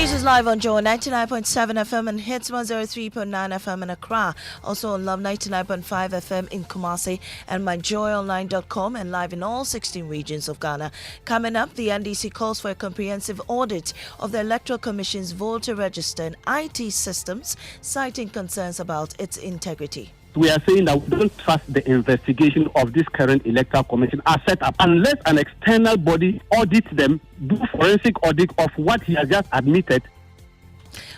News is live on Joy 99.7 FM and Hits 103.9 FM in Accra. Also on Love 99.5 FM in Kumasi and myjoyonline.com and live in all 16 regions of Ghana. Coming up, the NDC calls for a comprehensive audit of the Electoral Commission's voter register and IT systems, citing concerns about its integrity. We are saying that we don't trust the investigation of this current Electoral Commission as set up unless an external body audits them, do forensic audit of what he has just admitted.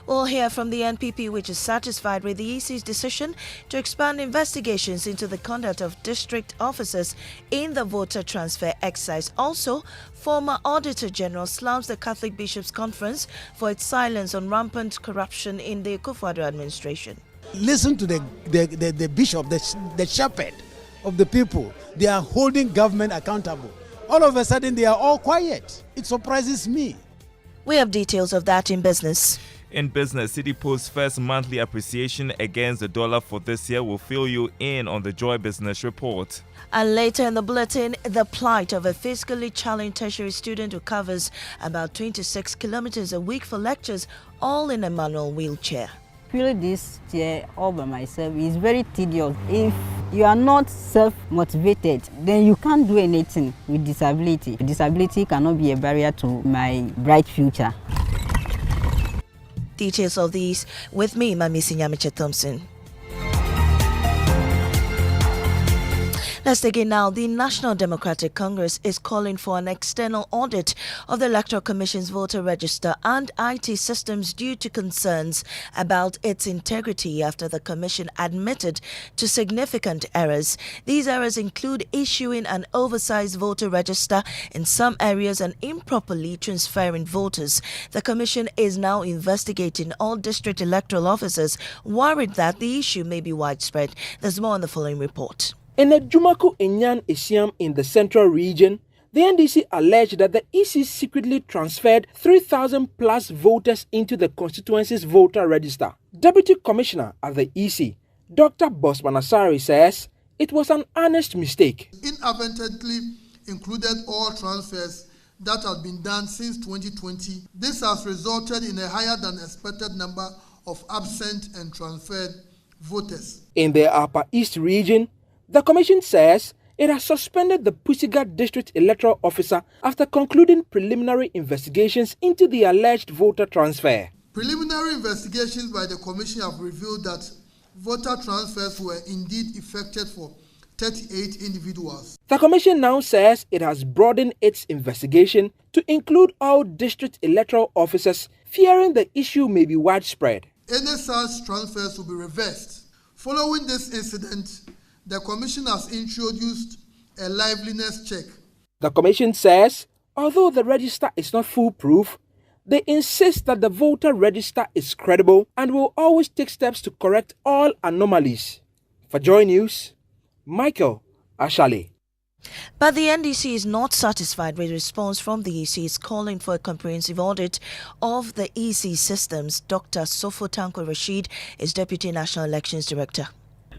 We'll hear from the NPP, which is satisfied with the EC's decision to expand investigations into the conduct of district officers in the voter transfer exercise. Also, former Auditor General slams the Catholic Bishops' Conference for its silence on rampant corruption in the Akufo-Addo administration. Listen to the bishop, the shepherd of the people. They are holding government accountable. All of a sudden, they are all quiet. It surprises me. We have details of that in business. In business, Citi posts first monthly appreciation against the dollar for this year. Will fill you in on the Joy Business Report. And later in the bulletin, the plight of a fiscally challenged tertiary student who covers about 26 kilometers a week for lectures, all in a manual wheelchair. Really, this year all by myself is very tedious. If you are not self-motivated, then you can't do anything with disability. Disability cannot be a barrier to my bright future. Details of these with me, Mamisi Nyamiche Thompson. Let's dig in now. The National Democratic Congress is calling for an external audit of the Electoral Commission's voter register and IT systems due to concerns about its integrity after the Commission admitted to significant errors. These errors include issuing an oversized voter register in some areas and improperly transferring voters. The Commission is now investigating all district electoral officers, worried that the issue may be widespread. There's more in the following report. In a Jumaku Enyan Isiam in the central region, the NDC alleged that the EC secretly transferred 3,000 plus voters into the constituency's voter register. Deputy Commissioner at the EC, Dr. Bosman Asari, says it was an honest mistake. Inadvertently included all transfers that have been done since 2020. This has resulted in a higher than expected number of absent and transferred voters. In the Upper East region, the Commission says it has suspended the Pusiga District Electoral Officer after concluding preliminary investigations into the alleged voter transfer. Preliminary investigations by the Commission have revealed that voter transfers were indeed effected for 38 individuals. The Commission now says it has broadened its investigation to include all district electoral officers, fearing the issue may be widespread. Any such transfers will be reversed. Following this incident, the Commission has introduced a liveliness check. The Commission says, although the register is not foolproof, they insist that the voter register is credible and will always take steps to correct all anomalies. For Joy News, Michael Ashale. But the NDC is not satisfied with response from the EC. It's calling for a comprehensive audit of the EC systems. Dr. Sofo Tanko Rashid is Deputy National Elections Director.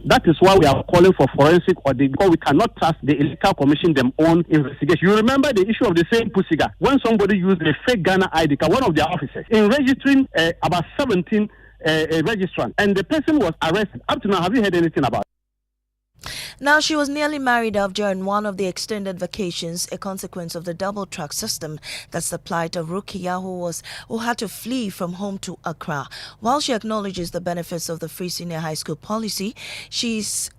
That is why we are calling for forensic audit, because we cannot trust the Electoral Commission them own investigation. You remember the issue of the same Pusiga, when somebody used a fake Ghana ID card, one of their officers, in registering about 17 registrants, and the person was arrested. Up to now, have you heard anything about it? Now, she was nearly married off during one of the extended vacations, a consequence of the double track system. That's the plight of Rukia, who had to flee from home to Accra. While she acknowledges the benefits of the free senior high school policy, she's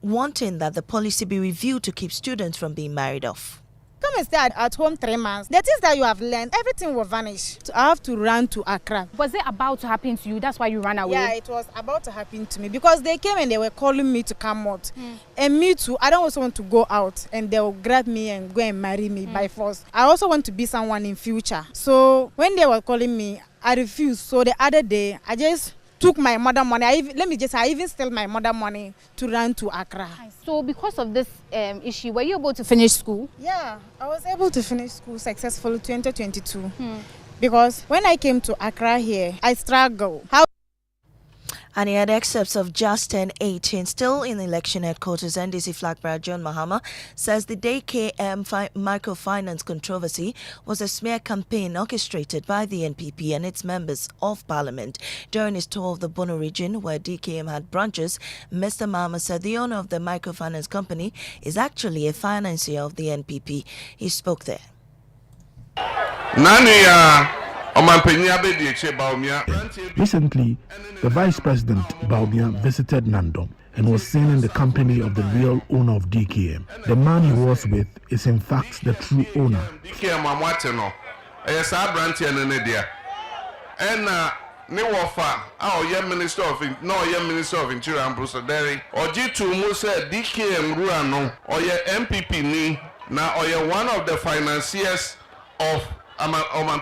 wanting that the policy be reviewed to keep students from being married off. Come and stay at home 3 months. The things that you have learned, everything will vanish. I have to run to Accra. Was it about to happen to you? That's why you ran away? Yeah, it was about to happen to me because they came and they were calling me to come out. And me too, I don't also want to go out and they will grab me and go and marry me by force. I also want to be someone in future. So when they were calling me, I refused. So the other day, I just took my mother money. I even stole my mother money to run to Accra. So because of this issue, were you able to finish school? Yeah, I was able to finish school successfully 2022. Because when I came to Accra here, I struggled. And he had excerpts of just 10:18. Still in the election headquarters, NDC flag bearer John Mahama says the DKM microfinance controversy was a smear campaign orchestrated by the NPP and its members of parliament. During his tour of the Bono region, where DKM had branches, Mr. Mahama said the owner of the microfinance company is actually a financier of the NPP. He spoke there. Recently, the Vice President Baumia visited Nandom and was seen in the company of the real owner of DKM. The man he was with is in fact the true owner. Minister of Interior and Bruce Derry or G2 Musa DKM Ruano or your MPP ni now or you're one of the financiers of Oman.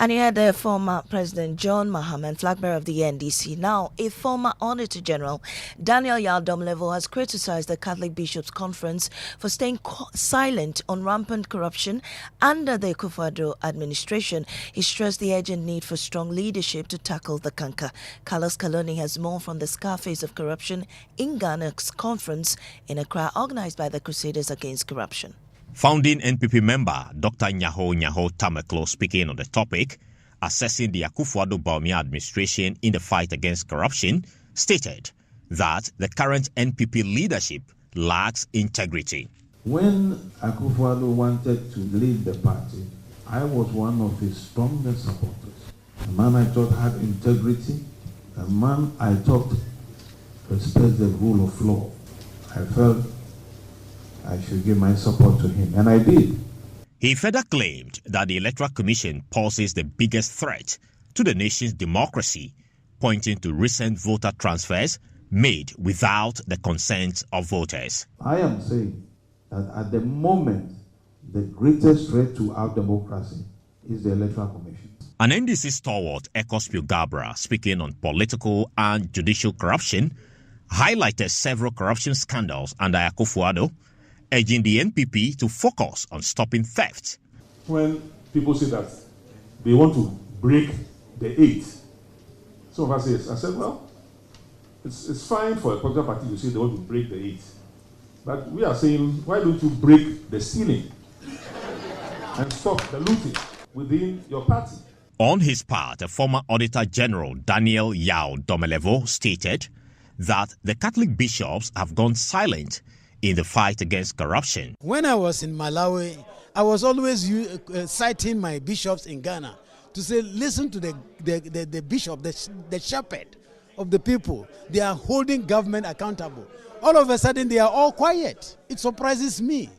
And he had the former President John Mahama, flag bearer of the NDC. Now, a former Auditor General, Daniel Yao Domelevo, has criticized the Catholic Bishops' Conference for staying silent on rampant corruption under the Akufo-Addo administration. He stressed the urgent need for strong leadership to tackle the canker. Carlos Kaloni has more from the Scarface of Corruption in Ghana's conference in Accra, organized by the Crusaders Against Corruption. Founding NPP member Dr. Nyaho Tameklo, speaking on the topic, assessing the Akufo-Addo Bawumia administration in the fight against corruption, stated that the current NPP leadership lacks integrity. When Akufo-Addo wanted to lead the party, I was one of his strongest supporters. A man I thought had integrity, a man I thought respected the rule of law. I felt I should give my support to him, and I did. He further claimed that the Electoral Commission poses the biggest threat to the nation's democracy, pointing to recent voter transfers made without the consent of voters. I am saying that at the moment, the greatest threat to our democracy is the Electoral Commission. An NDC stalwart, Ecospio Gabra, speaking on political and judicial corruption, highlighted several corruption scandals under Akufo-Addo, urging the NPP to focus on stopping theft. When people say that they want to break the 8, some of us say, I said, well, it's fine for a political party to say they want to break the 8. But we are saying, why don't you break the stealing and stop the looting within your party? On his part, a former Auditor General, Daniel Yao Domelevo, stated that the Catholic bishops have gone silent in the fight against corruption. When I was in Malawi, I was always citing my bishops in Ghana to say, listen to the bishop, the shepherd of the people. They are holding government accountable. All of a sudden, they are all quiet. It surprises me.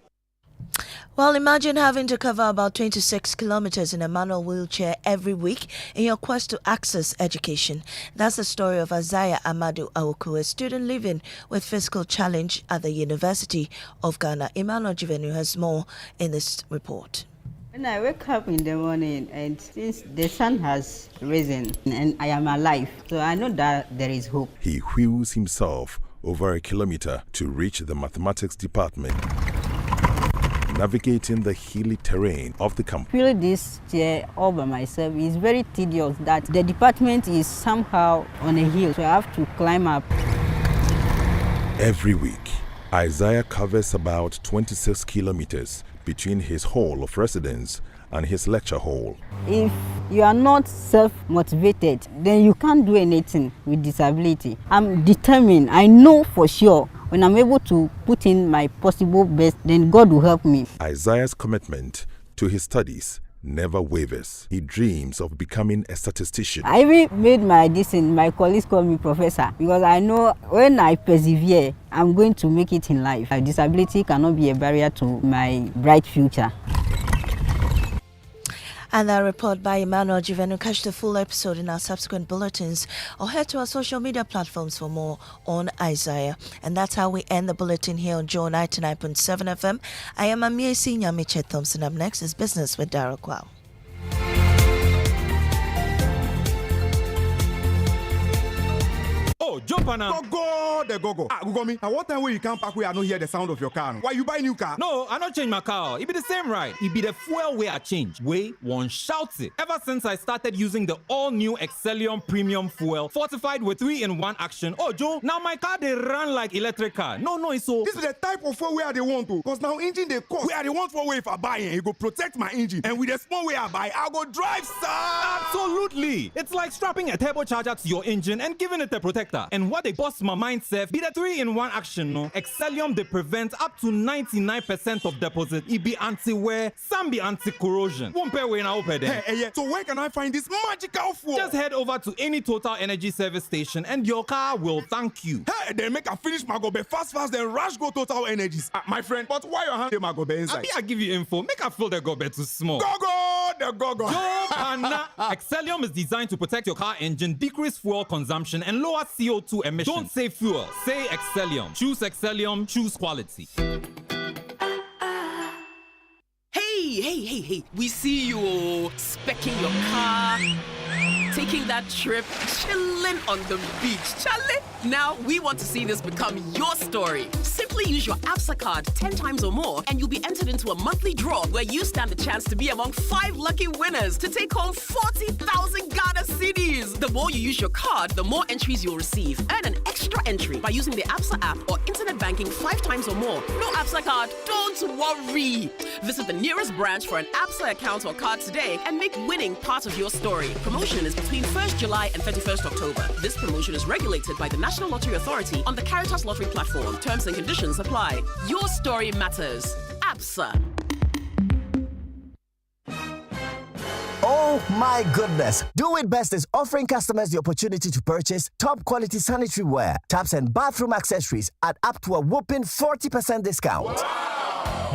Well, imagine having to cover about 26 kilometers in a manual wheelchair every week in your quest to access education. That's the story of Isaiah Amadu Awoku, a student living with physical challenge at the University of Ghana. Emmanuel Jivenu has more in this report. When I wake up in the morning and since the sun has risen and I am alive, so I know that there is hope. He wheels himself over a kilometer to reach the mathematics department, navigating the hilly terrain of the campus. Feeling this chair all by myself is very tedious, that the department is somehow on a hill, so I have to climb up. Every week, Isaiah covers about 26 kilometers between his hall of residence and his lecture hall. If you are not self-motivated, then you can't do anything with disability. I'm determined. I know for sure when I'm able to put in my possible best, then God will help me. Isaiah's commitment to his studies never wavers. He dreams of becoming a statistician. I even made my decision. My colleagues call me professor because I know when I persevere, I'm going to make it in life. Disability cannot be a barrier to my bright future. And that report by Emmanuel Jivenu. Catch the full episode in our subsequent bulletins or head to our social media platforms for more on Isaiah. And that's how we end the bulletin here on Joe 99.7 FM. I am Amiesi Nyamiche Thompson. Up next is Business with Darryl Kwao. Oh, jump on am. Go, the go. Go me. At what time when you come back, we are not hear the sound of your car? Why you buy new car? No, I not change my car. It be the same ride. It be the fuel way I change. Way one shouts it. Ever since I started using the all-new Excellium Premium Fuel, fortified with 3-in-1 action. Oh, Joe, now my car they run like electric car. No, it's so. This is the type of fuel where they want to. Because now engine they cost. Where they want for way if I buy it, it go protect my engine. And with the small way I buy, I go drive, sir. Absolutely. It's like strapping a turbocharger to your engine and giving it a protector. And what they bust my mind, Seth, be the 3-in-1 action, no? Excellium, they prevent up to 99% of deposit. It be anti-wear, some be anti-corrosion. Won't pay when I open them. Hey, so where can I find this magical fuel? Just head over to any Total Energy service station and your car will thank you. Hey, then make a finish my go be fast, then rush go Total Energies. My friend, but why your hand my go be inside? I give you info. Make a feel the go be too small. The go. Excellium is designed to protect your car engine, decrease fuel consumption, and lower CO2 emissions. Don't say fuel, say Excellium. Choose Excellium, choose quality. Hey, we see you specking your car, taking that trip, chilling on the beach. Charlie, now we want to see this become your story. Simply use your ABSA card 10 times or more and you'll be entered into a monthly draw where you stand a chance to be among 5 lucky winners to take home 40,000 Ghana cedis. The more you use your card, the more entries you'll receive. Earn an extra entry by using the ABSA app or internet banking 5 times or more. No ABSA card? Don't worry. Visit the nearest branch for an ABSA account or card today and make winning part of your story. Promotion is between 1st July and 31st October. This promotion is regulated by the National Lottery Authority on the Caritas Lottery platform. Terms and conditions apply. Your story matters. ABSA. Oh my goodness! Do It Best is offering customers the opportunity to purchase top quality sanitary ware, taps and bathroom accessories at up to a whopping 40% discount. Wow!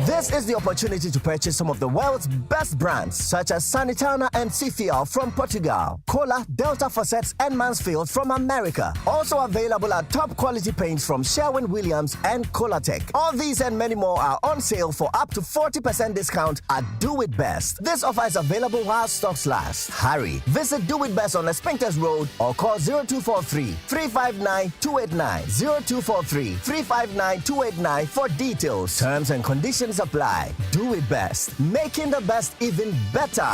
This is the opportunity to purchase some of the world's best brands such as Sanitana and Cifial from Portugal, Kohler, Delta Faucets and Mansfield from America. Also available are top quality paints from Sherwin-Williams and Colatech. All these and many more are on sale for up to 40% discount at Do It Best. This offer is available while stocks last. Hurry! Visit Do It Best on Spinkters Road or call 0243-359-289, 0243-359-289 for details. Terms and conditions apply. Do It Best, making the best even better.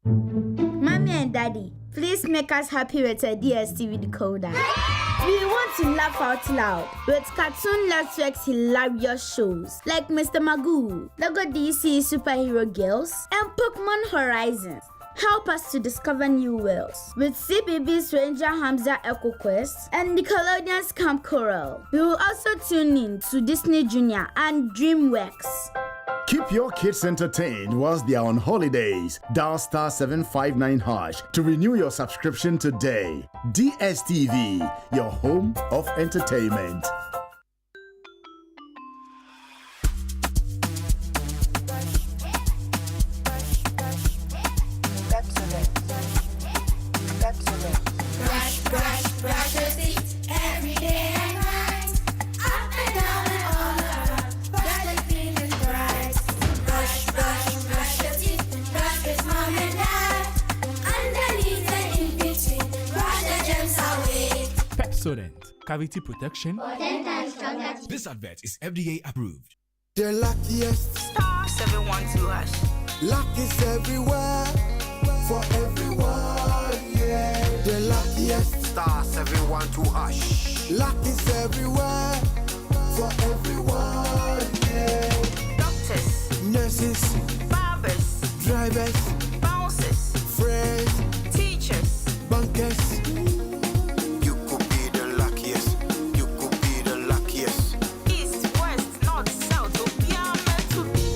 Mommy and Daddy, please make us happy with a DSTV decoder. We want to laugh out loud with Cartoon Network's hilarious shows like Mr. Magoo, Lego DC Superhero Girls, and Pokemon Horizons. Help us to discover new worlds with CBB's Ranger Hamza Echo Quest and Nickelodeon's Camp Coral. We will also tune in to Disney Junior and DreamWorks. Keep your kids entertained whilst they are on holidays. Dial *759# to renew your subscription today. DSTV, your home of entertainment. Brush your teeth every day and night. Up and down and all around. Brush it clean and bright. Brush your teeth. Brush with mom and dad. Underneath and in between. Brush the germs away. Pepsodent, cavity protection. This advert is FDA approved. The luckiest. *712#. Luck is everywhere. For everyone, yeah. The luckiest. *712#. Luck is everywhere. For everyone, yeah. Doctors, nurses, barbers, drivers, bouncers, friends, teachers, bankers. You could be the luckiest. You could be the luckiest. East, west, north, south, meant to be.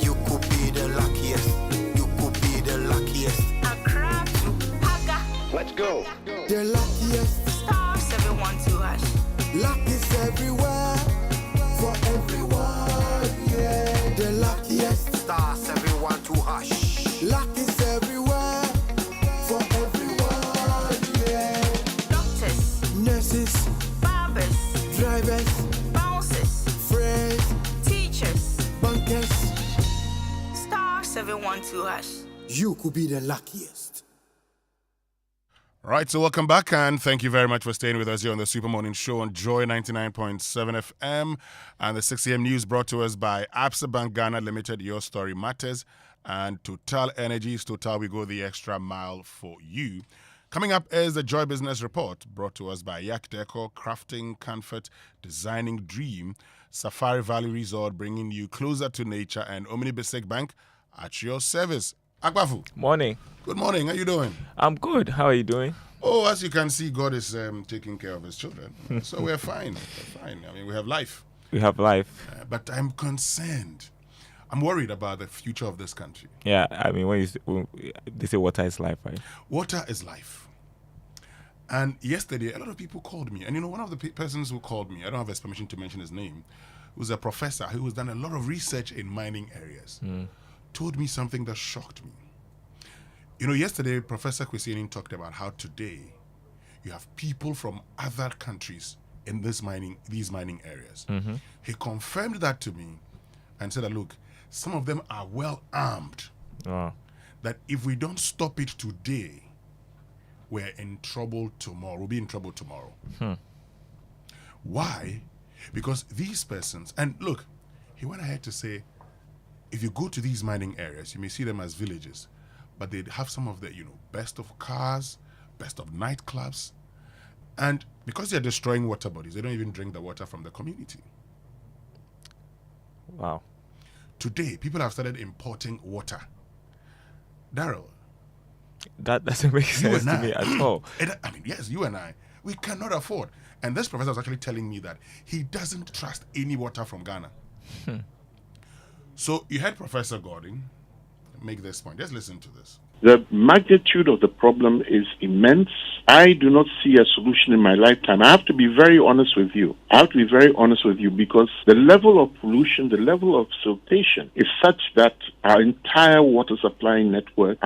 You could be the luckiest. You could be the luckiest. Accra to Haga. Let's go. The luckiest. *712#. Luck is everywhere. For everyone, yeah. The luckiest. *712#. Luck is everywhere. For everyone, yeah. Doctors, nurses, barbers, drivers, bouncers, friends, teachers, bankers. *712#. You could be the luckiest. Right, so welcome back and thank you very much for staying with us here on the Super Morning Show on Joy 99.7 FM and the 6 a.m. news brought to us by Absa Bank Ghana Limited, Your Story Matters, and Total Energies. Total, we go the extra mile for you. Coming up is the Joy Business Report brought to us by Yak Deco, crafting comfort, designing dream, Safari Valley Resort bringing you closer to nature, and Omni Basic Bank at your service. Akbafu. Morning. Good morning. How you doing? I'm good. How are you doing? Oh, as you can see, God is taking care of his children. So we're fine. We're fine. I mean, we have life. We have life. But I'm concerned. I'm worried about the future of this country. Yeah, I mean, when they say water is life, right? Water is life. And yesterday, a lot of people called me. And you know, one of the persons who called me, I don't have his permission to mention his name, was a professor who has done a lot of research in mining areas. Told me something that shocked me. You know, yesterday, Professor Kwesianin talked about how today you have people from other countries in these mining areas. He confirmed that to me and said that, look, some of them are well armed. That if we don't stop it today, we're in trouble tomorrow. We'll be in trouble tomorrow. Why? Because these persons, and look, he went ahead to say, if you go to these mining areas, you may see them as villages, but they have some of the, best of cars, best of nightclubs, and because they're destroying water bodies, they don't even drink the water from the community. Wow. Today, people have started importing water. Daryl. That doesn't make sense to me at all. I mean, yes, you and I, we cannot afford. And this professor was actually telling me that he doesn't trust any water from Ghana. So you heard Professor Gordon make this point. Just listen to this. The magnitude of the problem is immense. I do not see a solution in my lifetime. I have to be very honest with you. Because the level of pollution, the level of siltation is such that our entire water supplying network,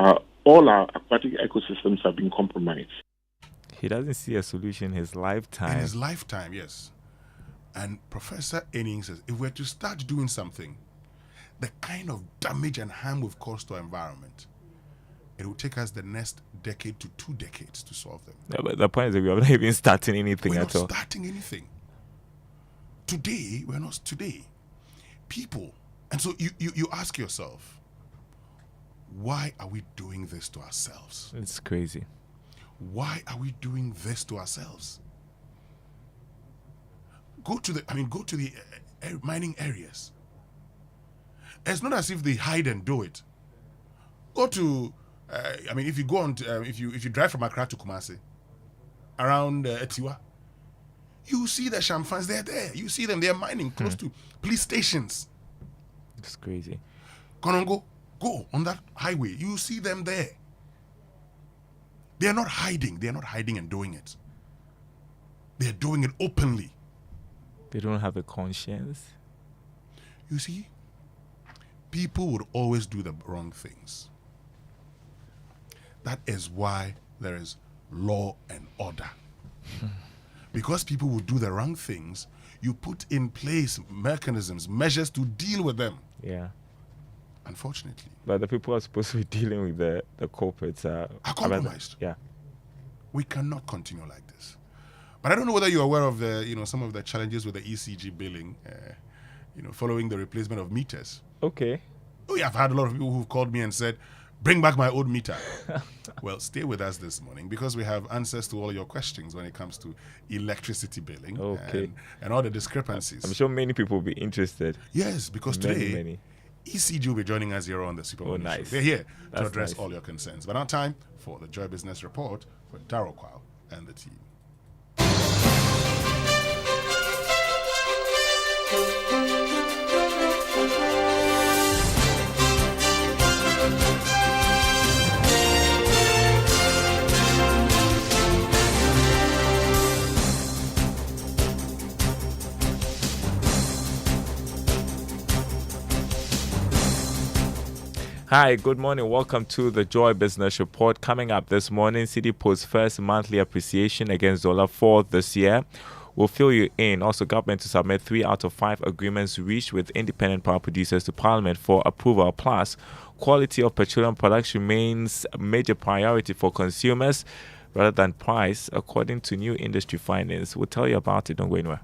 all our aquatic ecosystems have been compromised. He doesn't see a solution in his lifetime. In his lifetime, yes. And Professor Enning says, if we're to start doing something, the kind of damage and harm we've caused to our environment, it will take us the next decade to 2 decades to solve them. Yeah, but the point is that we are not even starting anything at all. We're not starting anything. Today, we're not today. People, and so you ask yourself, why are we doing this to ourselves? It's crazy. Why are we doing this to ourselves? Go to the mining areas. It's not as if they hide and do it. Go to, if you go on, if you drive from Accra to Kumasi, around Etiwa, you see the Shamfans, they're there. You see them, they're mining close to police stations. It's crazy. Konongo, go on that highway, you see them there. They're not hiding and doing it. They're doing it openly. They don't have a conscience. You see, people would always do the wrong things. That is why there is law and order. Because people will do the wrong things, you put in place mechanisms, measures to deal with them. Yeah. Unfortunately. But the people who are supposed to be dealing with the culprits are compromised. Yeah. We cannot continue like this. But I don't know whether you're aware of the, some of the challenges with the ECG billing, following the replacement of meters. Okay. Oh, yeah, I've had a lot of people who've called me and said, bring back my old meter. Well, stay with us this morning because we have answers to all your questions when it comes to electricity billing and all the discrepancies. I'm sure many people will be interested. Yes, because today, ECG will be joining us here on the Super Morning Show. They're here to address all your concerns. But now time for the Joy Business Report with Darryl Kwao and the team. Hi, good morning. Welcome to the Joy Business Report. Coming up this morning, Citi posts first monthly appreciation against dollar for this year. We'll fill you in. Also, government to submit 3 out of 5 agreements reached with independent power producers to Parliament for approval. Plus, quality of petroleum products remains a major priority for consumers. rather than price, according to new industry findings. We'll tell you about it. Don't go anywhere.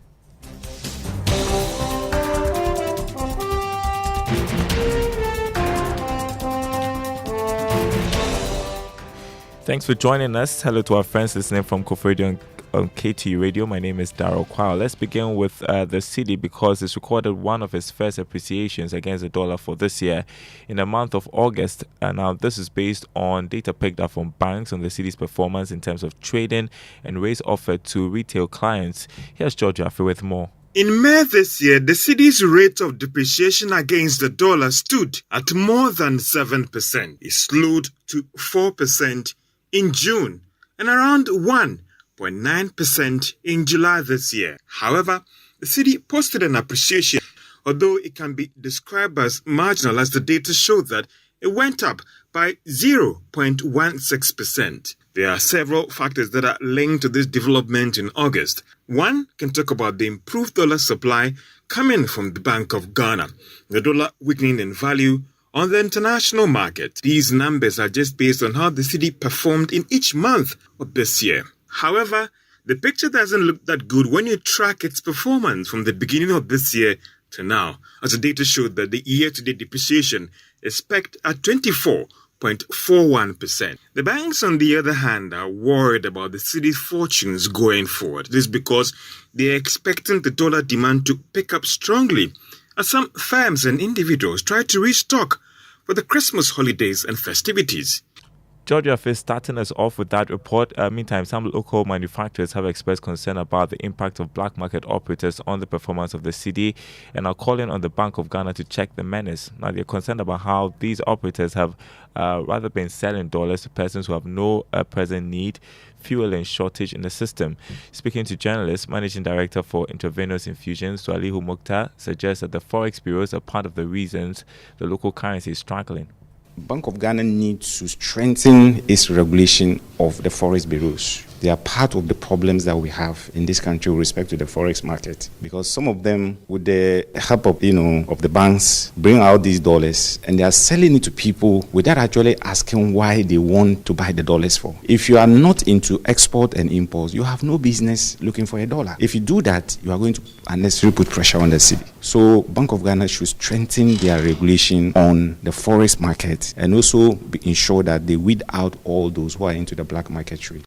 Thanks for joining us. Hello to our friends listening from Kofodio on KT Radio. My name is Daryl Kwao. Let's begin with the Citi, because it's recorded one of its first appreciations against the dollar for this year in the month of August. And now this is based on data picked up from banks on the Citi's performance in terms of trading and rates offered to retail clients. Here's George Jaffe with more. In May this year, the Citi's rate of depreciation against the dollar stood at more than 7%. It slowed to 4% in June and around 1.9% in July this year. However, the Citi posted an appreciation, although it can be described as marginal, as the data showed that it went up by 0.16%. There are several factors that are linked to this development in August. One can talk about the improved dollar supply coming from the Bank of Ghana, the dollar weakening in value on the international market. These numbers are just based on how the Citi performed in each month of this year. However, the picture doesn't look that good when you track its performance from the beginning of this year to now, as the data showed that the year-to-date depreciation is pegged at 24.41%. The banks, on the other hand, are worried about the Citi's fortunes going forward. This is because they are expecting the dollar demand to pick up strongly as some firms and individuals try to restock for the Christmas holidays and festivities. Georgia is starting us off with that report. Meantime, some local manufacturers have expressed concern about the impact of black market operators on the performance of the Citi and are calling on the Bank of Ghana to check the menace. Now, they're concerned about how these operators have rather been selling dollars to persons who have no present need, fuel and shortage in the system. Speaking to journalists, Managing Director for Intravenous Infusions, Swalihu Mukhtar, suggests that the Forex bureaus are part of the reasons the local currency is struggling. Bank of Ghana needs to strengthen its regulation of the forex bureaus. They are part of the problems that we have in this country with respect to the forex market, because some of them, with the help of of the banks, bring out these dollars and they are selling it to people without actually asking why they want to buy the dollars for. If you are not into export and import, you have no business looking for a dollar. If you do that, you are going to unnecessarily put pressure on the Citi. So Bank of Ghana should strengthen their regulation on the forex market and also ensure that they weed out all those who are into the black market trade.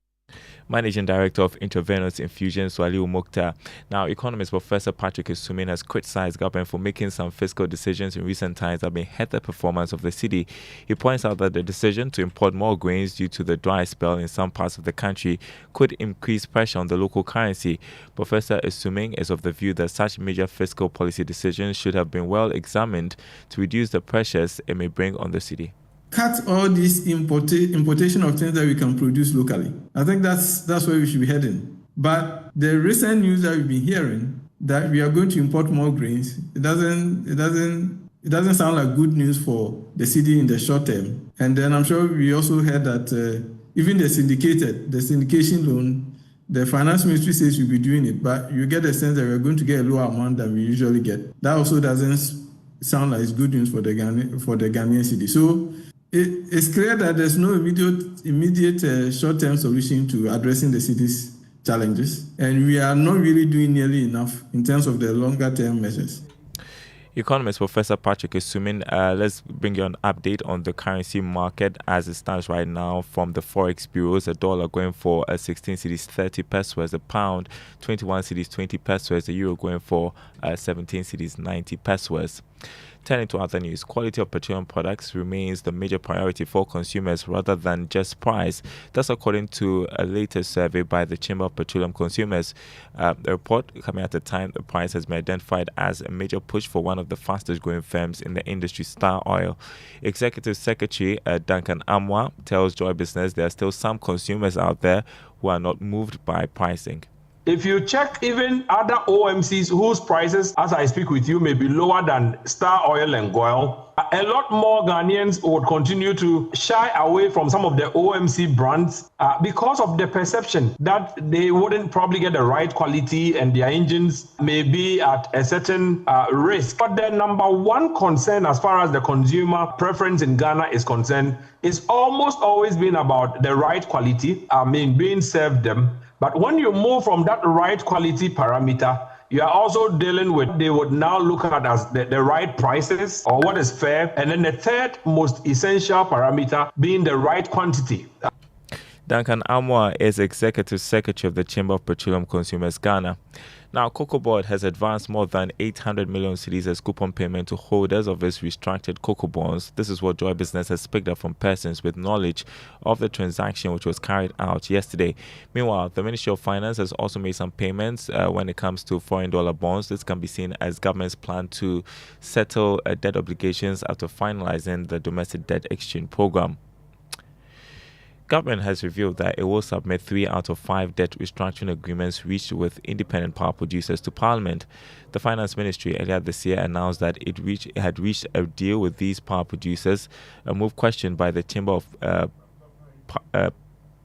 Managing Director of Intravenous Infusions, Swalihu Mukhtar. Now, economist Professor Patrick Isumin has criticized government for making some fiscal decisions in recent times that may hurt the performance of the Citi. He points out that the decision to import more grains due to the dry spell in some parts of the country could increase pressure on the local currency. Professor Isumin is of the view that such major fiscal policy decisions should have been well examined to reduce the pressures it may bring on the Citi. Cut all this importation of things that we can produce locally. I think that's where we should be heading. But the recent news that we've been hearing that we are going to import more grains, it doesn't sound like good news for the Citi in the short term. And then I'm sure we also heard that even the syndication loan, the finance ministry says we'll be doing it, but you get the sense that we're going to get a lower amount than we usually get. That also doesn't sound like it's good news for the Ghanaian Citi. So it's clear that there's no immediate short-term solution to addressing the Citi's challenges, and we are not really doing nearly enough in terms of the longer-term measures. Economist Professor Patrick Isumin, let's bring you an update on the currency market as it stands right now from the Forex bureaus. A dollar going for 16 cedis 30 pesos, a pound 21 cedis 20 pesos, a euro going for 17 cedis 90 pesos. Turning to other news, quality of petroleum products remains the major priority for consumers rather than just price. That's according to a latest survey by the Chamber of Petroleum Consumers. The report coming at the time the price has been identified as a major push for one of the fastest growing firms in the industry, Star Oil. Executive Secretary Duncan Amwa tells Joy Business there are still some consumers out there who are not moved by pricing. If you check even other OMCs whose prices, as I speak with you, may be lower than Star Oil and Goil, a lot more Ghanaians would continue to shy away from some of the OMC brands because of the perception that they wouldn't probably get the right quality and their engines may be at a certain risk. But the number one concern as far as the consumer preference in Ghana is concerned is almost always been about the right quality, being served them. But when you move from that right quality parameter, you are also dealing with, they would now look at as the right prices or what is fair. And then the third most essential parameter being the right quantity. Duncan Amwa is Executive Secretary of the Chamber of Petroleum Consumers Ghana. Now, Cocobonds has advanced more than 800 million cedis as coupon payment to holders of its restructured Cocobonds. This is what Joy Business has picked up from persons with knowledge of the transaction which was carried out yesterday. Meanwhile, the Ministry of Finance has also made some payments when it comes to foreign dollar bonds. This can be seen as government's plan to settle debt obligations after finalizing the domestic debt exchange program. Government has revealed that it will submit 3 out of 5 debt restructuring agreements reached with independent power producers to Parliament. The Finance Ministry earlier this year announced that it had reached a deal with these power producers, a move questioned by the Chamber of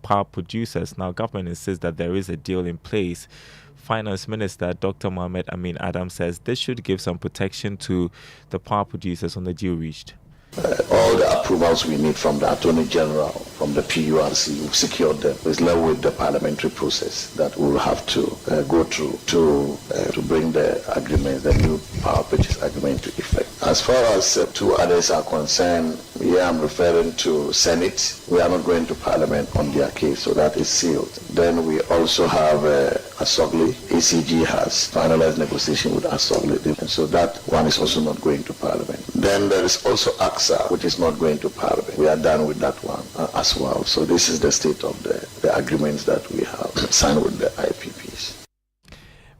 Power Producers. Now, government insists that there is a deal in place. Finance Minister Dr. Mohamed Amin Adam says this should give some protection to the power producers on the deal reached. All the approvals we need from the Attorney General, from the PURC, we've secured them. It's left with the parliamentary process that we'll have to go through to bring the agreement, the new power purchase agreement to effect. As far as 2 others are concerned, here I'm referring to Senate. We are not going to Parliament on their case, so that is sealed. Then we also have Asogli. ACG has finalized negotiation with Asogli, and so that one is also not going to Parliament. Then there is also AXA, which is not going to Parliament. We are done with that one as well. So this is the state of the agreements that we have signed with the IPPs.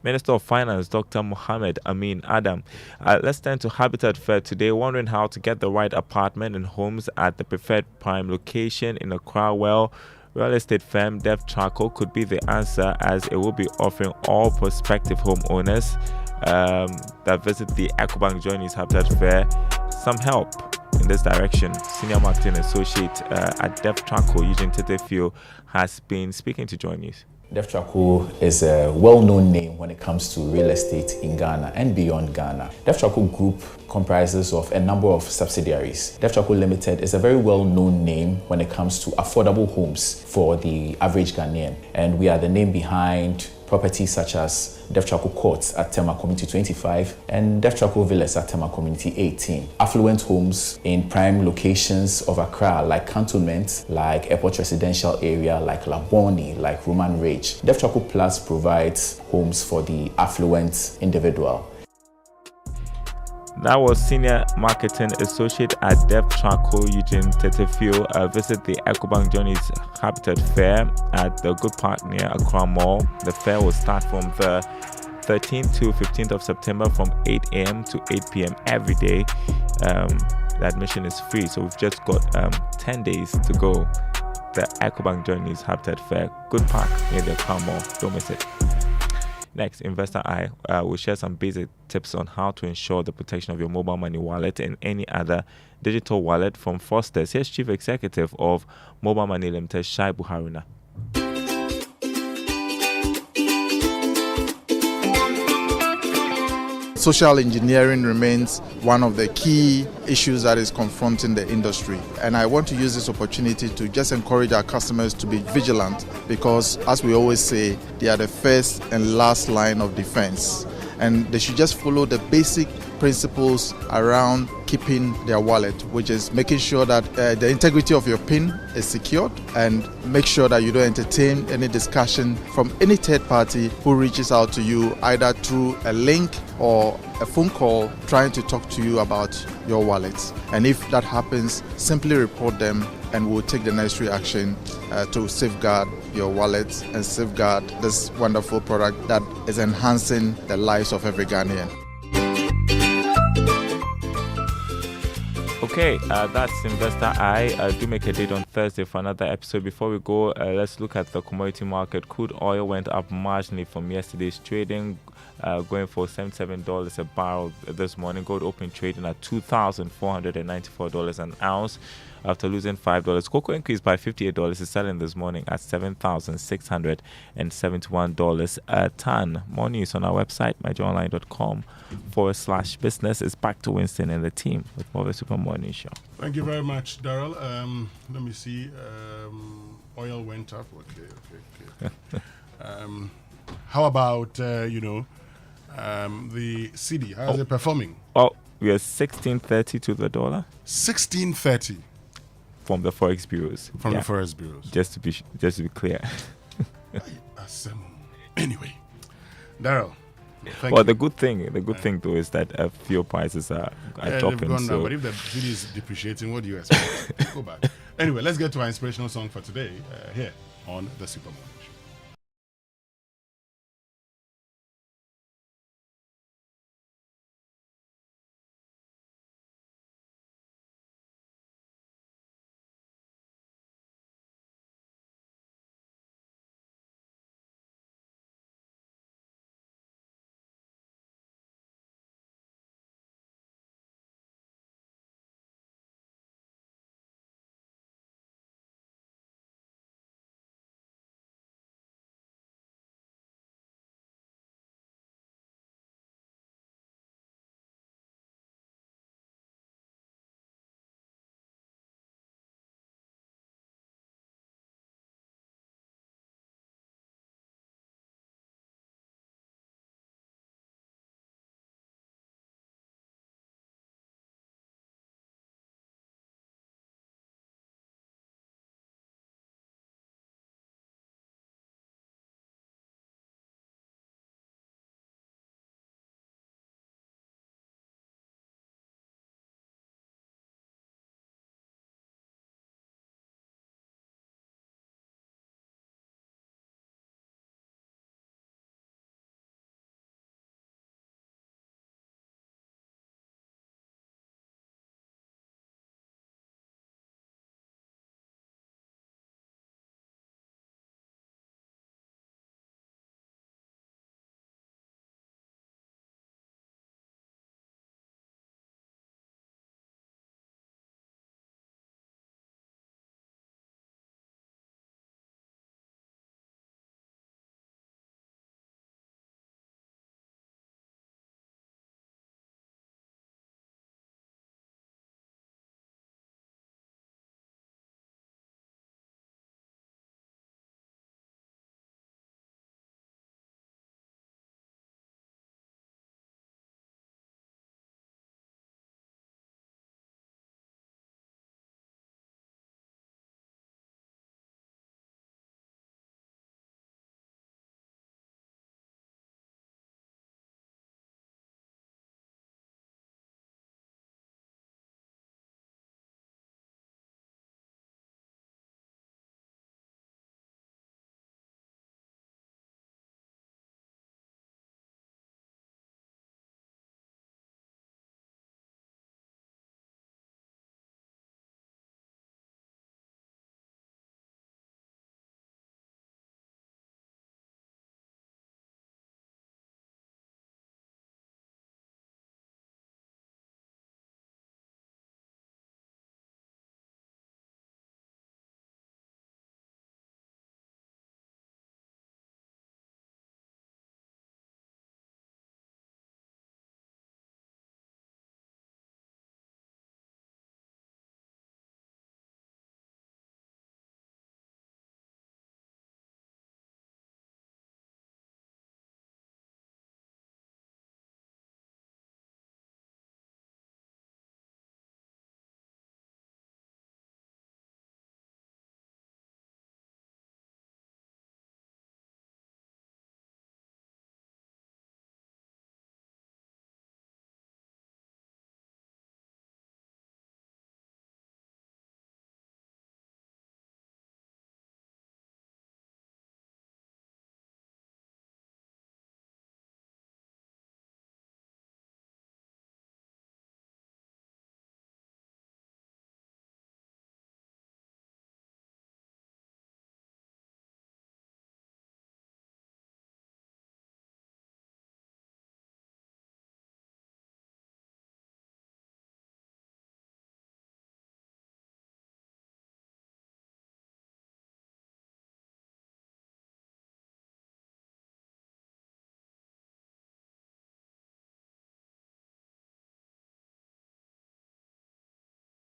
Minister of Finance, Dr. Mohamed Amin Adam. Let's turn to Habitat Fair today, wondering how to get the right apartment and homes at the preferred prime location in Accra. Well, real estate firm Dev Charcoal could be the answer, as it will be offering all prospective homeowners that visit the EcoBank Journeys Habitat Fair some help in this direction. Senior Marketing Associate at Dev Charcoal, Eugene Tetefio, has been speaking to Joy News. Dev Charcoal is a well-known name when it comes to real estate in Ghana and beyond Ghana. Dev Charcoal Group comprises of a number of subsidiaries. Dev Charcoal Limited is a very well-known name when it comes to affordable homes for the average Ghanaian. And we are the name behind properties such as Dev Charcoal Courts at Tema Community 25 and Dev Charcoal Villas at Tema Community 18. Affluent homes in prime locations of Accra like Cantonment, like Airport Residential Area, like Laboni, like Roman Ridge. Dev Charcoal Plus provides homes for the affluent individual. That was Senior Marketing Associate at Dev Charcoal, Eugene Tetefio. Visit the EcoBank Journeys Habitat Fair at the Good Park near Accra Mall. The fair will start from the 13th to 15th of September from 8 a.m. to 8 p.m. every day. The admission is free, so we've just got 10 days to go. The EcoBank Journeys Habitat Fair, Good Park near the Accra Mall. Don't miss it. Next, Investor Eye will share some basic tips on how to ensure the protection of your mobile money wallet and any other digital wallet from fraudsters. Here's Chief Executive of Mobile Money Limited, Shai Buharuna. Social engineering remains one of the key issues that is confronting the industry. And I want to use this opportunity to just encourage our customers to be vigilant, because, as we always say, they are the first and last line of defense. And they should just follow the basic principles around keeping their wallet, which is making sure that the integrity of your PIN is secured, and make sure that you don't entertain any discussion from any third party who reaches out to you either through a link or a phone call trying to talk to you about your wallet. And if that happens, simply report them and we'll take the necessary action to safeguard your wallet and safeguard this wonderful product that is enhancing the lives of every Ghanaian. Okay, that's Investor Eye. Do make a date on Thursday for another episode. Before we go, let's look at the commodity market. Crude oil went up marginally from yesterday's trading, going for $77 a barrel this morning. Gold opened trading at $2,494 an ounce after losing $5. Cocoa increased by $58. Is selling this morning at $7,671 a ton. More news on our website, myjoyonline.com/business. It's back to Winston and the team with more of a Super Morning Show. Thank you very much, Daryl. Let me see. Oil went up. Okay. How about, the Citi? How is it performing? Oh, we are 16.30 to the dollar. 16.30 from the forex bureaus. The forex bureaus. Just to be clear. Anyway, Daryl. The good thing though is that fuel prices are dropping. Gone down, but if the city is depreciating, what do you expect? Go back. Anyway, let's get to our inspirational song for today here on the Super Morning Show.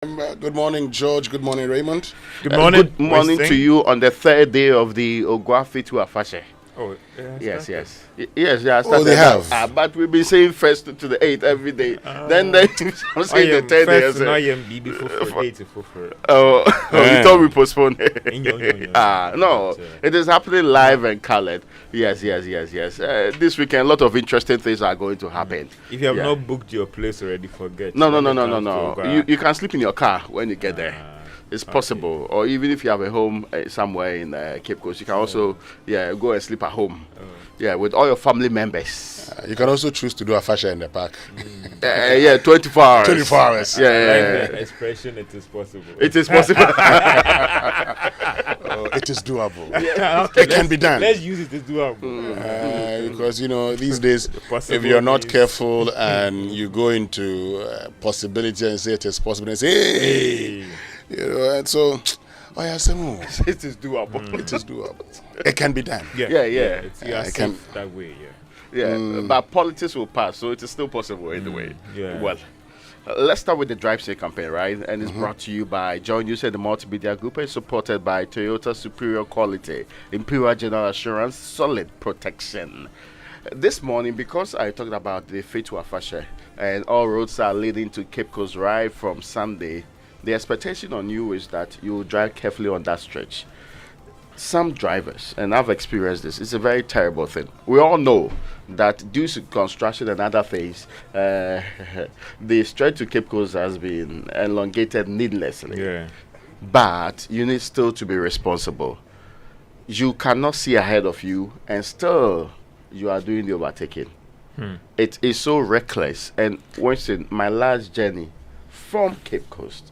Good morning, George. Good morning, Raymond. Good morning. Good morning to you on the third day of the Ogwafi to Afashe. Oh, yes. Yes, yeah. Oh, they have. But we've been saying first to the 8th every day. Then I'm saying the 10th day. You thought we postponed it? No, it is happening live and colored. Yes. This weekend, a lot of interesting things are going to happen. If you have not booked your place already, forget. No. You can sleep in your car when you get there. It's possible, or even if you have a home somewhere in Cape Coast, you can also go and sleep at home. With all your family members. You can also choose to do a fashion in the park. 24 hours. 24 hours. That expression, it is possible. It is possible. It is doable. It can be done. Let's use it as doable. Because these days, if you're not careful and you go into possibility and say it is possible, and say, hey. And so, it is doable. It is doable. It can be done. It can that way. But politics will pass, so it is still possible anyway. Well, let's start with the Drive Safe campaign, right? And it's brought to you by John Hughes and the Multimedia Group, and supported by Toyota Superior Quality, Imperial General Assurance, Solid Protection. This morning, because I talked about the Fetu Afashe, and all roads are leading to Cape Coast Drive from Sunday, the expectation on you is that you will drive carefully on that stretch. Some drivers, and I've experienced this, it's a very terrible thing. We all know that due to construction and other things, the stretch to Cape Coast has been elongated needlessly. But you need still to be responsible. You cannot see ahead of you, and still you are doing the overtaking. It is so reckless. And Winston, my last journey from Cape Coast,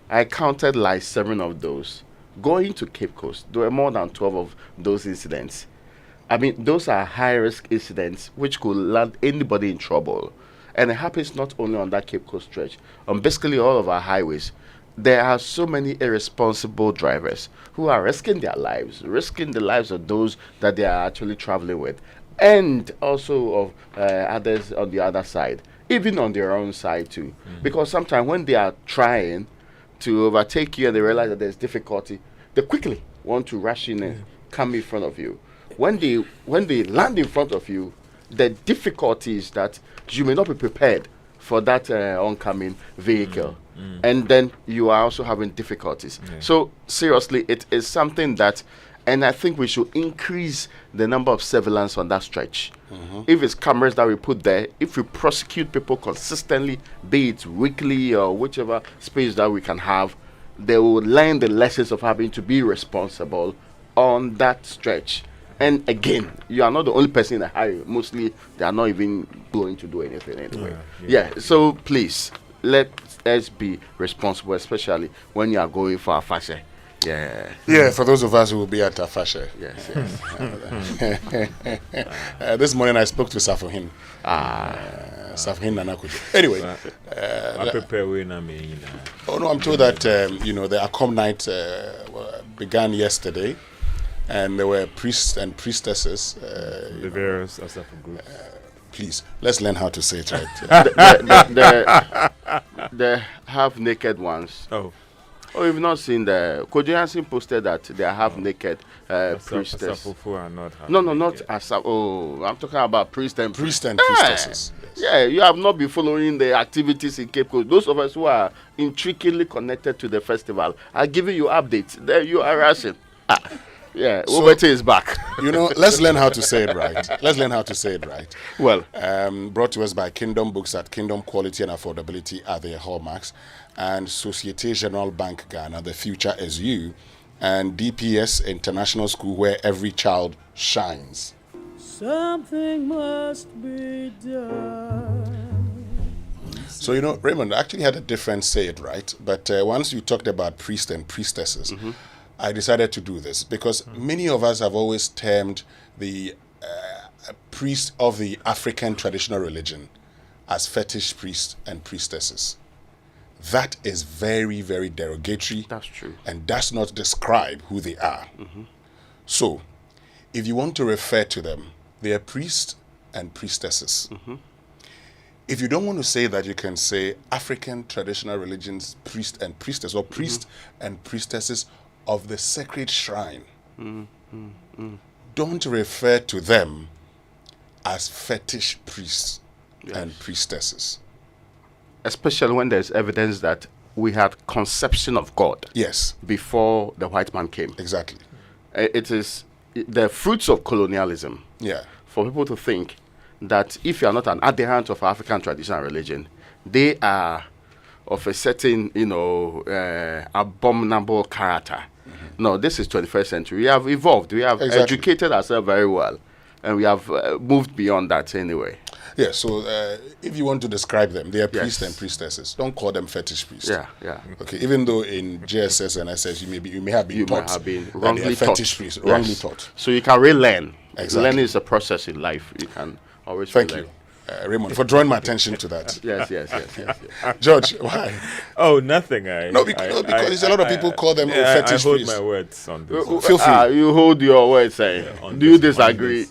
I counted like 7 of those. Going to Cape Coast, there were more than 12 of those incidents. I mean, those are high-risk incidents which could land anybody in trouble. And it happens not only on that Cape Coast stretch, on basically all of our highways. There are so many irresponsible drivers who are risking their lives, risking the lives of those that they are actually traveling with, and also of others on the other side, even on their own side too. Because sometimes when they are trying to overtake you and they realize that there's difficulty, they quickly want to rush in and come in front of you. When they land in front of you, the difficulty is that you may not be prepared for that oncoming vehicle. And then you are also having difficulties. So seriously, it is something that, and I think we should increase the number of surveillance on that stretch. If it's cameras that we put there, if we prosecute people consistently, be it weekly or whichever space that we can have, they will learn the lessons of having to be responsible on that stretch. And again, you are not the only person in the highway. Mostly, they are not even going to do anything anyway. So please, let us be responsible, especially when you are going for a fashion. For those of us who will be at Afashe. This morning I spoke to Safohin. Safohin Nanakujo. Anyway. I'm told that, the Acom night began yesterday, and there were priests and priestesses. The various Asafa groups. Please, let's learn how to say it right. The half-naked ones. Oh, you've not seen the Kojo Hansen posted that they are half naked priestess. Not Asaf. Oh, I'm talking about priest and priestesses. You have not been following the activities in Cape Coast. Those of us who are intricately connected to the festival are giving you updates. There you are rushing. Obete is back. Let's learn how to say it right. Well, brought to us by Kingdom Books at Kingdom Quality and Affordability are their hallmarks, and Societe Generale Bank Ghana, the future is you, and DPS International School, where every child shines. Something must be done. So, Raymond, I actually had a different say it right, but once you talked about priests and priestesses, I decided to do this because many of us have always termed the priest of the African traditional religion as fetish priests and priestesses. That is very, very derogatory. That's true. And does not describe who they are. So, if you want to refer to them, they are priests and priestesses. if you don't want to say that, you can say African traditional religions, priest and priestess, or priest and priestesses of the sacred shrine. Don't refer to them as fetish priests and priestesses. Especially when there's evidence that we had conception of God. Yes. Before the white man came. Exactly. It is the fruits of colonialism. Yeah. For people to think that if you are not an adherent of African traditional religion, they are of a certain, abominable character. No, this is 21st century. We have evolved. We have educated ourselves very well. And we have moved beyond that anyway. Yeah, so if you want to describe them, they are priests and priestesses. Don't call them fetish priests. Yeah. Okay, even though in JSS and SS you may have been wrongly taught. Fetish priests, wrongly taught. So you can relearn. Exactly. Learning is a process in life. You can always Thank relearn. you, Raymond, for drawing my attention to that. Yes. George, why? Oh, nothing. Because a lot of people call them fetish I hold priests. my words on this. Feel free. You hold your words, Do you disagree?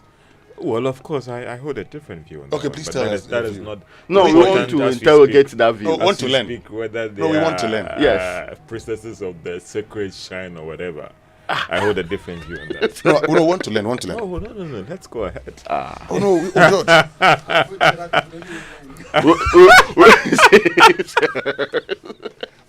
Well, of course, I hold a different view on that. Okay, please tell us. That is not. No, we want to interrogate that view. No, we want to learn. Whether they we want to learn. Yes. Priestesses of the sacred shrine or whatever. I hold a different view on that. No, we want to learn. Oh, no. Let's go ahead. Oh, no. George.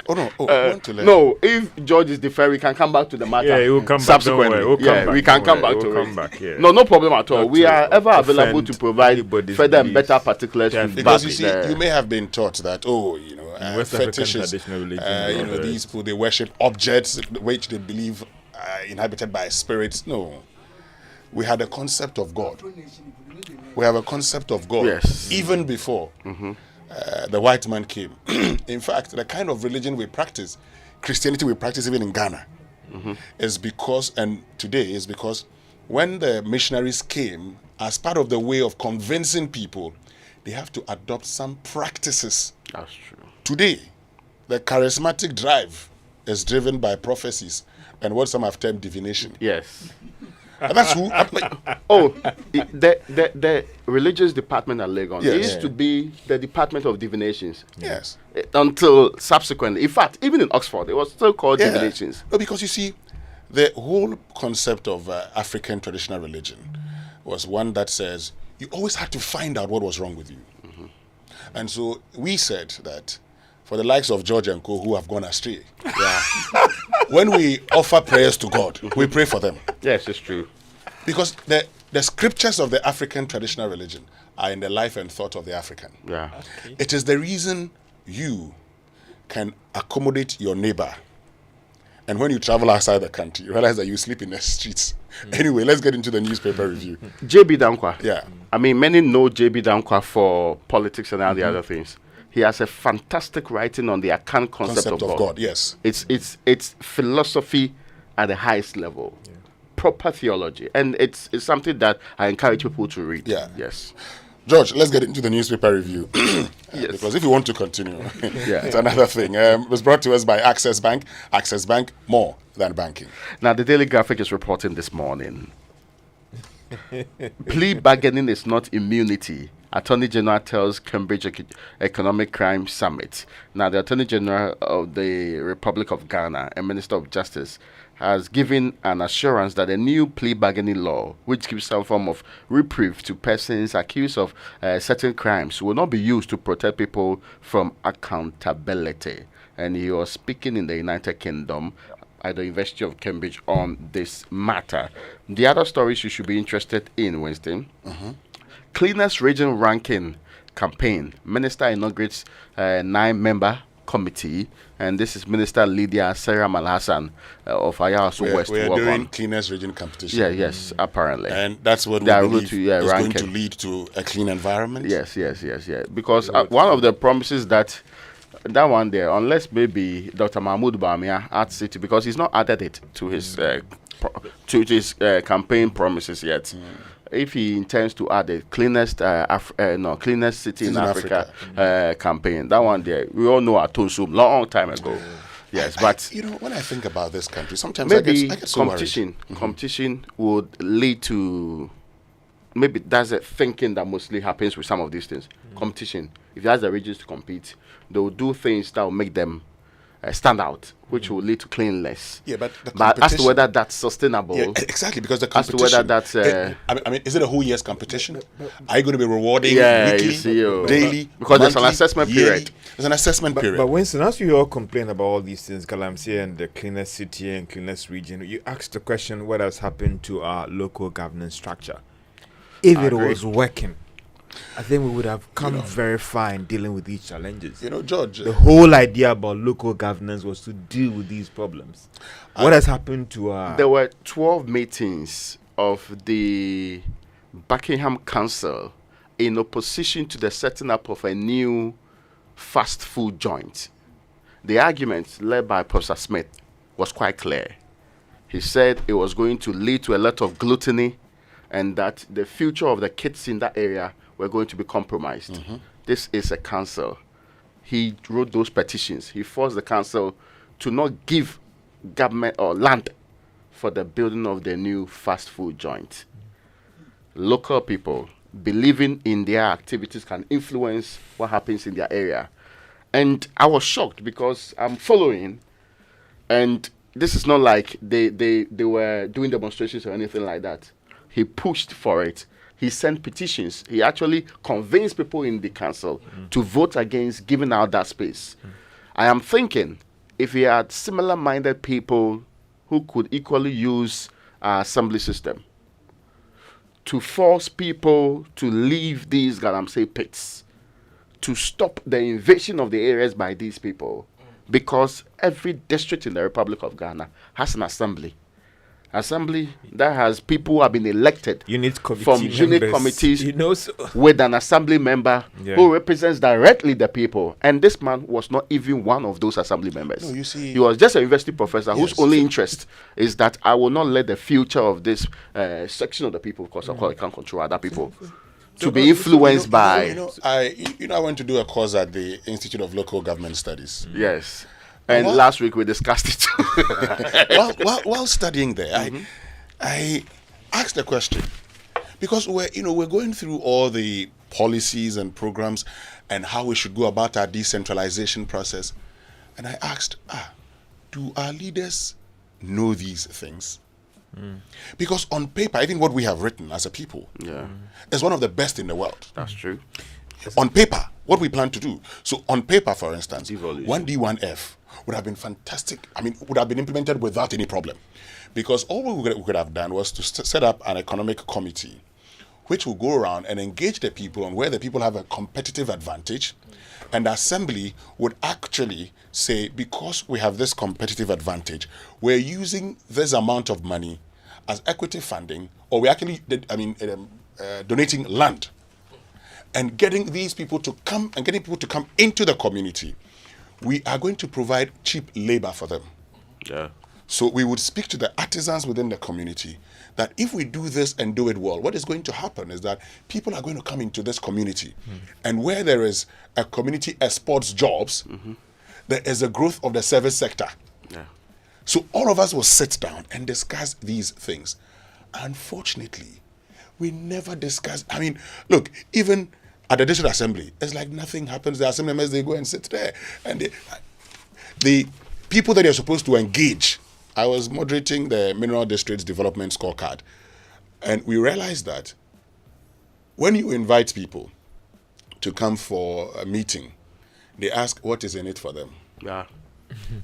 We want to learn. No, if George is deferred, we can come back to the matter. Yeah, we'll come back. Subsequently. We can come back to it. No problem at all. We are ever available to provide further and better particulars. Because you see, you may have been taught that, West African traditional religion, these people, they worship objects which they believe are inhabited by spirits. No. We had a concept of God. We have a concept of God even before the white man came. In fact, the kind of religion we practice, Christianity we practice even in Ghana, is because when the missionaries came, as part of the way of convincing people, they have to adopt some practices. That's true. Today, the charismatic drive is driven by prophecies and what some have termed divination. Yes. And that's who. The religious department at Legon used to be the Department of Divinations. Yes. Until subsequently. In fact, even in Oxford, it was still called divinations. No, because you see, the whole concept of African traditional religion was one that says you always had to find out what was wrong with you. And so we said that for the likes of George and Co. who have gone astray, when we offer prayers to God, we pray for them. Yes, it's true. Because the scriptures of the African traditional religion are in the life and thought of the African. Yeah. Okay. It is the reason you can accommodate your neighbor. And when you travel outside the country, you realize that you sleep in the streets. Anyway, let's get into the newspaper review. J.B. Dankwa. Yeah. I mean, many know J.B. Dankwa for politics and all the other things. He has a fantastic writing on the Akan concept of God. Yes. It's philosophy at the highest level. Yeah. Proper theology. And it's something that I encourage people to read. Yeah. Yes. George, let's get into the newspaper review. Because if you want to continue, it's another thing. It was brought to us by Access Bank. Access Bank, more than banking. Now, the Daily Graphic is reporting this morning. Plea bargaining is not immunity. Attorney General tells Cambridge Economic Crime Summit. Now, the Attorney General of the Republic of Ghana and Minister of Justice has given an assurance that a new plea bargaining law, which gives some form of reprieve to persons accused of certain crimes, will not be used to protect people from accountability. And he was speaking in the United Kingdom at the University of Cambridge on this matter. The other stories you should be interested in, Winston. Cleanest Region Ranking campaign. Minister inaugurates 9-member committee, and this is Minister Lydia Sarah Malhassan of Ayahuasca West. We are doing cleanest region competition. Yes, apparently. And that's what we believe is going to lead to a clean environment. Yes. Because one of the promises that one there, unless maybe Dr. Mahmoud Bamia at Citi, because he's not added it to his campaign promises yet. If he intends to add the cleanest city in Africa campaign, that one there, we all know at Tonsum long time ago. Yes, but when I think about this country, sometimes maybe I get so competition would lead to maybe that's a thinking that mostly happens with some of these things. Competition. If you ask the regions to compete, they will do things that will make them stand out, which will lead to cleanliness. Yeah, but as to whether that's sustainable, exactly, because the competition. As to whether that's, I mean, is it a whole year's competition? Are you going to be rewarding weekly, daily? Because there's an assessment period. There's an assessment period. But Winston, as we all complain about all these things, galamsey and the cleanest city and cleanest region, you asked the question: what has happened to our local governance structure? If it was working, I think we would have come very far in dealing with these challenges. George, the whole idea about local governance was to deal with these problems. What has happened to our... There were 12 meetings of the Buckingham Council in opposition to the setting up of a new fast food joint. The argument led by Professor Smith was quite clear. He said it was going to lead to a lot of gluttony and that the future of the kids in that area were going to be compromised. This is a council. He wrote those petitions. He forced the council to not give government or land for the building of the new fast food joint. Local people believing in their activities can influence what happens in their area. And I was shocked because I'm following, and this is not like they were doing demonstrations or anything like that. He pushed for it. He sent petitions. He actually convinced people in the council to vote against giving out that space. I am thinking if he had similar-minded people who could equally use our assembly system to force people to leave these galamsey pits, to stop the invasion of the areas by these people, because every district in the Republic of Ghana has an assembly that has people who have been elected from unit committees with an assembly member who represents directly the people. And this man was not even one of those assembly members. No, you see, he was just a university professor whose only interest is that I will not let the future of this section of the people, because of course I can't control other people, to be influenced by... I went to do a course at the Institute of Local Government Studies. Yes. And last week we discussed it. while studying there, I asked a question, because we're going through all the policies and programs and how we should go about our decentralization process, and I asked, do our leaders know these things? Because on paper, I think what we have written as a people is one of the best in the world. That's true. On paper, what we plan to do. So on paper, for instance, 1D, 1F would have been fantastic. I mean, would have been implemented without any problem. Because all we could have done was to set up an economic committee which will go around and engage the people on where the people have a competitive advantage. And the assembly would actually say, because we have this competitive advantage, we're using this amount of money as equity funding, or we're actually, donating land. And getting these people to come into the community. We are going to provide cheap labor for them. Yeah. So we would speak to the artisans within the community that if we do this and do it well, what is going to happen is that people are going to come into this community. And where there is a community exports jobs, there is a growth of the service sector. Yeah. So all of us will sit down and discuss these things. Unfortunately, we never discuss. I mean, look, even at the district assembly, it's like nothing happens. The assembly members, they go and sit there. And the people that are supposed to engage, I was moderating the Mineral Districts Development Scorecard, and we realized that when you invite people to come for a meeting, they ask what is in it for them. Yeah.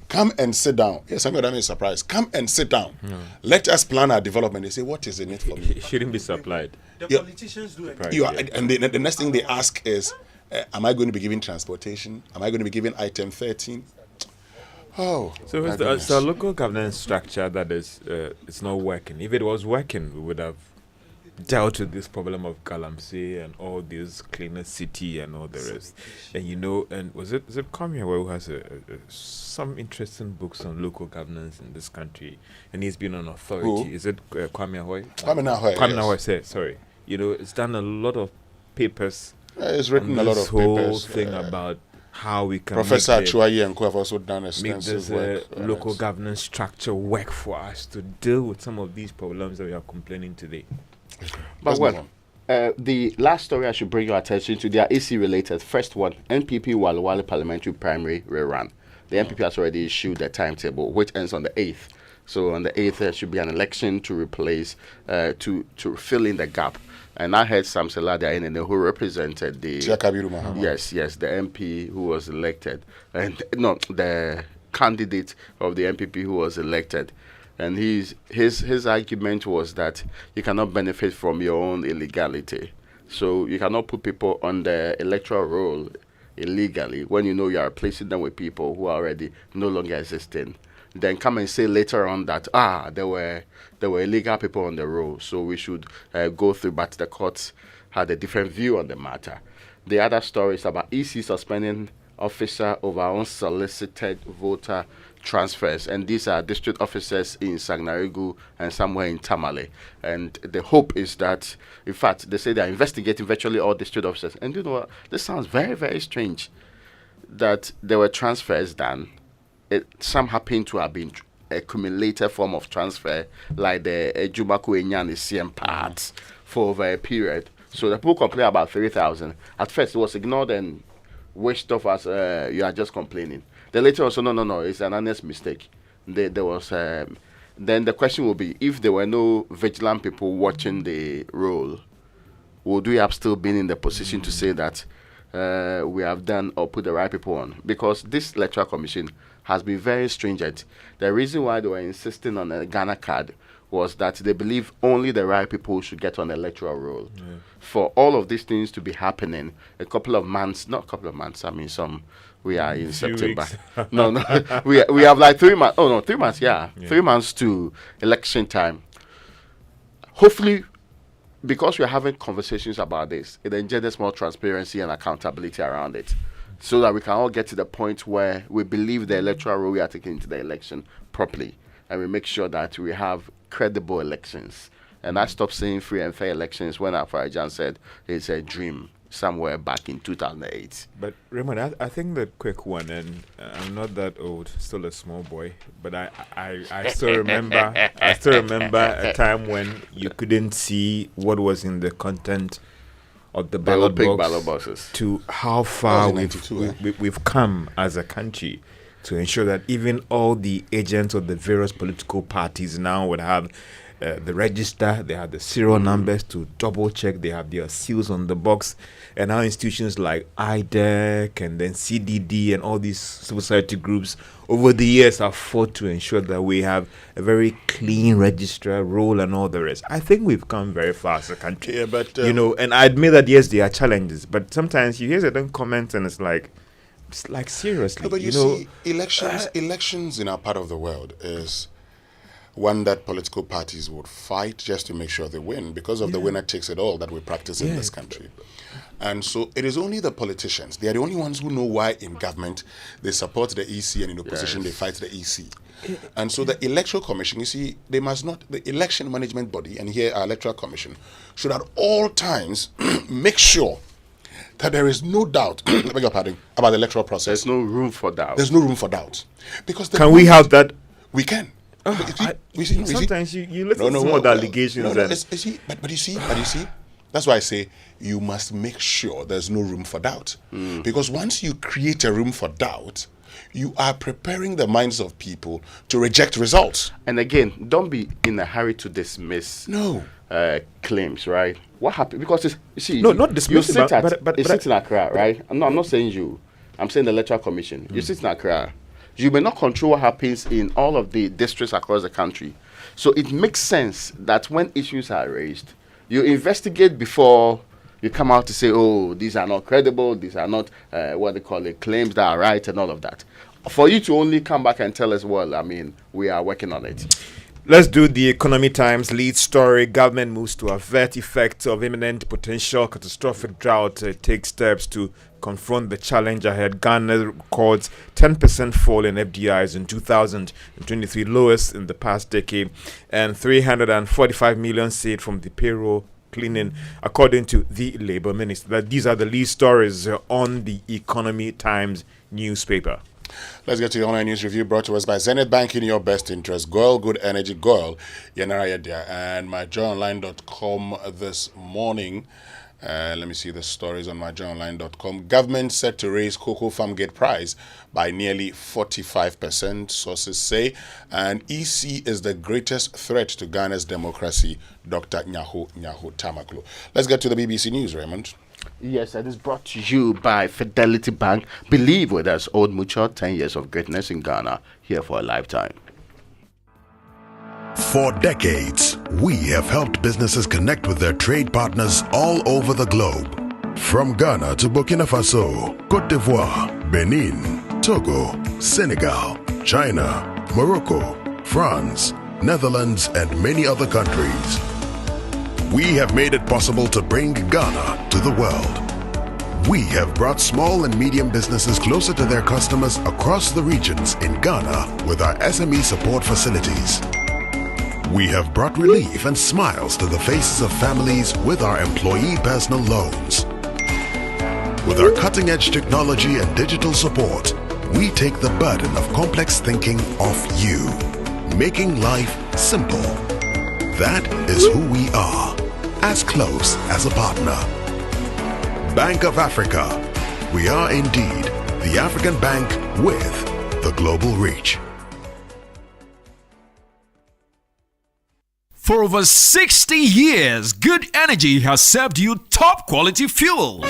Come and sit down. Yes, some of them is surprised. Come and sit down. Let us plan our development. They say, what is in it for me? It shouldn't be supplied. The politicians do it. And the next thing they ask is, am I going to be given transportation? Am I going to be given item 13? Oh, so it's a local governance structure that is it's not working. If it was working, we would have dealt with this problem of galamsey and all this cleaner city and all the rest. And and is it Kwame who has some interesting books on local governance in this country, and he's been on authority. Who? Is it Kwame Ahoy? Kwame Ahoy. Kwame Ahoy. Sorry. It's done a lot of papers. It's written a lot of whole papers. Thing about how we can Professor Chuayi and Co have also done extensive work. Local governance structure work for us to deal with some of these problems that we are complaining today. But the last story I should bring your attention to, they are EC related. First one, NPP Walwale Parliamentary Primary rerun. The NPP has already issued their timetable, which ends on the 8th. So on the 8th, there should be an election to replace, to fill in the gap. And I heard Sam Selada who represented the... Yes, the MP who was elected. And no, the candidate of the NPP who was elected. And his argument was that you cannot benefit from your own illegality. So you cannot put people on the electoral roll illegally when you know you are replacing them with people who are already no longer existing. Then come and say later on that there were illegal people on the roll, so we should go through. But the courts had a different view on the matter. The other story is about EC suspending officer over unsolicited voter transfers, and these are district officers in Sagnarigu and somewhere in Tamale. And the hope is that, in fact, they say they are investigating virtually all district officers. And you know what? This sounds very, very strange that there were transfers done. Some happen to have been a cumulative form of transfer, like the Jumaku Enyan CM parts for over a period. So the people complain about 3,000. At first, it was ignored and wished off as you are just complaining. Then later also, no, it's an honest mistake. There was. Then the question will be, if there were no vigilant people watching the roll, would we have still been in the position to say that we have done or put the right people on? Because this Electoral Commission has been very stringent. The reason why they were insisting on a Ghana card was that they believe only the right people should get on the electoral roll. Yeah. For all of these things to be happening, not a couple of months, I mean we are in September. no, we have like 3 months. 3 months, yeah. 3 months to election time. Hopefully, because we're having conversations about this, it engenders more transparency and accountability around it, so that we can all get to the point where we believe the electoral role we are taking into the election properly, and we make sure that we have credible elections. And I stopped saying free and fair elections when Afarajan said it's a dream somewhere back in 2008. But Raymond, I think the quick one, and I'm not that old, still a small boy, but I still remember a time when you couldn't see what was in the content of the ballot boxes, to how far we've come as a country to ensure that even all the agents of the various political parties now would have the register, they have the serial numbers to double check, they have their seals on the box, and now institutions like IDEC and then CDD and all these civil society groups over the years have fought to ensure that we have a very clean registrar role and all the rest. I think we've come very far as a country. Yeah, but and I admit that yes, there are challenges, but sometimes you hear certain comments and it's like seriously. No, but you see, elections in our part of the world is one that political parties would fight just to make sure they win, because of the winner takes it all that we practice in this country. And so it is only the politicians. They are the only ones who know why in government they support the EC and in opposition they fight the EC. And so the Electoral Commission, you see, they must not, the election management body, and here our Electoral Commission, should at all times make sure that there is no doubt about the electoral process. There's no room for doubt. There's no room for doubt. Because can we have that? We can. Sometimes you listen to some of the allegations. But you see, that's why I say you must make sure there's no room for doubt. Because once you create a room for doubt, you are preparing the minds of people to reject results. And again, don't be in a hurry to dismiss claims, right? What happened? Because you see, not dismiss. You sit in Accra, right? No, I'm not saying you. I'm saying the Electoral Commission. You sit in Accra. You may not control what happens in all of the districts across the country. So it makes sense that when issues are raised, you investigate before you come out to say, oh, these are not credible, these are not claims that are right and all of that. For you to only come back and tell us, well, I mean, we are working on it. Let's do the Economy Times lead story. Government moves to avert effects of imminent potential catastrophic drought. Takes steps to confront the challenge ahead. Ghana records 10% fall in FDIs in 2023, lowest in the past decade, and 345 million saved from the payroll cleaning, according to the Labour Minister. These are the lead stories on the Economy Times newspaper. Let's get to the online news review brought to us by Zenith Bank in your best interest. Goil Good Energy, Goil, Yanara Yadia, and myjoyonline.com this morning. Let me see the stories on myjoyonline.com. Government set to raise cocoa farm gate price by nearly 45%, sources say. And EC is the greatest threat to Ghana's democracy, Dr. Nyaho Tamaklo. Let's get to the BBC News, Raymond. Yes, that is brought to you by Fidelity Bank. Believe with us, Old Mutual, 10 years of greatness in Ghana, here for a lifetime. For decades, we have helped businesses connect with their trade partners all over the globe. From Ghana to Burkina Faso, Côte d'Ivoire, Benin, Togo, Senegal, China, Morocco, France, Netherlands, and many other countries. We have made it possible to bring Ghana to the world. We have brought small and medium businesses closer to their customers across the regions in Ghana with our SME support facilities. We have brought relief and smiles to the faces of families with our employee personal loans. With our cutting-edge technology and digital support, we take the burden of complex thinking off you, making life simple. That is who we are, as close as a partner. Bank of Africa. We are indeed the African bank with the global reach. For over 60 years, Good Energy has served you top quality fuels.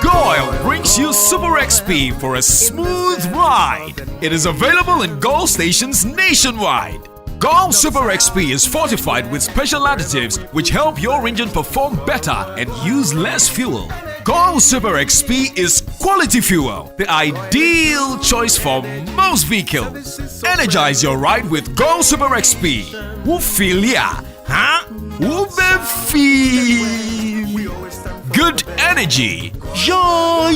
Goil brings you Super XP for a smooth ride. It is available in Goil stations nationwide. Goil Super XP is fortified with special additives which help your engine perform better and use less fuel. Goil Super XP is quality fuel, the ideal choice for most vehicles. Energize your ride with Goil Super XP. Who feel ya? Huh? Who be feel? Good energy. Yeah,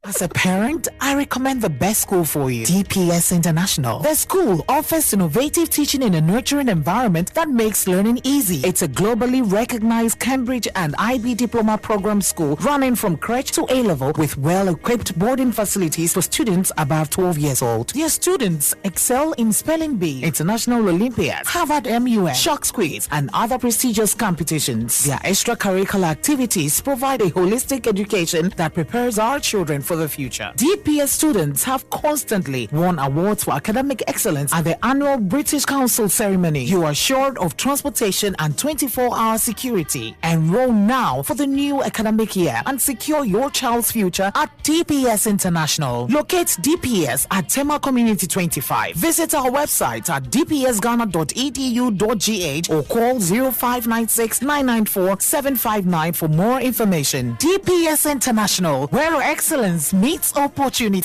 As a parent, I recommend the best school for you, DPS International. The school offers innovative teaching in a nurturing environment that makes learning easy. It's a globally recognized Cambridge and IB diploma program school running from crèche to A-level with well-equipped boarding facilities for students above 12 years old. Their students excel in spelling bee, international Olympiads, Harvard MUN, Sharks Quiz, and other prestigious competitions. Their extracurricular activities provide a holistic education that prepares our children for the future. DPS students have constantly won awards for academic excellence at the annual British Council ceremony. You are assured of transportation and 24-hour security. Enroll now for the new academic year and secure your child's future at DPS International. Locate DPS at Tema Community 25. Visit our website at dpsghana.edu.gh or call 0596 994 759 for more information. DPS International, where excellence meets opportunity.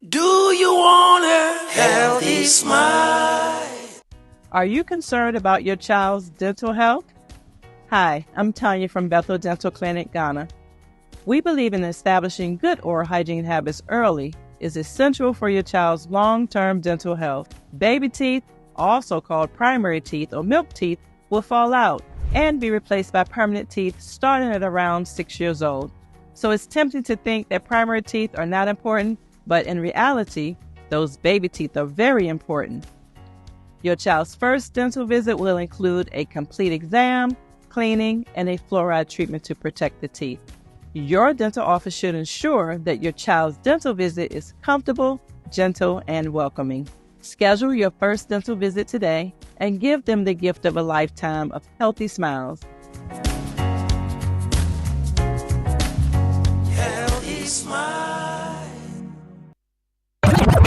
Do you want a healthy smile? Are you concerned about your child's dental health? Hi, I'm Tanya from Bethel Dental Clinic, Ghana. We believe in establishing good oral hygiene habits early is essential for your child's long-term dental health. Baby teeth, also called primary teeth or milk teeth, will fall out and be replaced by permanent teeth starting at around 6 years old. So it's tempting to think that primary teeth are not important, but in reality, those baby teeth are very important. Your child's first dental visit will include a complete exam, cleaning, and a fluoride treatment to protect the teeth. Your dental office should ensure that your child's dental visit is comfortable, gentle, and welcoming. Schedule your first dental visit today and give them the gift of a lifetime of healthy smiles.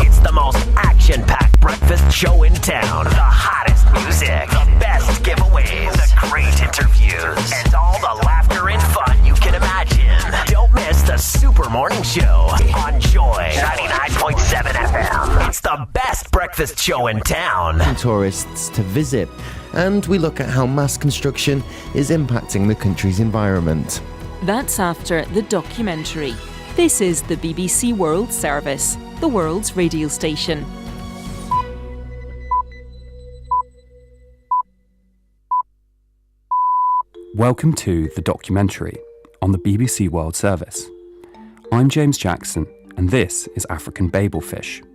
It's the most action-packed breakfast show in town. The hottest music, the best giveaways, the great interviews, and all the laughter and fun you can imagine. Don't miss the Super Morning Show on Joy 99.7 FM. It's the best breakfast show in town. Tourists to visit, and we look at how mass construction is impacting the country's environment. That's after the documentary. This is the BBC World Service, the world's radio station. Welcome to The Documentary on the BBC World Service. I'm James Jackson, and this is African Babelfish.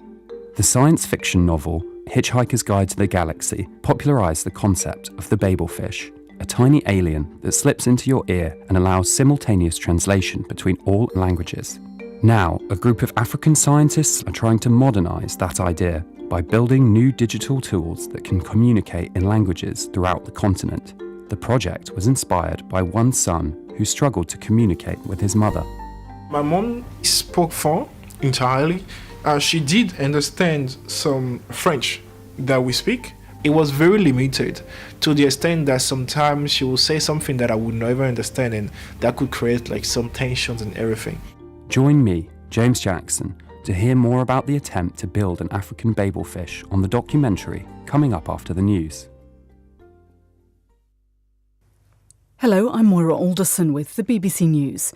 The science fiction novel Hitchhiker's Guide to the Galaxy popularised the concept of the Babelfish, a tiny alien that slips into your ear and allows simultaneous translation between all languages. Now, a group of African scientists are trying to modernise that idea by building new digital tools that can communicate in languages throughout the continent. The project was inspired by one son who struggled to communicate with his mother. My mom spoke French entirely. She did understand some French that we speak. It was very limited to the extent that sometimes she will say something that I would never understand, and that could create like some tensions and everything. Join me, James Jackson, to hear more about the attempt to build an African Babelfish on the documentary coming up after the news. Hello, I'm Moira Alderson with the BBC News.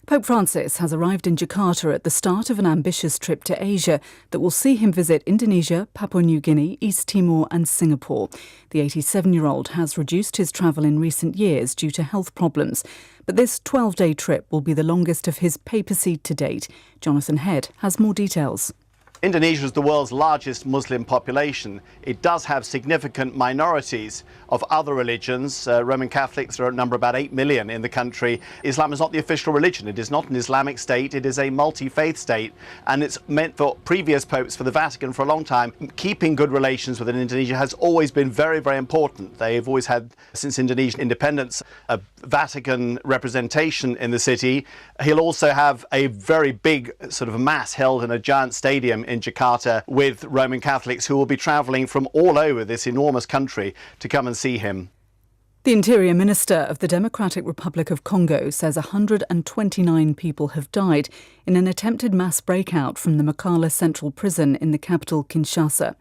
Pope Francis has arrived in Jakarta at the start of an ambitious trip to Asia that will see him visit Indonesia, Papua New Guinea, East Timor and Singapore. The 87-year-old has reduced his travel in recent years due to health problems, but this 12-day trip will be the longest of his papacy to date. Jonathan Head has more details. Indonesia is the world's largest Muslim population. It does have significant minorities of other religions. Roman Catholics are a number about 8 million in the country. Islam is not the official religion. It is not an Islamic state. It is a multi-faith state. And it's meant for previous popes, for the Vatican for a long time. Keeping good relations with Indonesia has always been very, very important. They've always had, since Indonesian independence, a Vatican representation in the city. He'll also have a very big sort of mass held in a giant stadium in Jakarta with Roman Catholics who will be travelling from all over this enormous country to come and see him. The Interior Minister of the Democratic Republic of Congo says 129 people have died in an attempted mass breakout from the Makala Central Prison in the capital Kinshasa.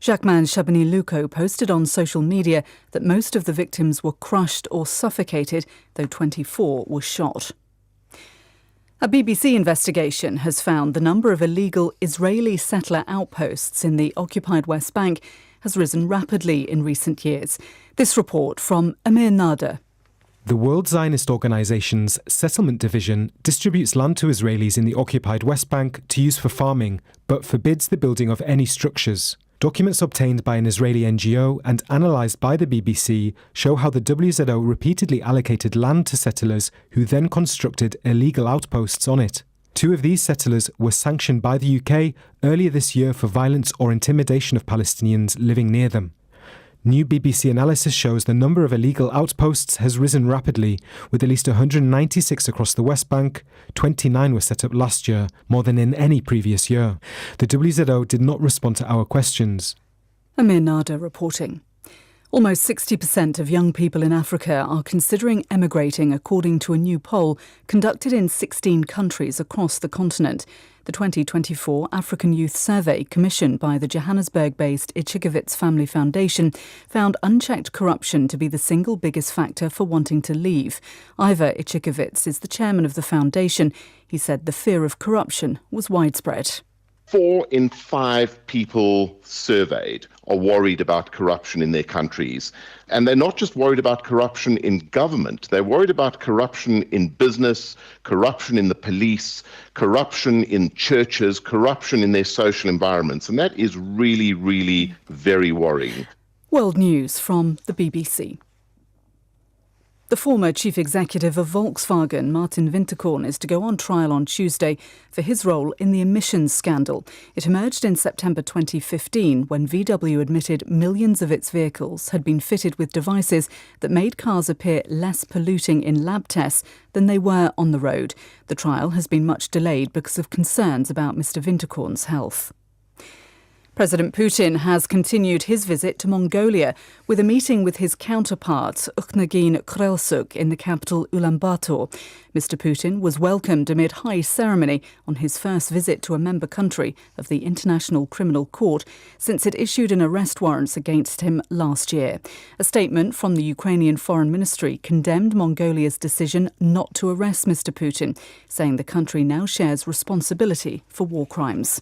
Jacquemin Chabani-Luco posted on social media that most of the victims were crushed or suffocated, though 24 were shot. A BBC investigation has found the number of illegal Israeli settler outposts in the occupied West Bank has risen rapidly in recent years. This report from Amir Nader. The World Zionist Organization's Settlement Division distributes land to Israelis in the occupied West Bank to use for farming, but forbids the building of any structures. Documents obtained by an Israeli NGO and analysed by the BBC show how the WZO repeatedly allocated land to settlers who then constructed illegal outposts on it. 2 of these settlers were sanctioned by the UK earlier this year for violence or intimidation of Palestinians living near them. New BBC analysis shows the number of illegal outposts has risen rapidly, with at least 196 across the West Bank. 29 were set up last year, more than in any previous year. The WZO did not respond to our questions. Amir Nader reporting. Almost 60% of young people in Africa are considering emigrating, according to a new poll conducted in 16 countries across the continent. The 2024 African Youth Survey, commissioned by the Johannesburg-based Ichikevitz Family Foundation, found unchecked corruption to be the single biggest factor for wanting to leave. Ivor Ichikevitz is the chairman of the foundation. He said the fear of corruption was widespread. 4 in 5 people surveyed are worried about corruption in their countries. And they're not just worried about corruption in government, they're worried about corruption in business, corruption in the police, corruption in churches, corruption in their social environments. And that is really, really very worrying. World News from the BBC. The former chief executive of Volkswagen, Martin Winterkorn, is to go on trial on Tuesday for his role in the emissions scandal. It emerged in September 2015 when VW admitted millions of its vehicles had been fitted with devices that made cars appear less polluting in lab tests than they were on the road. The trial has been much delayed because of concerns about Mr. Winterkorn's health. President Putin has continued his visit to Mongolia with a meeting with his counterpart, Ukhnagin Khurelsuk, in the capital Ulaanbaatar. Mr. Putin was welcomed amid high ceremony on his first visit to a member country of the International Criminal Court since it issued an arrest warrant against him last year. A statement from the Ukrainian Foreign Ministry condemned Mongolia's decision not to arrest Mr. Putin, saying the country now shares responsibility for war crimes.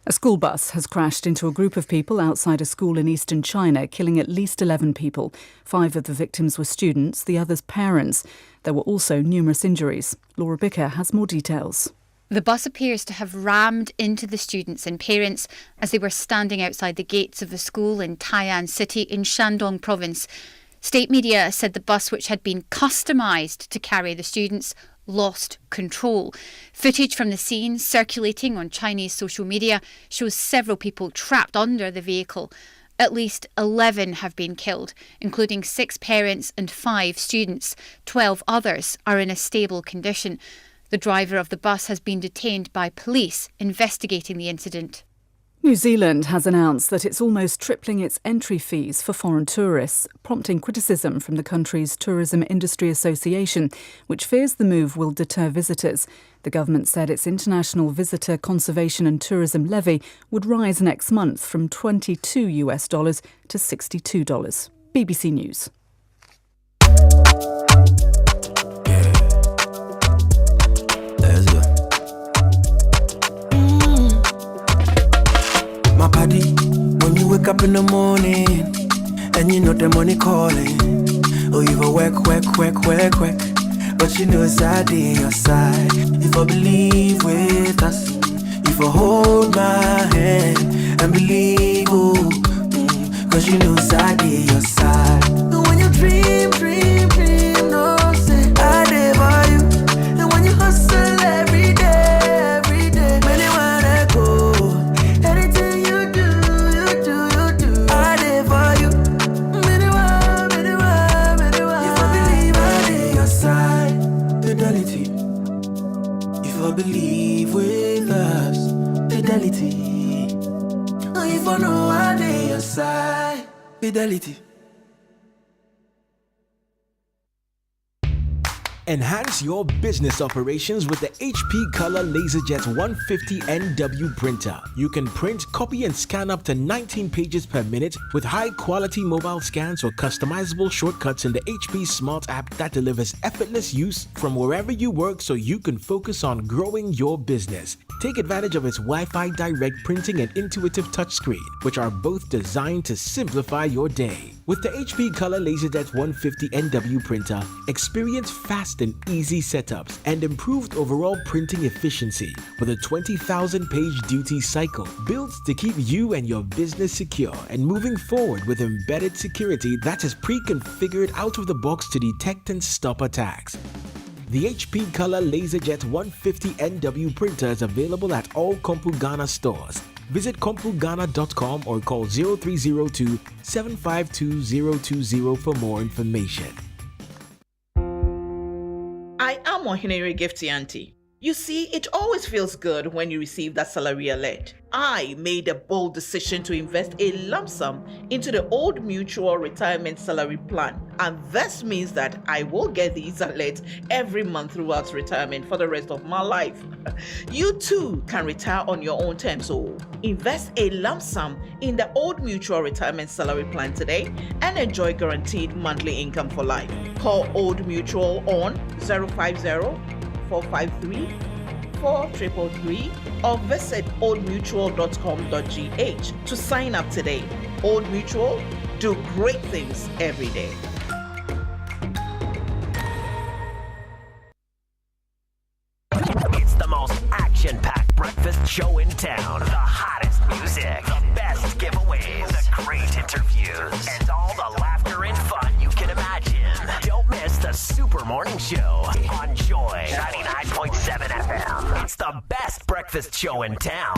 A school bus has crashed into a group of people outside a school in eastern China, killing at least 11 people. 5 of the victims were students, the others parents. There were also numerous injuries. Laura Bicker has more details. The bus appears to have rammed into the students and parents as they were standing outside the gates of the school in Tai'an City in Shandong province. State media said the bus, which had been customised to carry the students, lost control. Footage from the scene circulating on Chinese social media shows several people trapped under the vehicle. At least 11 have been killed, including 6 parents and 5 students. 12 others are in a stable condition. The driver of the bus has been detained by police investigating the incident. New Zealand has announced that it's almost tripling its entry fees for foreign tourists, prompting criticism from the country's Tourism Industry Association, which fears the move will deter visitors. The government said its International Visitor Conservation and Tourism levy would rise next month from $22 to $62. BBC News. My body, when you wake up in the morning and you know the money calling, oh, you go work, but you know it's out in your side. If I believe with us, if I hold my hand and believe, oh, cause you know it's out in your side. And when you dream, no say I live for you. And when you hustle every day, many wanna go. Anything you do, I live for you. Many want. If I believe I live your side, fidelity. If I believe with us, fidelity. If I know I live your side, fidelity. Enhance your business operations with the HP Color LaserJet 150NW printer. You can print, copy and scan up to 19 pages per minute with high-quality mobile scans or customizable shortcuts in the HP Smart app that delivers effortless use from wherever you work so you can focus on growing your business. Take advantage of its Wi-Fi direct printing and intuitive touchscreen, which are both designed to simplify your day. With the HP Color LaserJet 150NW printer, experience fast and easy setups and improved overall printing efficiency with a 20,000 page duty cycle built to keep you and your business secure and moving forward with embedded security that is pre-configured out of the box to detect and stop attacks. The HP Color LaserJet 150NW printer is available at all Kompu Ghana stores. Visit kompugana.com or call 0302 752 020 for more information. I am Ohinere Gifty Auntie. You see, it always feels good when you receive that salary alert. I made a bold decision to invest a lump sum into the Old Mutual Retirement Salary Plan, and this means that I will get these alerts every month throughout retirement for the rest of my life. You too can retire on your own terms, so invest a lump sum in the Old Mutual Retirement Salary Plan today and enjoy guaranteed monthly income for life. Call Old Mutual on 050-453-4333 or visit oldmutual.com.gh to sign up today. Old Mutual, do great things every day. It's the most action-packed breakfast show in town. The hottest music, the best giveaways, the great interviews, and all the laughter and fun you can imagine. Don't miss the Super Morning Show on Joy 99.7 FM. It's the best breakfast show in town.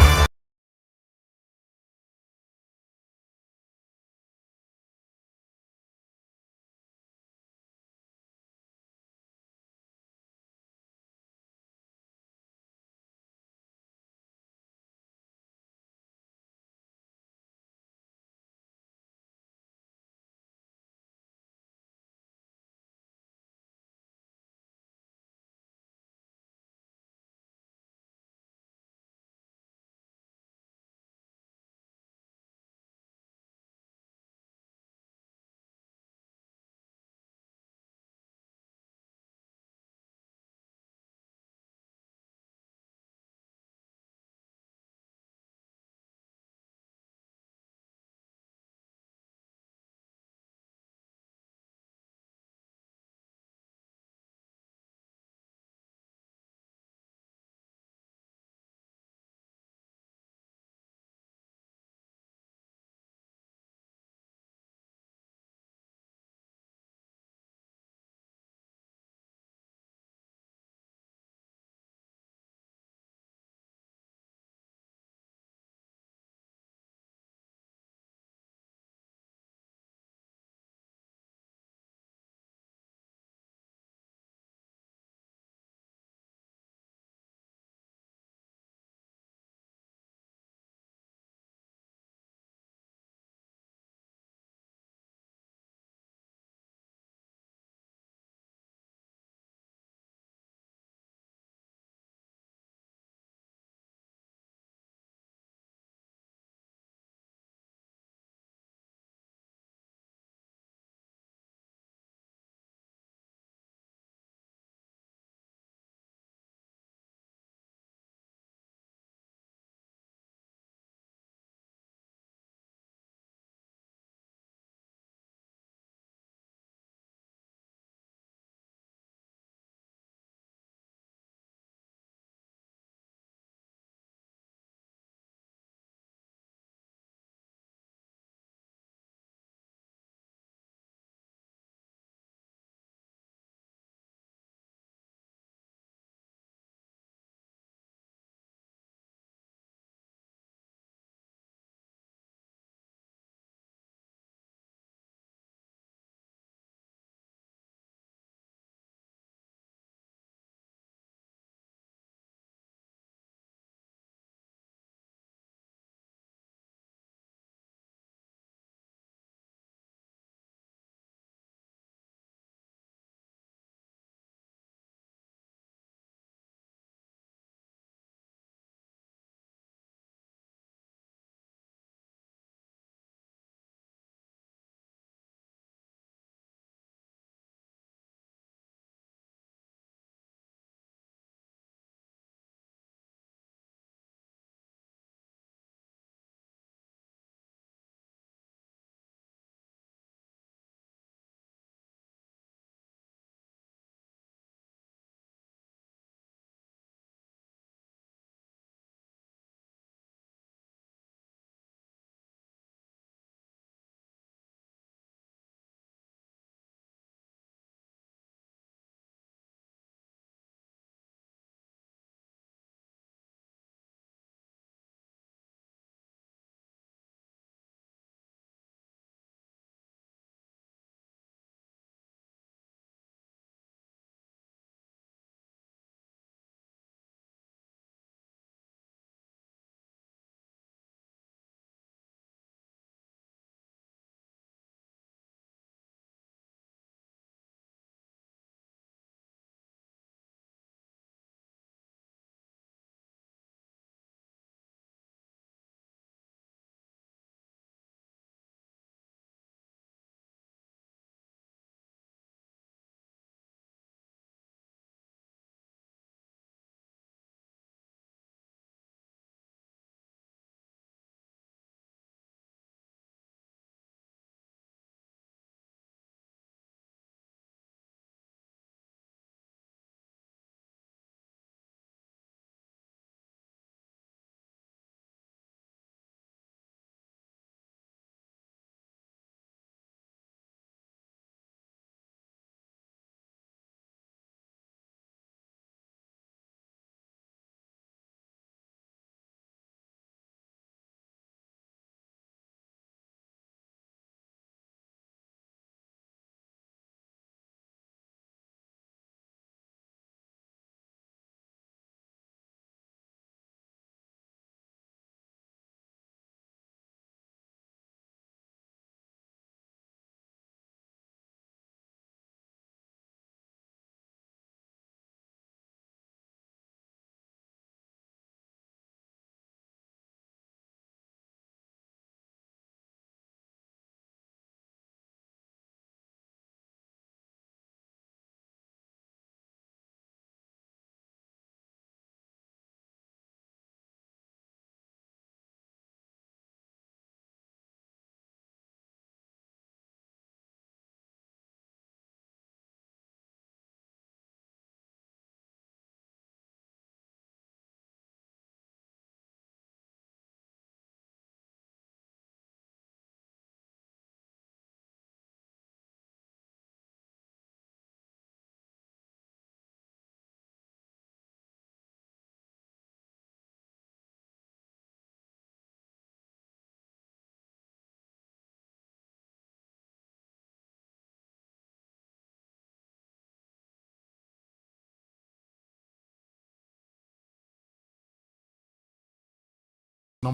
Yes.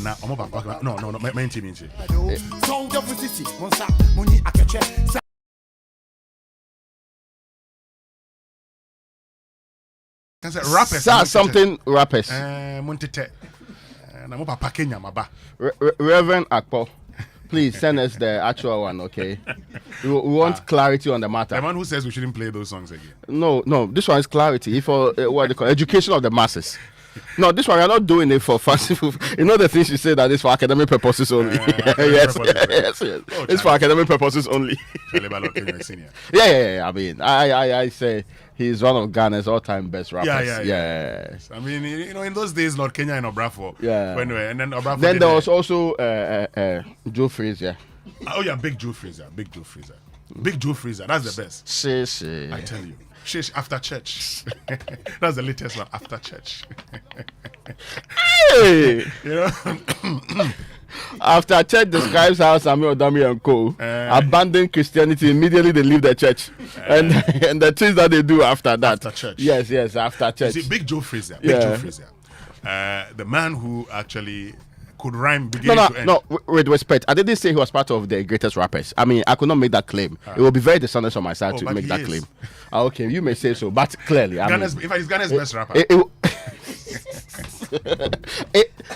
No, my team. Rappers. Something rappers. Reverend Akpo, please send us the actual one, okay? We want clarity on the matter. The man who says we shouldn't play those songs again. No, this one is clarity for what they call education of the masses. No, this one we are not doing it for fanciful. You know the things you say that is for academic purposes only. Yes. Oh, it's for academic purposes only. Yeah. I mean, I say he's one of Ghana's all-time best rappers. Yeah. I mean, in those days, Lord Kenya and Obrafo. Yeah. And then Obrafo. Then there was also Joe Frazier. Oh yeah, Big Joe Frazier. Big Joe Frazier. That's the best. I tell you. Shish after church. That's the latest one. After church. Hey! After church describes how Samuel Dami and Co. abandon Christianity, immediately they leave the church. And the things that they do after that. After church. Yes, after church. You see, Big Joe Frazier. The man who actually could rhyme beginning to end. No, with respect, I didn't say he was part of the greatest rappers. I mean, I could not make that claim. It would be very dishonest on my side to make that claim. Okay, you may say so, but clearly, if he's Ghana's best rapper.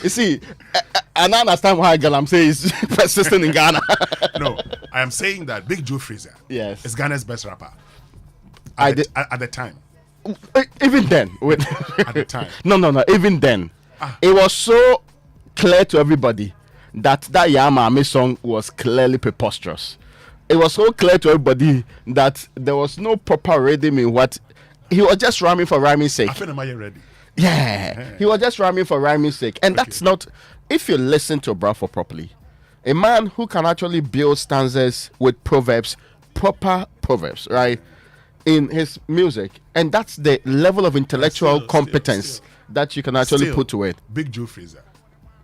You see, I don't understand why galamsey is persistent in Ghana. No, I am saying that Big Joe Frazier is Ghana's best rapper at the time. Even then, at the time. No, even then, it was so clear to everybody that Yama song was clearly preposterous. It was so clear to everybody that there was no proper rhythm in what he was just rhyming for rhyming sake. I feel am I ready? Yeah, he was just rhyming for rhyming sake, and that's not. If you listen to Brafo properly, a man who can actually build stanzas with proverbs, proper proverbs, right, in his music, and that's the level of intellectual competence that you can actually put to it. Big Joe Frazier.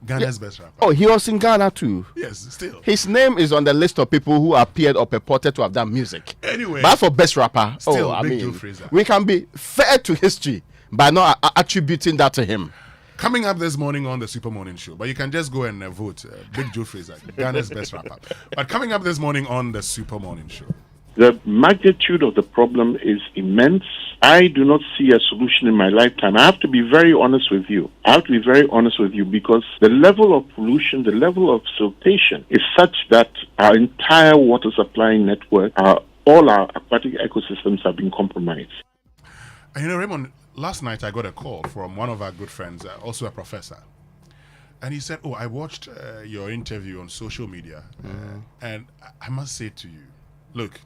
Ghana's best rapper. Oh, he was in Ghana too. Yes, still. His name is on the list of people who appeared or purported to have done music. Anyway. But for best rapper, Joe Frazier. We can be fair to history by not attributing that to him. Coming up this morning on the Super Morning Show, but you can just go and vote Big Joe Frazier, Ghana's best rapper. But coming up this morning on the Super Morning Show. The magnitude of the problem is immense. I do not see a solution in my lifetime. I have to be very honest with you. Because the level of pollution, the level of siltation is such that our entire water supply network, all our aquatic ecosystems have been compromised. And Raymond, last night I got a call from one of our good friends, also a professor. And he said, I watched your interview on social media. And I must say to you, look,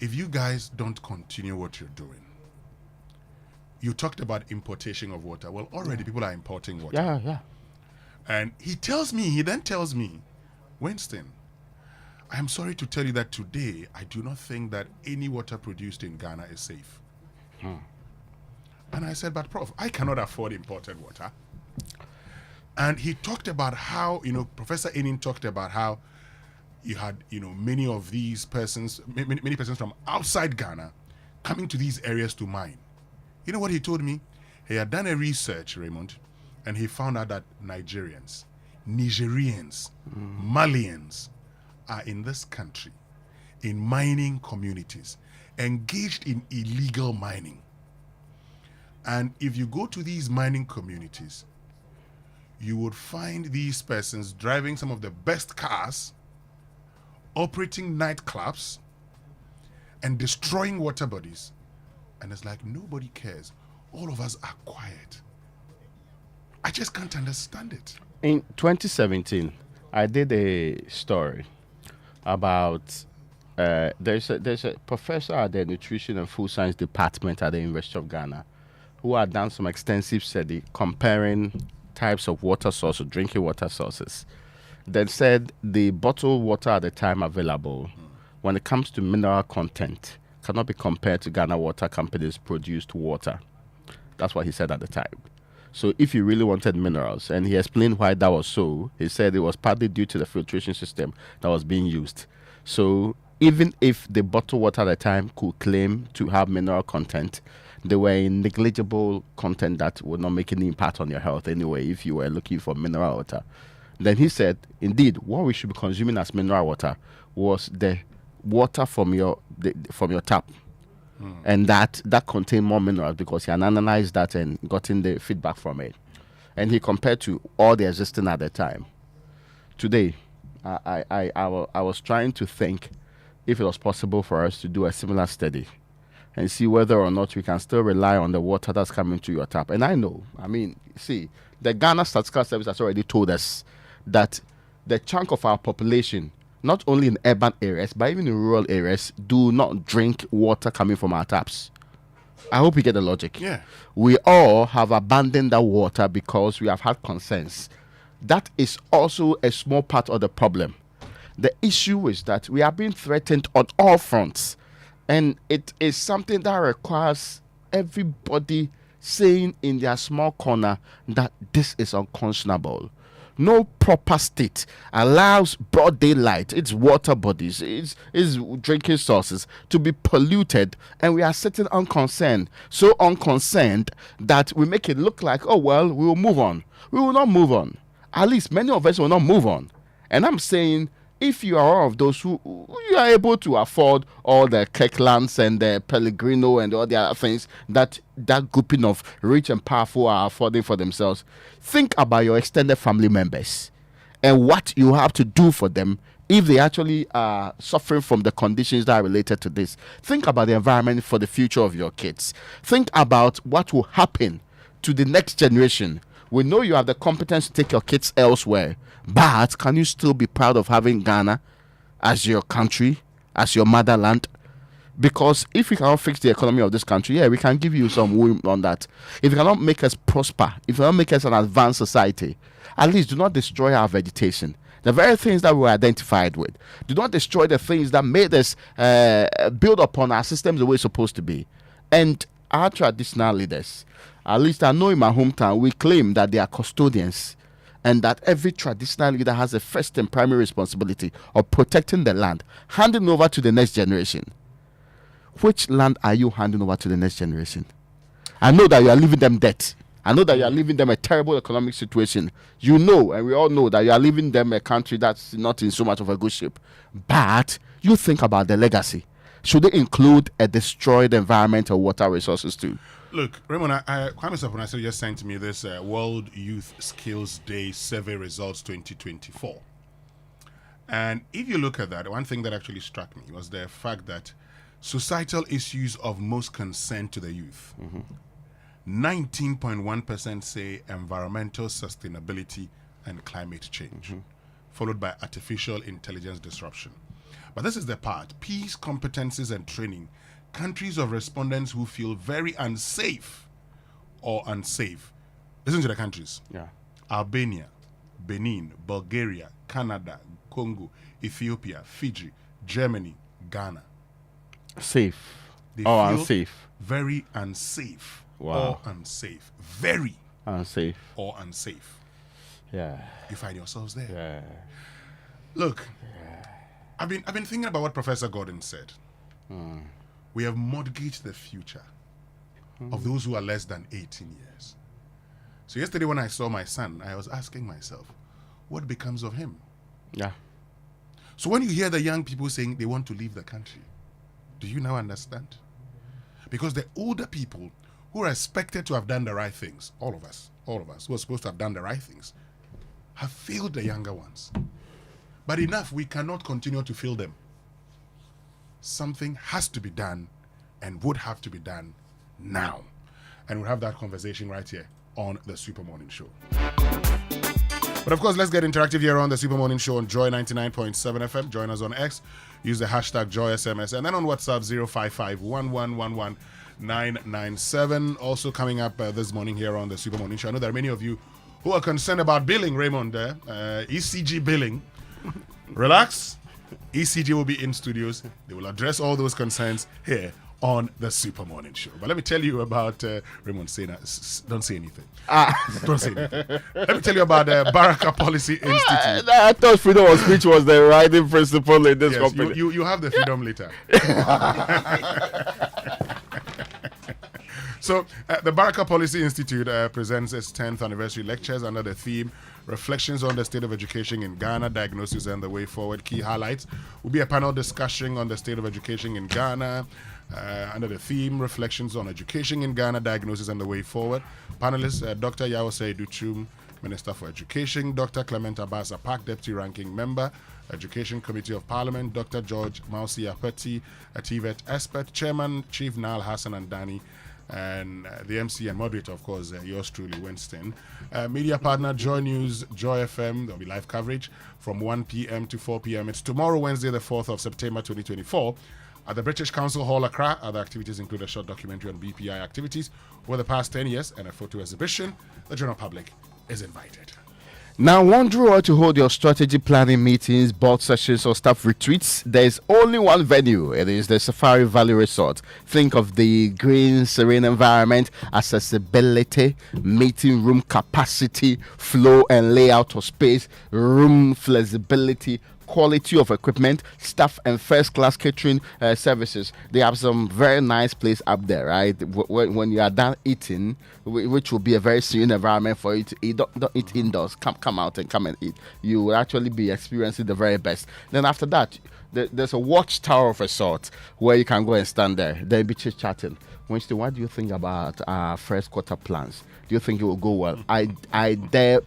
if you guys don't continue what you're doing, you talked about importation of water. Well, already people are importing water. Yeah. And he then tells me, Winston, I am sorry to tell you that today, I do not think that any water produced in Ghana is safe. And I said, but Prof, I cannot afford imported water. And he talked about how, Professor Enin talked about how you had, many of these persons, many persons from outside Ghana coming to these areas to mine. You know what he told me? He had done a research, Raymond, and he found out that Nigerians, Malians are in this country, in mining communities, engaged in illegal mining. And if you go to these mining communities, you would find these persons driving some of the best cars, operating nightclubs, and destroying water bodies. And it's like nobody cares. All of us are quiet. I just can't understand it. In 2017, I did a story about there's a professor at the Nutrition and Food Science Department at the University of Ghana who had done some extensive study comparing types of water sources, drinking water sources. Then said the bottled water at the time available, when it comes to mineral content, cannot be compared to Ghana Water Company's produced water. That's what he said at the time. So if you really wanted minerals, and he explained why that was so, he said it was partly due to the filtration system that was being used. So even if the bottled water at the time could claim to have mineral content, they were in negligible content that would not make any impact on your health anyway if you were looking for mineral water. Then he said, indeed, what we should be consuming as mineral water was the water from your tap. And that contained more minerals because he had analyzed that and gotten the feedback from it. And he compared to all the existing at the time. Today, I was trying to think if it was possible for us to do a similar study and see whether or not we can still rely on the water that's coming to your tap. And I know, see, the Ghana Statistical Service has already told us that the chunk of our population, not only in urban areas, but even in rural areas, do not drink water coming from our taps. I hope you get the logic. Yeah. We all have abandoned that water because we have had concerns. That is also a small part of the problem. The issue is that we are being threatened on all fronts. And it is something that requires everybody saying in their small corner that this is unconscionable. No proper state allows broad daylight, its water bodies, its drinking sources to be polluted, and we are sitting unconcerned. So unconcerned that we make it look like, oh, well, we will move on. We will not move on. At least many of us will not move on. And I'm saying, if you are one of those who you are able to afford all the Kirklands and the Pellegrino and all the other things that grouping of rich and powerful are affording for themselves, think about your extended family members and what you have to do for them if they actually are suffering from the conditions that are related to this. Think about the environment for the future of your kids. Think about what will happen to the next generation. We know you have the competence to take your kids elsewhere, but can you still be proud of having Ghana as your country, as your motherland? Because if we cannot fix the economy of this country, yeah, we can give you some room on that. If you cannot make us prosper, if you cannot make us an advanced society, at least do not destroy our vegetation. The very things that we were identified with. Do not destroy the things that made us build upon our systems the way it's supposed to be. And our traditional leaders, at least I know in my hometown, we claim that they are custodians and that every traditional leader has a first and primary responsibility of protecting the land, handing over to the next generation. Which land are you handing over to the next generation? I know that you are leaving them debt. I know that you are leaving them a terrible economic situation. You know, and we all know that you are leaving them a country that's not in so much of a good shape. But you think about the legacy. Should it include a destroyed environment or water resources too? Look, Raymond, Kwame Saponase just sent me this World Youth Skills Day Survey Results 2024. And if you look at that, one thing that actually struck me was the fact that societal issues of most concern to the youth. 19.1% say environmental sustainability and climate change, followed by artificial intelligence disruption. But this is the part: peace, competencies, and training. Countries of respondents who feel very unsafe or unsafe. Listen to the countries. Yeah. Albania, Benin, Bulgaria, Canada, Congo, Ethiopia, Fiji, Germany, Ghana. Safe. They feel unsafe. Very unsafe. Wow. Or unsafe. Very unsafe. Or unsafe. Yeah. You find yourselves there. Yeah. Look, I've been thinking about what Professor Gordon said. We have mortgaged the future of those who are less than 18 years. So yesterday when I saw my son, I was asking myself, what becomes of him? Yeah. So when you hear the young people saying they want to leave the country, do you now understand? Because the older people who are expected to have done the right things, all of us who are supposed to have done the right things, have failed the younger ones. But enough, we cannot continue to fail them. Something has to be done and would have to be done now. And we'll have that conversation right here on the Super Morning Show. But of course, let's get interactive here on the Super Morning Show on Joy 99.7 FM. Join us on X. Use the hashtag JoySMS. And then on WhatsApp, 055-1111-997. Also coming up this morning here on the Super Morning Show. I know there are many of you who are concerned about billing, Raymond. ECG billing. Relax. ECG will be in studios. They will address all those concerns here on the Super Morning Show. But let me tell you about Raymond. Don't say anything. Don't say anything. Let me tell you about the Baraka Policy Institute. I thought freedom of speech was the riding principle in this company. You have the freedom later. So, the Baraka Policy Institute presents its 10th anniversary lectures under the theme Reflections on the State of Education in Ghana, Diagnosis and the Way Forward. Key highlights will be a panel discussion on the state of education in Ghana under the theme Reflections on Education in Ghana, Diagnosis and the Way Forward. Panelists Dr. Yawose Duchum, Minister for Education, Dr. Clement Abasa Park, Deputy Ranking Member, Education Committee of Parliament, Dr. George Mausi Apeti, a TVET expert, Chairman Chief Nal Hassan and Dani, and the MC and moderator, of course, yours truly, Winston. Media partner, Joy News, Joy FM. There'll be live coverage from 1 p.m. to 4 p.m. It's tomorrow, Wednesday, the 4th of September, 2024, at the British Council Hall, Accra. Other activities include a short documentary on BPI activities over the past 10 years and a photo exhibition. The general public is invited. Now, wondering where to hold your strategy planning meetings, board sessions, or staff retreats? There's only one venue. It is the Safari Valley Resort. Think of the green, serene environment, accessibility, meeting room capacity, flow and layout of space, room flexibility, quality of equipment, staff, and first-class catering services. They have some very nice place up there, right? When you are done eating, which will be a very serene environment for you to eat. Don't eat indoors. Come out and come and eat. You will actually be experiencing the very best. Then after that, there's a watchtower of a sort where you can go and stand there. They'll be chit-chatting. Winston, what do you think about our first quarter plans? Do you think it will go well? I dare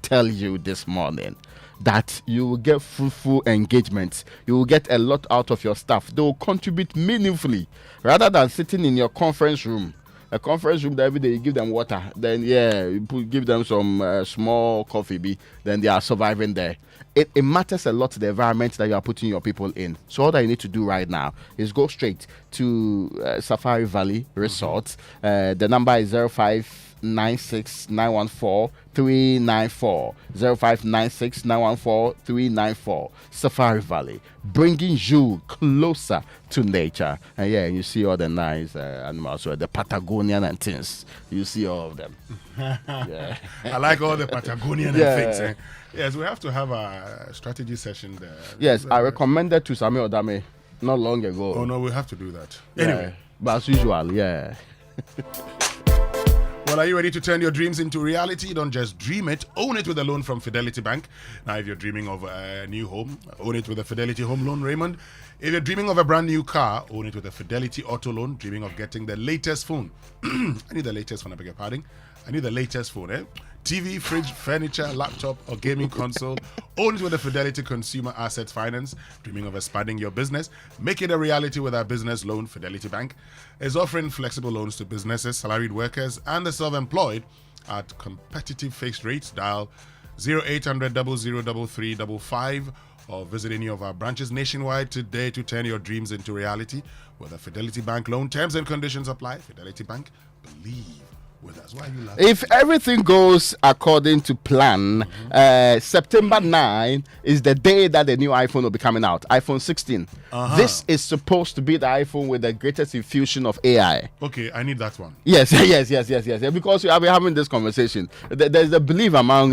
tell you this morning that you will get fruitful engagement. You will get a lot out of your staff. They will contribute meaningfully rather than sitting in your conference room. A conference room that every day you give them water, then give them some small coffee, then they are surviving there. It matters a lot the environment that you are putting your people in. So all that you need to do right now is go straight to Safari Valley Resort. The number is 0596-914-394. 0596-914-394. Safari Valley, bringing you closer to nature. And you see all the nice animals, the Patagonian and things. You see all of them. I like all the Patagonian and things. Yes, we have to have a strategy session there. Yes, I recommended to Samuel Odame not long ago. Oh, no, we have to do that. Anyway. But as usual, Well, are you ready to turn your dreams into reality? Don't just dream it, own it with a loan from Fidelity Bank. Now, if you're dreaming of a new home, own it with a Fidelity Home Loan, Raymond. If you're dreaming of a brand new car, own it with a Fidelity Auto Loan. Dreaming of getting the latest phone. I need the latest phone, I beg your pardon. I need the latest phone, TV, fridge, furniture, laptop, or gaming console. Own it with a Fidelity Consumer Assets Finance. Dreaming of expanding your business? Make it a reality with our business loan. Fidelity Bank is offering flexible loans to businesses, salaried workers, and the self-employed at competitive fixed rates. Dial 0800 003355 or visit any of our branches nationwide today to turn your dreams into reality with a Fidelity Bank loan. Terms and conditions apply. Fidelity Bank, believe with us. Why are you laughing? If everything goes according to plan, September 9 is the day that the new iPhone will be coming out. iPhone 16. This is supposed to be the iPhone with the greatest infusion of AI. Okay, I need that one. Yes. Because we have been having this conversation. There's a belief among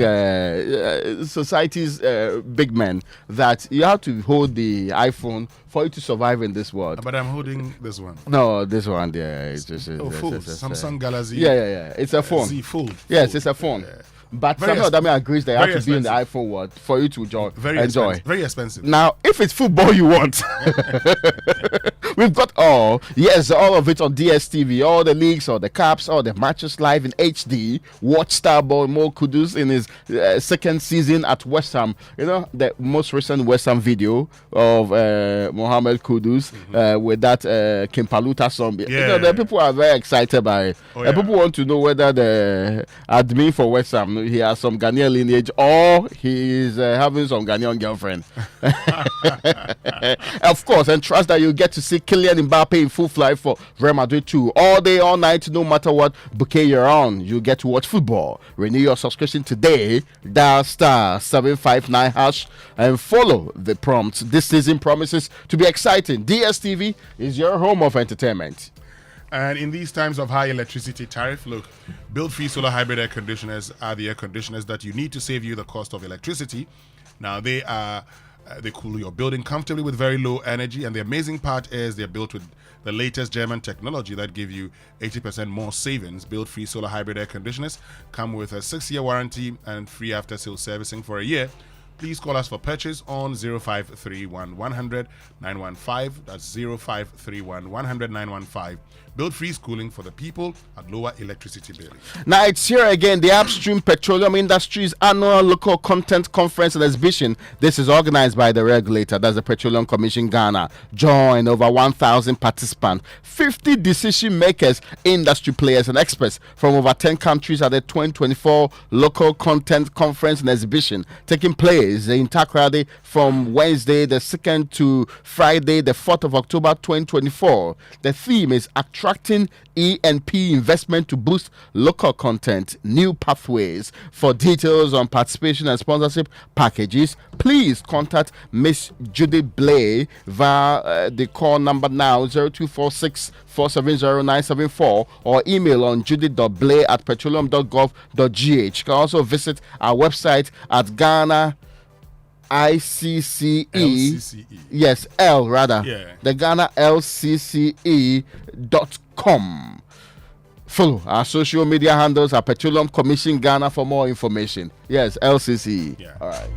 society's big men that you have to hold the iPhone for you to survive in this world. But I'm holding this one. No, this one there. It's just Samsung Galaxy. Yeah. It's a phone. Z Fold. Yes, it's a phone. But Samuel Odame agrees they have to be in the iPhone world for you to enjoy. Very expensive. Now, if it's football you want, we've got all of it on DSTV, all the leagues, all the caps, all the matches live in HD. Watch Starboy Mo Kudus in his second season at West Ham. You know, the most recent West Ham video of Mohamed Kudus with that Kimpaluta song. You know, the people are very excited by it. People want to know whether the admin for West Ham, he has some Ghanaian lineage or he is having some Ghanaian girlfriend. Of course, and trust that you get to see Kylian Mbappe in full flight for Real Madrid too. All day, all night, no matter what bouquet you're on, you get to watch football. Renew your subscription today. Dial *759# and follow the prompts. This season promises to be exciting. DSTV is your home of entertainment. And in these times of high electricity tariff, look, build-free solar hybrid air conditioners are the air conditioners that you need to save you the cost of electricity. Now, they are They cool your building comfortably with very low energy. And the amazing part is they're built with the latest German technology that give you 80% more savings. Build-free solar hybrid air conditioners come with a 6-year warranty and free after-sale servicing for a year. Please call us for purchase on 0531 100 915. That's 0531 100 915. Build free schooling for the people at lower electricity billing. Now it's here again, the Upstream Petroleum Industries Annual Local Content Conference and Exhibition. This is organized by the regulator, that's the Petroleum Commission Ghana. Join over 1,000 participants, 50 decision makers, industry players and experts from over 10 countries at the 2024 Local Content Conference and Exhibition taking place in Takoradi from Wednesday the 2nd to Friday the 4th of October 2024. The theme is attracting E&P investment to boost local content, new pathways. For details on participation and sponsorship packages, please contact Miss Judy Blay via the call number now 0246 470 or email on judy.blay@petroleum.gov.gh. You can also visit our website at Ghana ICCE. Yes, L rather. Yeah. The Ghana LCCE.com. Follow our social media handles at Petroleum Commission Ghana for more information. Yes, LCCE. Yeah. All right.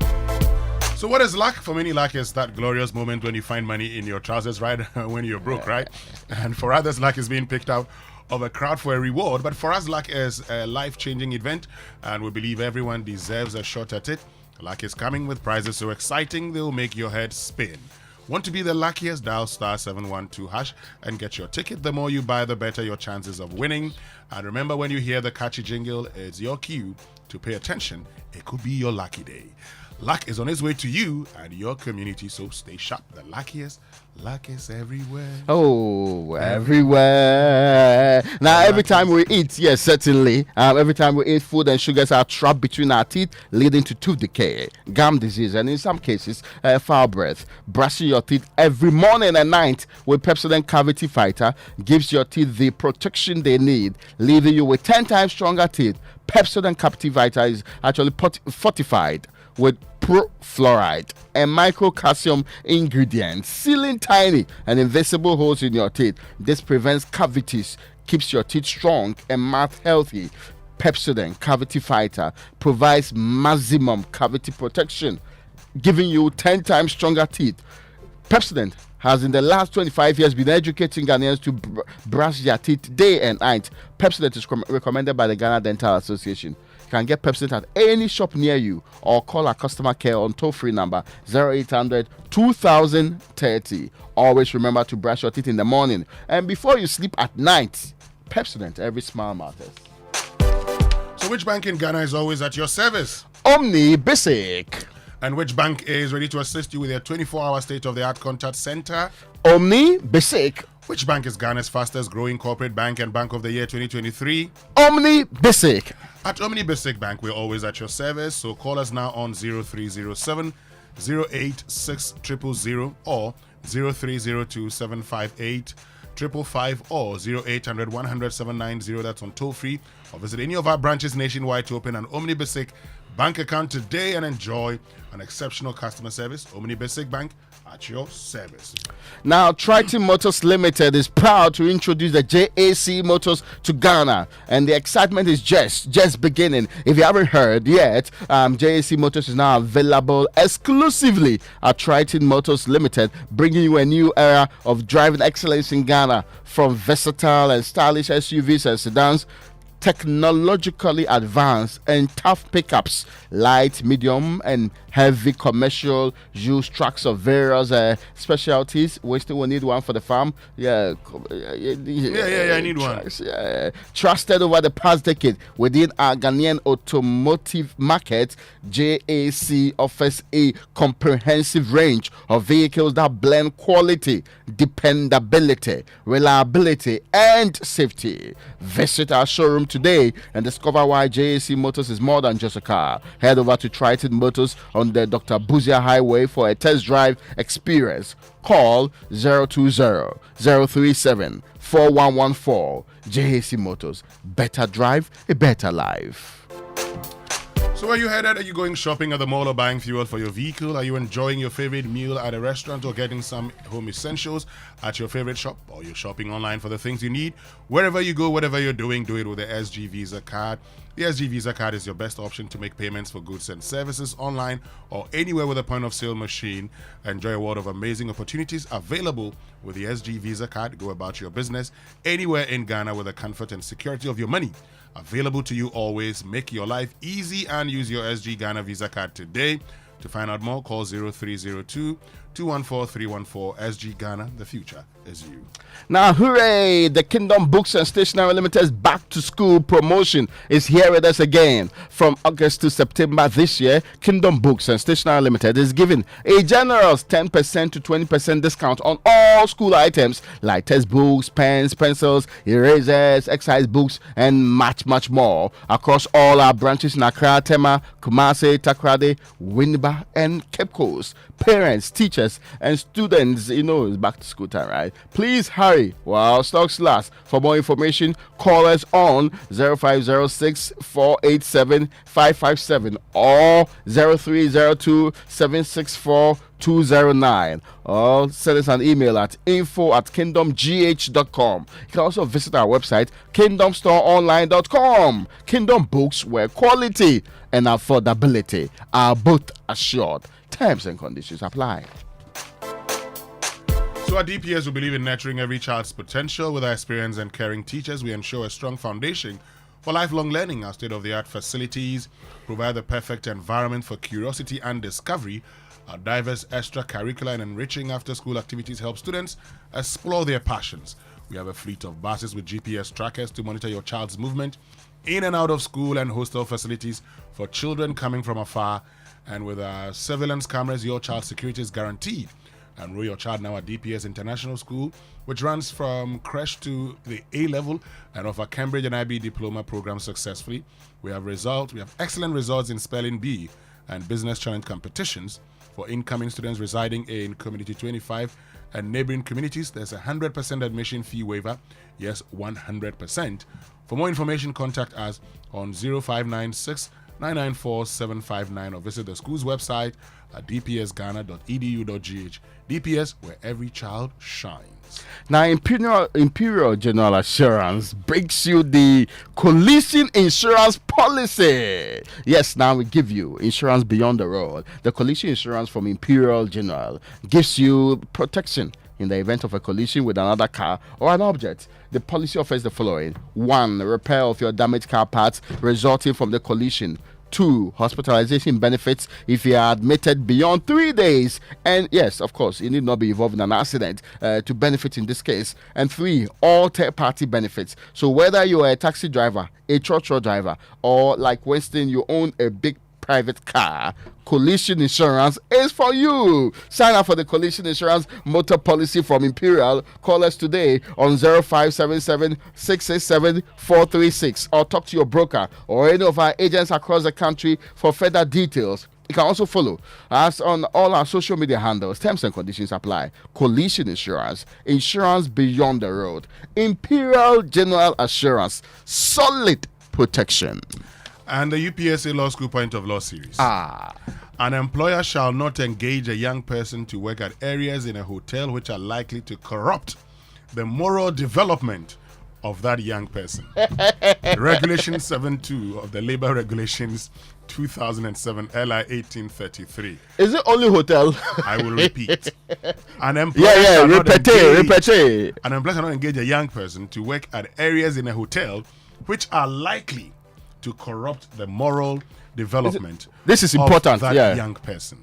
So what is luck? For many, luck is that glorious moment when you find money in your trousers, right? When you're broke, right? And for others, luck is being picked out of a crowd for a reward. But for us, luck is a life-changing event, and we believe everyone deserves a shot at it. Luck is coming with prizes so exciting they'll make your head spin. Want to be the luckiest? Dial *712# and get your ticket. The more you buy, the better your chances of winning. And remember, when you hear the catchy jingle, it's your cue to pay attention. It could be your lucky day. Luck is on its way to you and your community, so stay sharp. The luckiest, luck is everywhere. Oh, everywhere. Now, every time we eat, yes, certainly, every time we eat, food and sugars are trapped between our teeth, leading to tooth decay, gum disease, and in some cases, foul breath. Brushing your teeth every morning and night with Pepsodent Cavity Fighter gives your teeth the protection they need, leaving you with 10 times stronger teeth. Pepsodent Cavity Fighter is actually fortified with fluoride and microcalcium ingredients, sealing tiny and invisible holes in your teeth. This prevents cavities, keeps your teeth strong and mouth healthy. Pepsodent Cavity Fighter provides maximum cavity protection, giving you 10 times stronger teeth. Pepsodent has in the last 25 years been educating Ghanaians to brush their teeth day and night. Pepsodent is recommended by the Ghana Dental Association. You can get Pepsodent at any shop near you or call our customer care on toll-free number 0800 2030. Always remember to brush your teeth in the morning and before you sleep at night. Pepsodent, every smile matters. So which bank in Ghana is always at your service? Omni Basic. And which bank is ready to assist you with their 24-hour state-of-the-art contact center? Omni Basic. Which bank is Ghana's fastest growing corporate bank and bank of the year 2023? Omni Basic. At Omni Basic Bank, we're always at your service, so call us now on 0307 086 000 or 0302 758 555 or 0800 100 790. That's on toll free. Or visit any of our branches nationwide to open an Omni Basic bank account today and enjoy an exceptional customer service. Omni Basic Bank at your service. Now, Triton Motors Limited is proud to introduce the JAC Motors to Ghana, and the excitement is just beginning. If you haven't heard yet, JAC Motors is now available exclusively at Triton Motors Limited, bringing you a new era of driving excellence in Ghana. From versatile and stylish SUVs and sedans, technologically advanced and tough pickups, light, medium, and heavy commercial use trucks of various specialties. We still will need one for the farm. Yeah, I need trucks, one. Yeah. Trusted over the past decade within our Ghanaian automotive market, JAC offers a comprehensive range of vehicles that blend quality, dependability, reliability, and safety. Visit our showroom today and discover why JAC Motors is more than just a car. Head over to Triton Motors on the Dr. Buzia Highway for a test drive experience. Call 020-037-4114. JAC Motors. Better drive, a better life. So where are you headed? Are you going shopping at the mall or buying fuel for your vehicle? Are you enjoying your favorite meal at a restaurant or getting some home essentials at your favorite shop? Or you're shopping online for the things you need? Wherever you go, whatever you're doing, do it with the SG Visa card. The SG Visa card is your best option to make payments for goods and services online or anywhere with a point of sale machine. Enjoy a world of amazing opportunities available with the SG Visa card. Go about your business anywhere in Ghana with the comfort and security of your money available to you always. Make your life easy and use your SG Ghana Visa card today. To find out more, call 0302 214 314. SG Ghana, the future is you. Now, hooray! The Kingdom Books and Stationery Limited's back to school promotion is here with us again. From August to September this year, Kingdom Books and Stationery Limited is giving a generous 10% to 20% discount on all school items like textbooks, pens, pencils, erasers, exercise books, and much more across all our branches in Accra, Tema, Kumasi, Takoradi, Winneba, and Cape Coast. Parents, teachers, and students, it's back to school time, right? Please hurry while stocks last. For more information, call us on 0506 487 557 or 0302 764 209, or send us an email at info@kingdomgh.com. You can also visit our website kingdomstoreonline.com. Kingdom Books, where quality and affordability are both assured. Terms and conditions apply. So at DPS, we believe in nurturing every child's potential. With our experienced and caring teachers, we ensure a strong foundation for lifelong learning. Our state-of-the-art facilities provide the perfect environment for curiosity and discovery. Our diverse extracurricular and enriching after-school activities help students explore their passions. We have a fleet of buses with GPS trackers to monitor your child's movement in and out of school, and hostel facilities for children coming from afar. And with our surveillance cameras, your child's security is guaranteed. Enroll your child now at DPS International School, which runs from creche to the A level and offer Cambridge and IB diploma programs successfully. We have excellent results in spelling bee and business challenge competitions. For incoming students residing in Community 25 and neighboring communities, there's a 100% admission fee waiver. Yes, 100%. For more information, contact us on 0596 994 759 or visit the school's website at dpsghana.edu.gh. DPS, where every child shines. Now, Imperial General Assurance brings you the collision insurance policy. Yes, now we give you insurance beyond the road. The collision insurance from Imperial General gives you protection in the event of a collision with another car or an object. The policy offers the following: 1. Repair of your damaged car parts resulting from the collision. 2. Hospitalization benefits if you are admitted beyond 3 days. And yes, of course, you need not be involved in an accident to benefit in this case. And 3. All third-party benefits. So whether you are a taxi driver, a trotro driver, or like Winston, you own a big private car, collision insurance is for you. Sign up for the collision insurance motor policy from Imperial. Call us today on 0577 687 436 or talk to your broker or any of our agents across the country for further details. You can also follow us on all our social media handles. Terms and conditions apply. Collision insurance, insurance beyond the road. Imperial General Assurance, solid protection. And the UPSA Law School Point of Law series. An employer shall not engage a young person to work at areas in a hotel which are likely to corrupt the moral development of that young person. Regulation 7.2 of the Labor Regulations 2007 LI 1833. Is it only hotel? I will repeat. An employer An employer shall not engage a young person to work at areas in a hotel which are likely to corrupt the moral development this is important of that young person.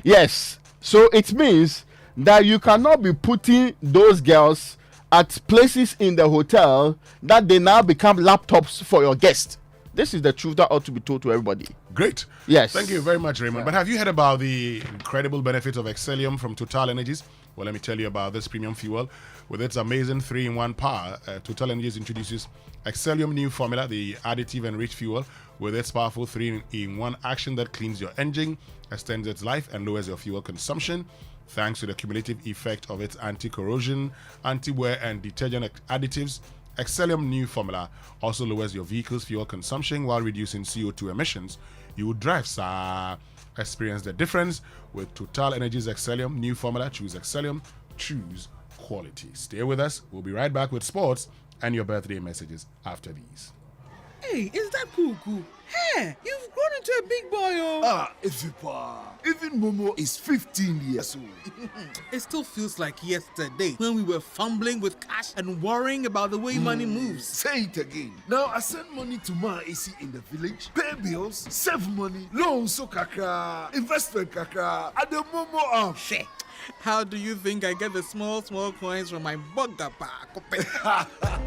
Yes. So it means that you cannot be putting those girls at places in the hotel that they now become laptops for your guests. This is the truth that ought to be told to everybody. Great. Yes. Thank you very much, Raymond. But have you heard about the incredible benefits of Excellium from Total Energies? Well, let me tell you about this premium fuel. With its amazing 3-in-1 power, Total Energies introduces Excellium new formula, the additive enriched fuel, with its powerful 3-in-1 action that cleans your engine, extends its life, and lowers your fuel consumption. Thanks to the cumulative effect of its anti-corrosion, anti-wear, and detergent additives, Excellium new formula also lowers your vehicle's fuel consumption while reducing CO2 emissions. You would drive, sir. Experience the difference with Total Energies Excellium new formula. Choose Excellium. Choose quality. Stay with us. We'll be right back with sports and your birthday messages after these. Hey, is that cool? Hey, you've grown into a big boy, oh. Even Momo is 15 years old. It still feels like yesterday when we were fumbling with cash and worrying about the way money moves. Say it again. Now I send money to my AC in the village, pay bills, save money, loans so kaka, investment kaka, at the Momo app. Shit. How do you think I get the small coins from my bugger pack?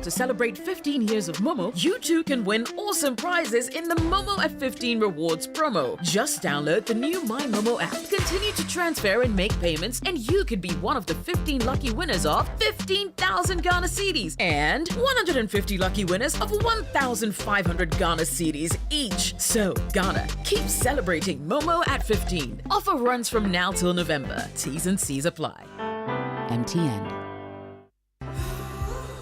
To celebrate 15 years of Momo, you too can win awesome prizes in the Momo at 15 Rewards promo. Just download the new My Momo app, continue to transfer and make payments, and you could be one of the 15 lucky winners of 15,000 Ghana cedis and 150 lucky winners of 1,500 Ghana cedis each. So, Ghana, keep celebrating Momo at 15. Offer runs from now till November. T's and C's apply. MTN.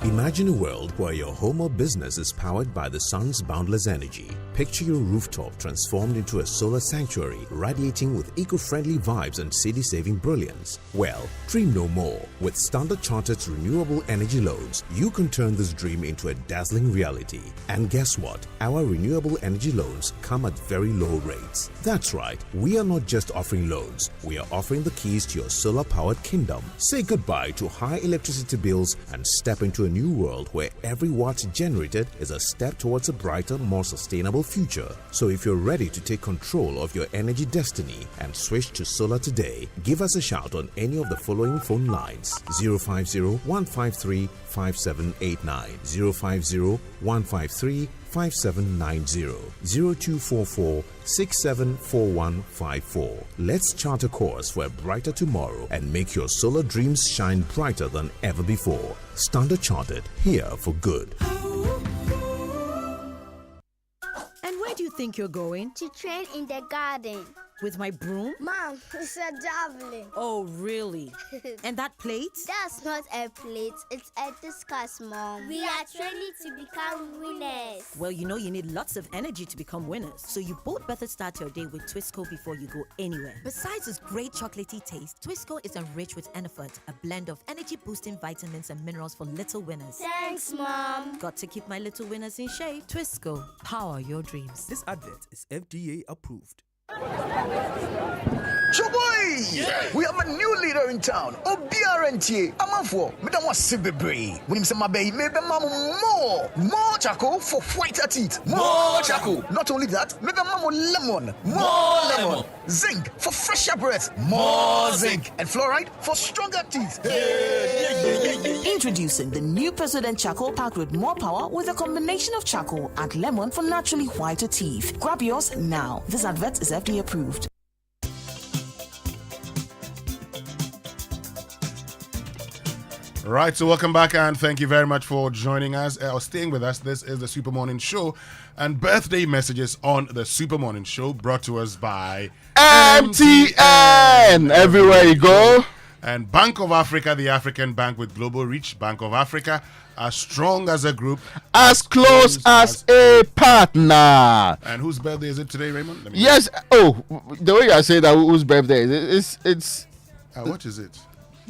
Imagine a world where your home or business is powered by the sun's boundless energy. Picture your rooftop transformed into a solar sanctuary, radiating with eco-friendly vibes and city-saving brilliance. Well, dream no more. With Standard Chartered's renewable energy loans, you can turn this dream into a dazzling reality. And guess what? Our renewable energy loans come at very low rates. That's right, we are not just offering loans, we are offering the keys to your solar-powered kingdom. Say goodbye to high electricity bills and step into a new world where every watt generated is a step towards a brighter, more sustainable future. So if you're ready to take control of your energy destiny and switch to solar today, give us a shout on any of the following phone lines: 050-153-5789, 050-153-5790, 0244-674154. Let's chart a course for a brighter tomorrow and make your solar dreams shine brighter than ever before. Standard Chartered, here for good. And where do you think you're going? To train in the garden. With my broom? Mom, it's a javelin. Oh, really? And that plate? That's not a plate, it's a discus, Mom. We are training to become winners. Well, you know you need lots of energy to become winners. So you both better start your day with Twisco before you go anywhere. Besides its great chocolatey taste, Twisco is enriched with Enerfort, a blend of energy-boosting vitamins and minerals for little winners. Thanks, Mom. Got to keep my little winners in shape. Twisco, power your dreams. This advert is FDA approved. Choboy! Yeah. We have a new leader in town. Obiarenti. Amafo. Me don't want to see baby. When him say my baby, maybe mama more charcoal for whiter teeth. More charcoal. Not only that, maybe mama lemon. More lemon. Zinc for fresher breath. More zinc. And fluoride for stronger teeth. Introducing the new President Charcoal Pack with more power with a combination of charcoal and lemon for naturally whiter teeth. Grab yours now. This advert is FDA approved. Right, so welcome back and thank you very much for joining us or staying with us. This is the Super Morning Show and birthday messages on the Super Morning Show brought to us by MTN. Everywhere you go. And Bank of Africa, the African bank with global reach. Bank of Africa, as strong as a group, as close as a partner. And whose birthday is it today, Raymond? Yes. Oh, the way I say that, whose birthday is it? It's what is it?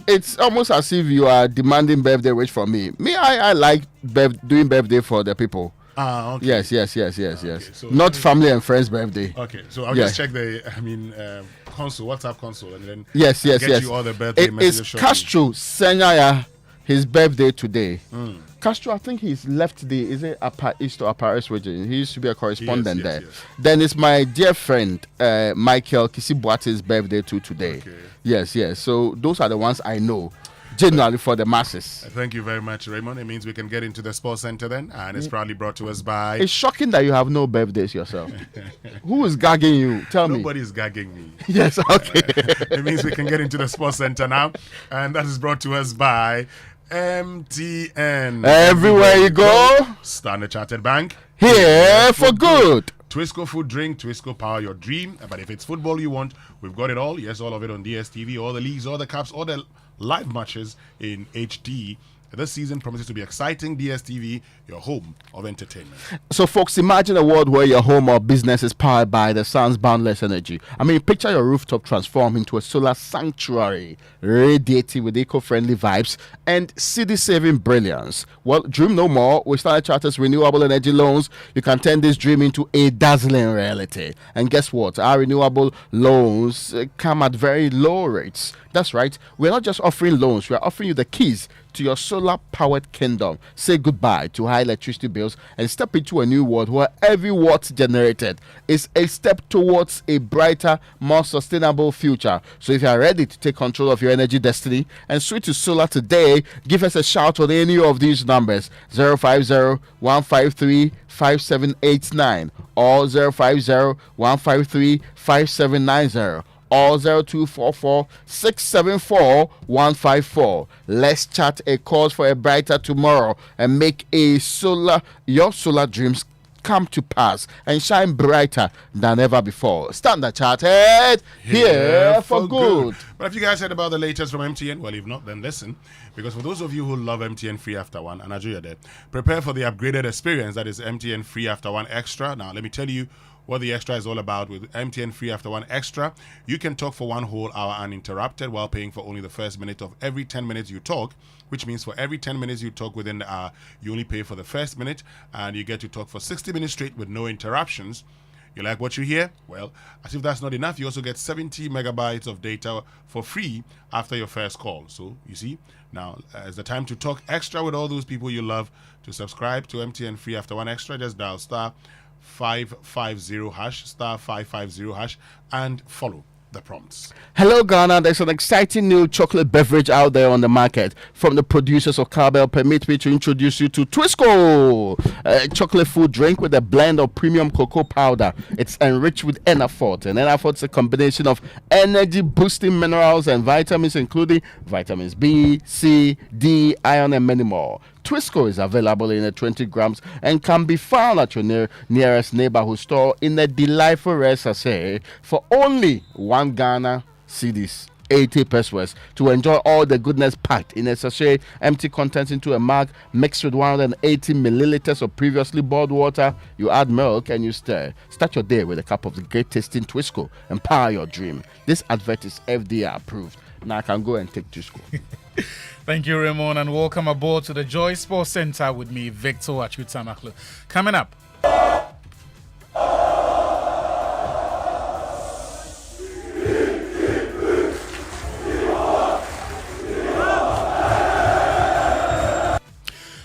It's almost as if you are demanding birthday wish from me. I like doing birthday for the people. Okay. Yes. Okay, so not family and friends' birthday. Okay, so I'll just check the console, WhatsApp console, and then yes. get you all the birthday messages. It's Castro Senyaya, his birthday today. Mm. Castro, I think he's left the East to Paris region. He used to be a correspondent there. Yes. Then it's my dear friend Michael Kisibuate's birthday too today. Okay. Yes. So those are the ones I know. Generally for the masses. Thank you very much, Raymond. It means we can get into the sports center then, and it's proudly brought to us by... It's shocking that you have no birthdays yourself. Who is gagging you? Tell me. Nobody is gagging me. Yes, okay. It means we can get into the sports center now, and that is brought to us by MTN. Everywhere you go. Standard Chartered Bank. Here for good. Twisco food drink, Twisco power your dream. But if it's football you want, we've got it all. Yes, all of it on DSTV, all the leagues, all the cups, all the live matches in HD. This season promises to be exciting. DSTV, your home of entertainment. So, folks, imagine a world where your home or business is powered by the sun's boundless energy. I mean, picture your rooftop transform into a solar sanctuary, radiating with eco-friendly vibes and city-saving brilliance. Well, dream no more. With Standard Chartered's renewable energy loans, you can turn this dream into a dazzling reality. And guess what? Our renewable loans come at very low rates. That's right. We're not just offering loans. We're offering you the keys to your solar-powered kingdom. Say goodbye to high electricity bills and step into a new world where every watt generated is a step towards a brighter, more sustainable future. So if you are ready to take control of your energy destiny and switch to solar today, give us a shout on any of these numbers: 050-153-5789 or 050-153-5790. or 0244-674-154. Let's chat a cause for a brighter tomorrow and make your solar dreams come to pass and shine brighter than ever before. Standard Chartered, here for good. But if you guys heard about the latest from MTN, well, if not, then listen. Because for those of you who love MTN Free After One, and I know you're there, prepare for the upgraded experience that is MTN Free After One Extra. Now, let me tell you what the extra is all about. With MTN Free After One Extra, you can talk for 1 whole hour uninterrupted while paying for only the first minute of every 10 minutes you talk, which means for every 10 minutes you talk within the hour, you only pay for the first minute, and you get to talk for 60 minutes straight with no interruptions. You like what you hear? Well, as if that's not enough, you also get 70 megabytes of data for free after your first call. So, you see, now is the time to talk extra with all those people you love. To subscribe to MTN Free After One Extra, just dial *550# *550# and follow the prompts. Hello, Ghana. There's an exciting new chocolate beverage out there on the market from the producers of Babel. Permit me to introduce you to Twisco, a chocolate food drink with a blend of premium cocoa powder. It's enriched with Enafort, and Enafort is a combination of energy-boosting minerals and vitamins, including vitamins B, C, D, iron, and many more. Twisco is available in 20 grams and can be found at your nearest neighborhood store in a delightful rare sachet for only 1 Ghana cedis, 80 pesos. To enjoy all the goodness packed in a sachet, empty contents into a mug, mixed with 180 milliliters of previously boiled water. You add milk and you stir. Start your day with a cup of the great tasting Twisco. Empower your dream. This advert is FDA approved. Now I can go and take Twisco. Thank you, Raymond, and welcome aboard to the Joy Sports Center with me, Victor Achutamaklu. Coming up.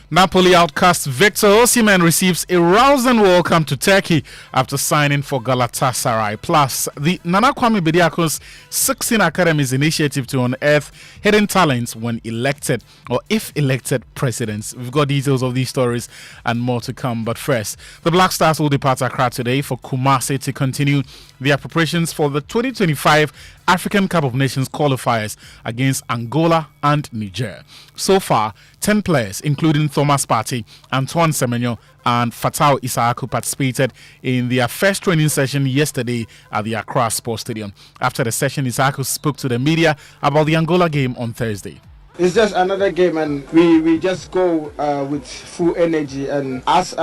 Napoli outcast Victor Osimhen receives a rousing welcome to Turkey after signing for Galatasaray. Plus, the Nana Kwame Bediako's 16 Academies initiative to unearth hidden talents when elected or if elected presidents. We've got details of these stories and more to come. But first, the Black Stars will depart Accra today for Kumasi to continue their preparations for the 2025 African Cup of Nations qualifiers against Angola and Niger. So far, 10 players, including Thomas Partey, Antoine Semenyo, and Fatau Isaaku, participated in their first training session yesterday at the Accra Sports Stadium. After the session, Isaaku spoke to the media about the Angola game on Thursday. It's just another game, and we just go with full energy, and as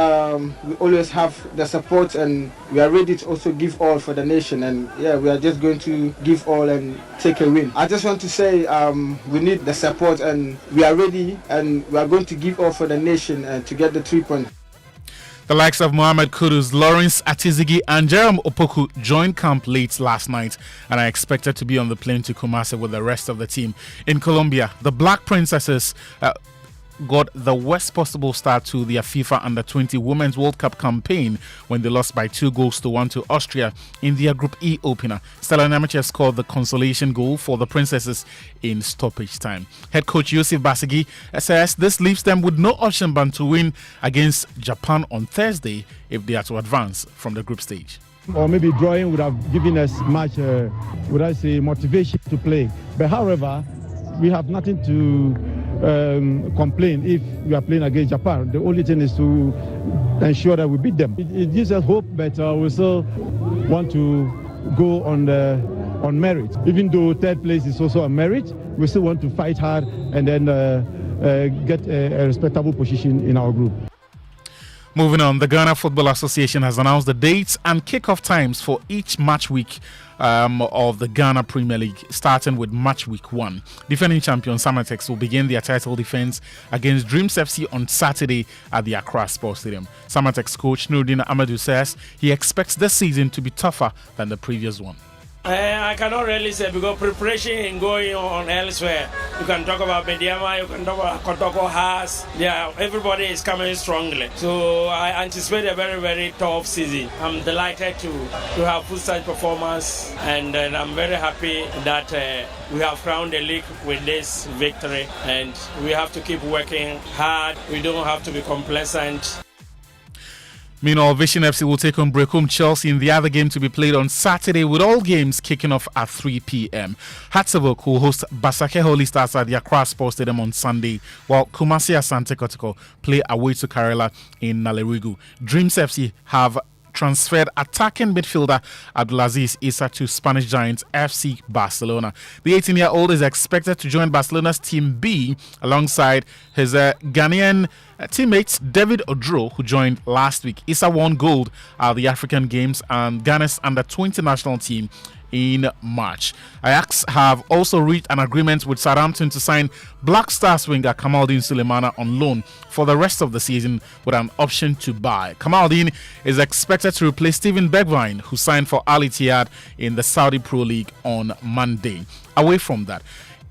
we always have the support, and we are ready to also give all for the nation, and yeah, we are just going to give all and take a win. I just want to say we need the support, and we are ready, and we are going to give all for the nation to get the 3 points. The likes of Mohamed Kudus, Lawrence Atizigi, and Jerome Opoku joined camp late last night and are expected to be on the plane to Kumasi with the rest of the team. In Colombia, the Black Princesses got the worst possible start to their FIFA Under-20 Women's World Cup campaign when they lost by 2-1 to Austria in their Group E opener. Stella Namache scored the consolation goal for the Princesses in stoppage time. Head coach Yosef Basigi says this leaves them with no option but to win against Japan on Thursday if they are to advance from the group stage. Or maybe drawing would have given us much, motivation to play. But however, we have nothing to complain if we are playing against Japan. The only thing is to ensure that we beat them. It gives us hope, but we still want to go on merit. Even though third place is also a merit, we still want to fight hard and then get a respectable position in our group. Moving on, the Ghana Football Association has announced the dates and kickoff times for each match week of the Ghana Premier League, starting with match week 1. Defending champion Samatex will begin their title defense against Dreams FC on Saturday at the Accra Sports Stadium. Samatex coach Nuruddin Amadou says he expects this season to be tougher than the previous one. I cannot really say because preparation is going on elsewhere. You can talk about Mediama, you can talk about Kotoko Haas. Yeah, everybody is coming strongly. So I anticipate a very, very tough season. I'm delighted to have full-stage performance, and I'm very happy that we have crowned the league with this victory, and we have to keep working hard. We don't have to be complacent. Meanwhile, Vision FC will take on Brecum Chelsea in the other game to be played on Saturday, with all games kicking off at 3 p.m. Hatzavok will host Basake Holy Stars at the Accra Sports Stadium on Sunday, while Kumasi Asante Kotoko play away to Karela in Nalerigu. Dreams FC have transferred attacking midfielder Abdulaziz Issa to Spanish giants FC Barcelona. The 18-year-old is expected to join Barcelona's Team B alongside his Ghanaian teammates David Odro, who joined last week. Issa won gold at the African Games and Ghana's under-20 national team in March. Ajax have also reached an agreement with Southampton to sign Black Stars winger Kamaldeen Sulemana on loan for the rest of the season with an option to buy. Kamaldeen is expected to replace Steven Bergwijn, who signed for Al Ittihad in the Saudi Pro League on Monday. Away from that,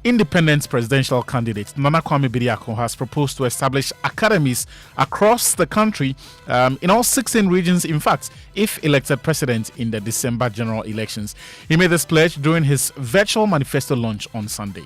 Independent presidential candidate Nana Kwame Bediako has proposed to establish academies across the country in all 16 regions, in fact, if elected president in the December general elections. He made this pledge during his virtual manifesto launch on Sunday.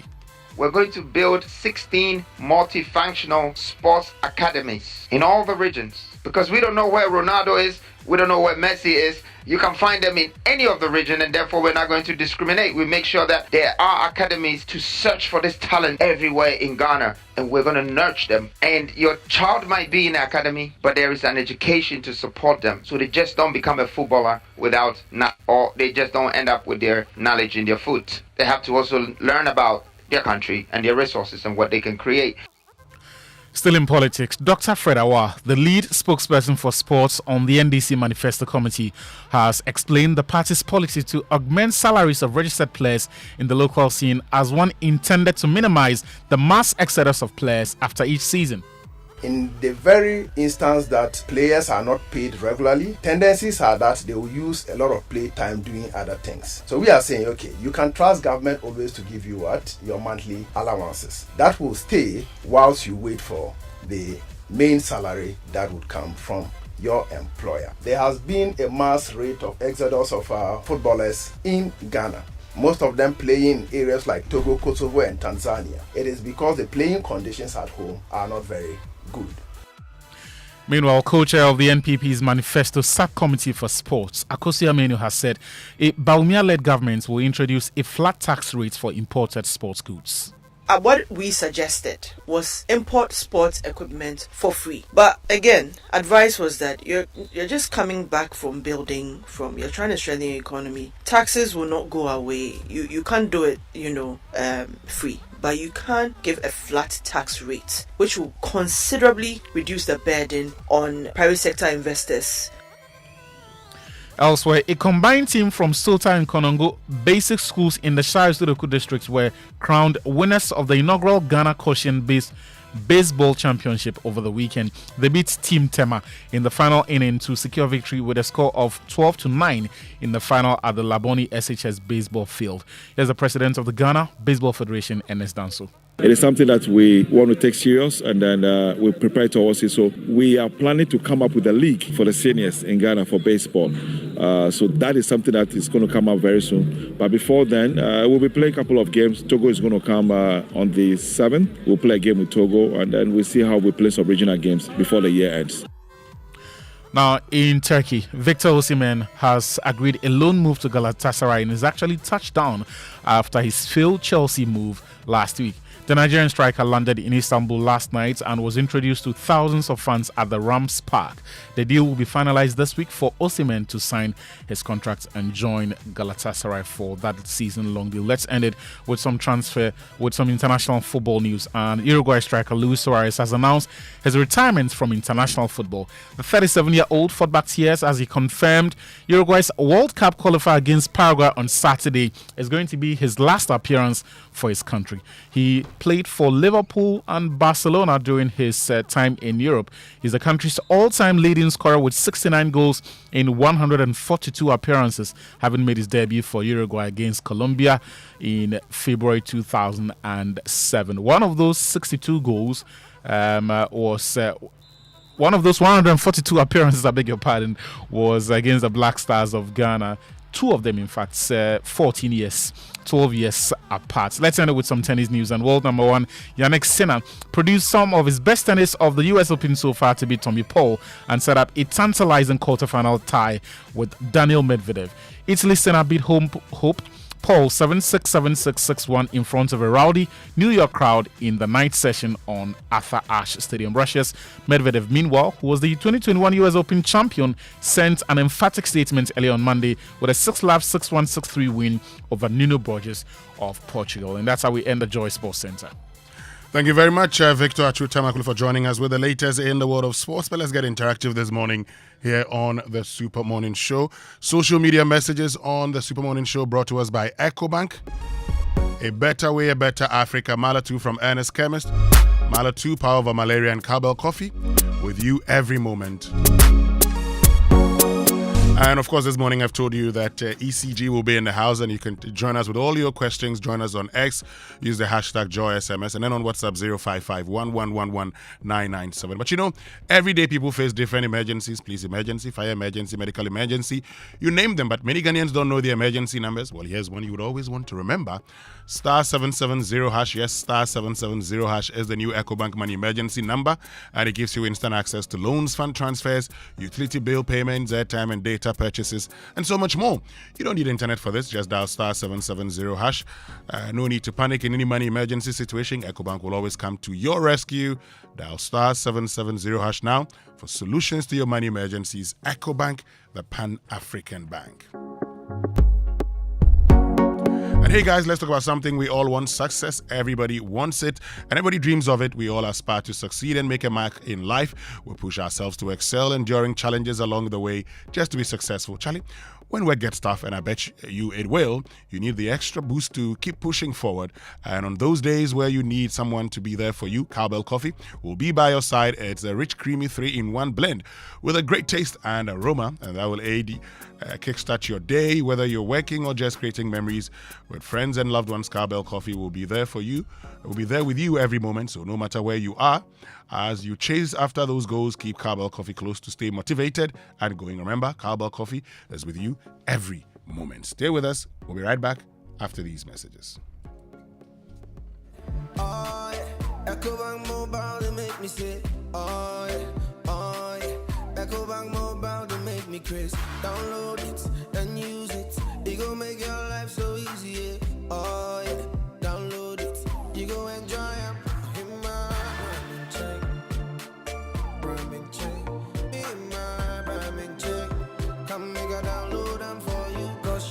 We're going to build 16 multifunctional sports academies in all the regions, because we don't know where Ronaldo is, we don't know where Messi is. You can find them in any of the region, and therefore we're not going to discriminate. We make sure that there are academies to search for this talent everywhere in Ghana, and we're going to nurture them. And your child might be in the academy, but there is an education to support them, so they just don't become a footballer or they just don't end up with their knowledge in their foot. They have to also learn about their country and their resources and what they can create. Still in politics, Dr. Fred Awa, the lead spokesperson for sports on the NDC Manifesto Committee, has explained the party's policy to augment salaries of registered players in the local scene as one intended to minimize the mass exodus of players after each season. In the very instance that players are not paid regularly, tendencies are that they will use a lot of play time doing other things. So we are saying, okay, you can trust government always to give you your monthly allowances. That will stay whilst you wait for the main salary that would come from your employer. There has been a mass rate of exodus of footballers in Ghana. Most of them play in areas like Togo, Kosovo, and Tanzania. It is because the playing conditions at home are not very good. Meanwhile, co-chair of the NPP's Manifesto Subcommittee for Sports, Akosi Amenu, has said a Baumia-led government will introduce a flat tax rate for imported sports goods. What we suggested was import sports equipment for free. But again, advice was that you're just coming back from building, you're trying to strengthen your economy. Taxes will not go away. You can't do it, free. But you can give a flat tax rate, which will considerably reduce the burden on private sector investors. Elsewhere, a combined team from Sota and Konongo basic schools in the Shire Sudoku districts were crowned winners of the inaugural Ghana Caution-based baseball championship over the weekend. They beat Team Tema in the final inning to secure victory with a score of 12-9 in the final at the Laboni SHS baseball field. Here's the president of the Ghana Baseball Federation, Ernest Danso. It is something that we want to take serious, and then we prepare towards it. So we are planning to come up with a league for the seniors in Ghana for baseball. So that is something that is going to come up very soon. But before then, we'll be playing a couple of games. Togo is going to come on the 7th. We'll play a game with Togo, and then we'll see how we play some regional games before the year ends. Now, in Turkey, Victor Osimhen has agreed a loan move to Galatasaray and is actually touched down after his failed Chelsea move last week. The Nigerian striker landed in Istanbul last night and was introduced to thousands of fans at the Rams Park. The deal will be finalized this week for Osimhen to sign his contract and join Galatasaray for that season-long deal. Let's end it with some international football news. And Uruguay striker Luis Suarez has announced his retirement from international football. The 37-year-old fought back tears as he confirmed Uruguay's World Cup qualifier against Paraguay on Saturday is going to be his last appearance for his country. He played for Liverpool and Barcelona during his time in Europe. He's the country's all-time leading scorer with 69 goals in 142 appearances, having made his debut for Uruguay against Colombia in February 2007. One of those 62 goals was... one of those 142 appearances, I beg your pardon, was against the Black Stars of Ghana. Two of them, in fact, 12 years apart. Let's end it with some tennis news. And world number one, Jannik Sinner, produced some of his best tennis of the US Open so far to beat Tommy Paul and set up a tantalizing quarterfinal tie with Daniil Medvedev. Italy's Sinner beat Hope Paul 7-6, 7-6, 6-1 in front of a rowdy New York crowd in the night session on Arthur Ashe Stadium. Russia's Medvedev, meanwhile, who was the 2021 US Open champion, sent an emphatic statement early on Monday with a 6-lap, 6-1, 6-3 win over Nuno Borges of Portugal. And that's how we end the Joy Sports Center. Thank you very much, Victor Achutamakulu, for joining us with the latest in the world of sports. But let's get interactive this morning here on the Super Morning Show. Social media messages on the Super Morning Show brought to us by EcoBank. A better way, a better Africa. Malatu from Ernest Chemist. Malatu, power over malaria and cowbell coffee. With you every moment. And of course, this morning I've told you that ECG will be in the house, and you can join us with all your questions. Join us on X, use the hashtag JoySMS, and then on WhatsApp 055-111-997. But you know, every day people face different emergencies. Police emergency, fire emergency, medical emergency. You name them, but many Ghanaians don't know the emergency numbers. Well, here's one you would always want to remember. Star 770 hash. Yes, star 770 hash is the new EcoBank Money emergency number, and it gives you instant access to loans, fund transfers, utility bill payments, airtime and data purchases, and so much more. You don't need internet for this. Just dial star 770 hash. No need to panic in any money emergency situation. EcoBank will always come to your rescue. Dial star 770 hash now for solutions to your money emergencies. EcoBank, the Pan-African Bank. And hey guys, let's talk about something we all want: success. Everybody wants it and everybody dreams of it. We all aspire to succeed and make a mark in life. We push ourselves to excel, enduring challenges along the way just to be successful. Charlie, when work gets tough, and I bet you it will, you need the extra boost to keep pushing forward. And on those days where you need someone to be there for you, Cowbell Coffee will be by your side. It's a rich, creamy 3-in-1 blend with a great taste and aroma, and that will aid kickstart your day, whether you're working or just creating memories with friends and loved ones. Cowbell Coffee will be there for you. It will be there with you every moment. So no matter where you are, as you chase after those goals, keep Cowbell Coffee close to stay motivated and going. Remember, Cowbell Coffee is with you every moment. Stay with us. We'll be right back after these messages. Oh, yeah. EcoBank Mobile, they make me say, oh, yeah. Oh, yeah. EcoBank Mobile, they make me crazy. Download it and use it. It gon' make your life so easy, yeah. Oh, yeah. Download it. You go enjoy it.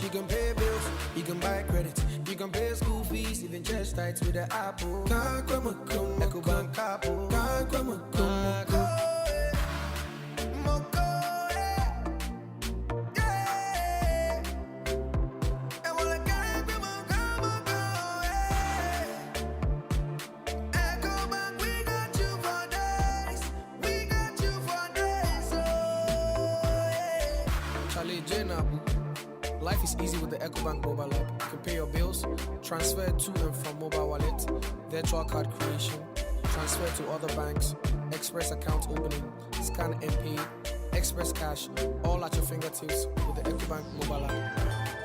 You can pay bills, you can buy credit, you can pay school fees, even church tights with the Apple. EcoBank Apple. Life is easy with the EcoBank mobile app. You can pay your bills, transfer to and from mobile wallet, virtual card creation, transfer to other banks, express account opening, scan and pay, express cash, all at your fingertips with the EcoBank mobile app.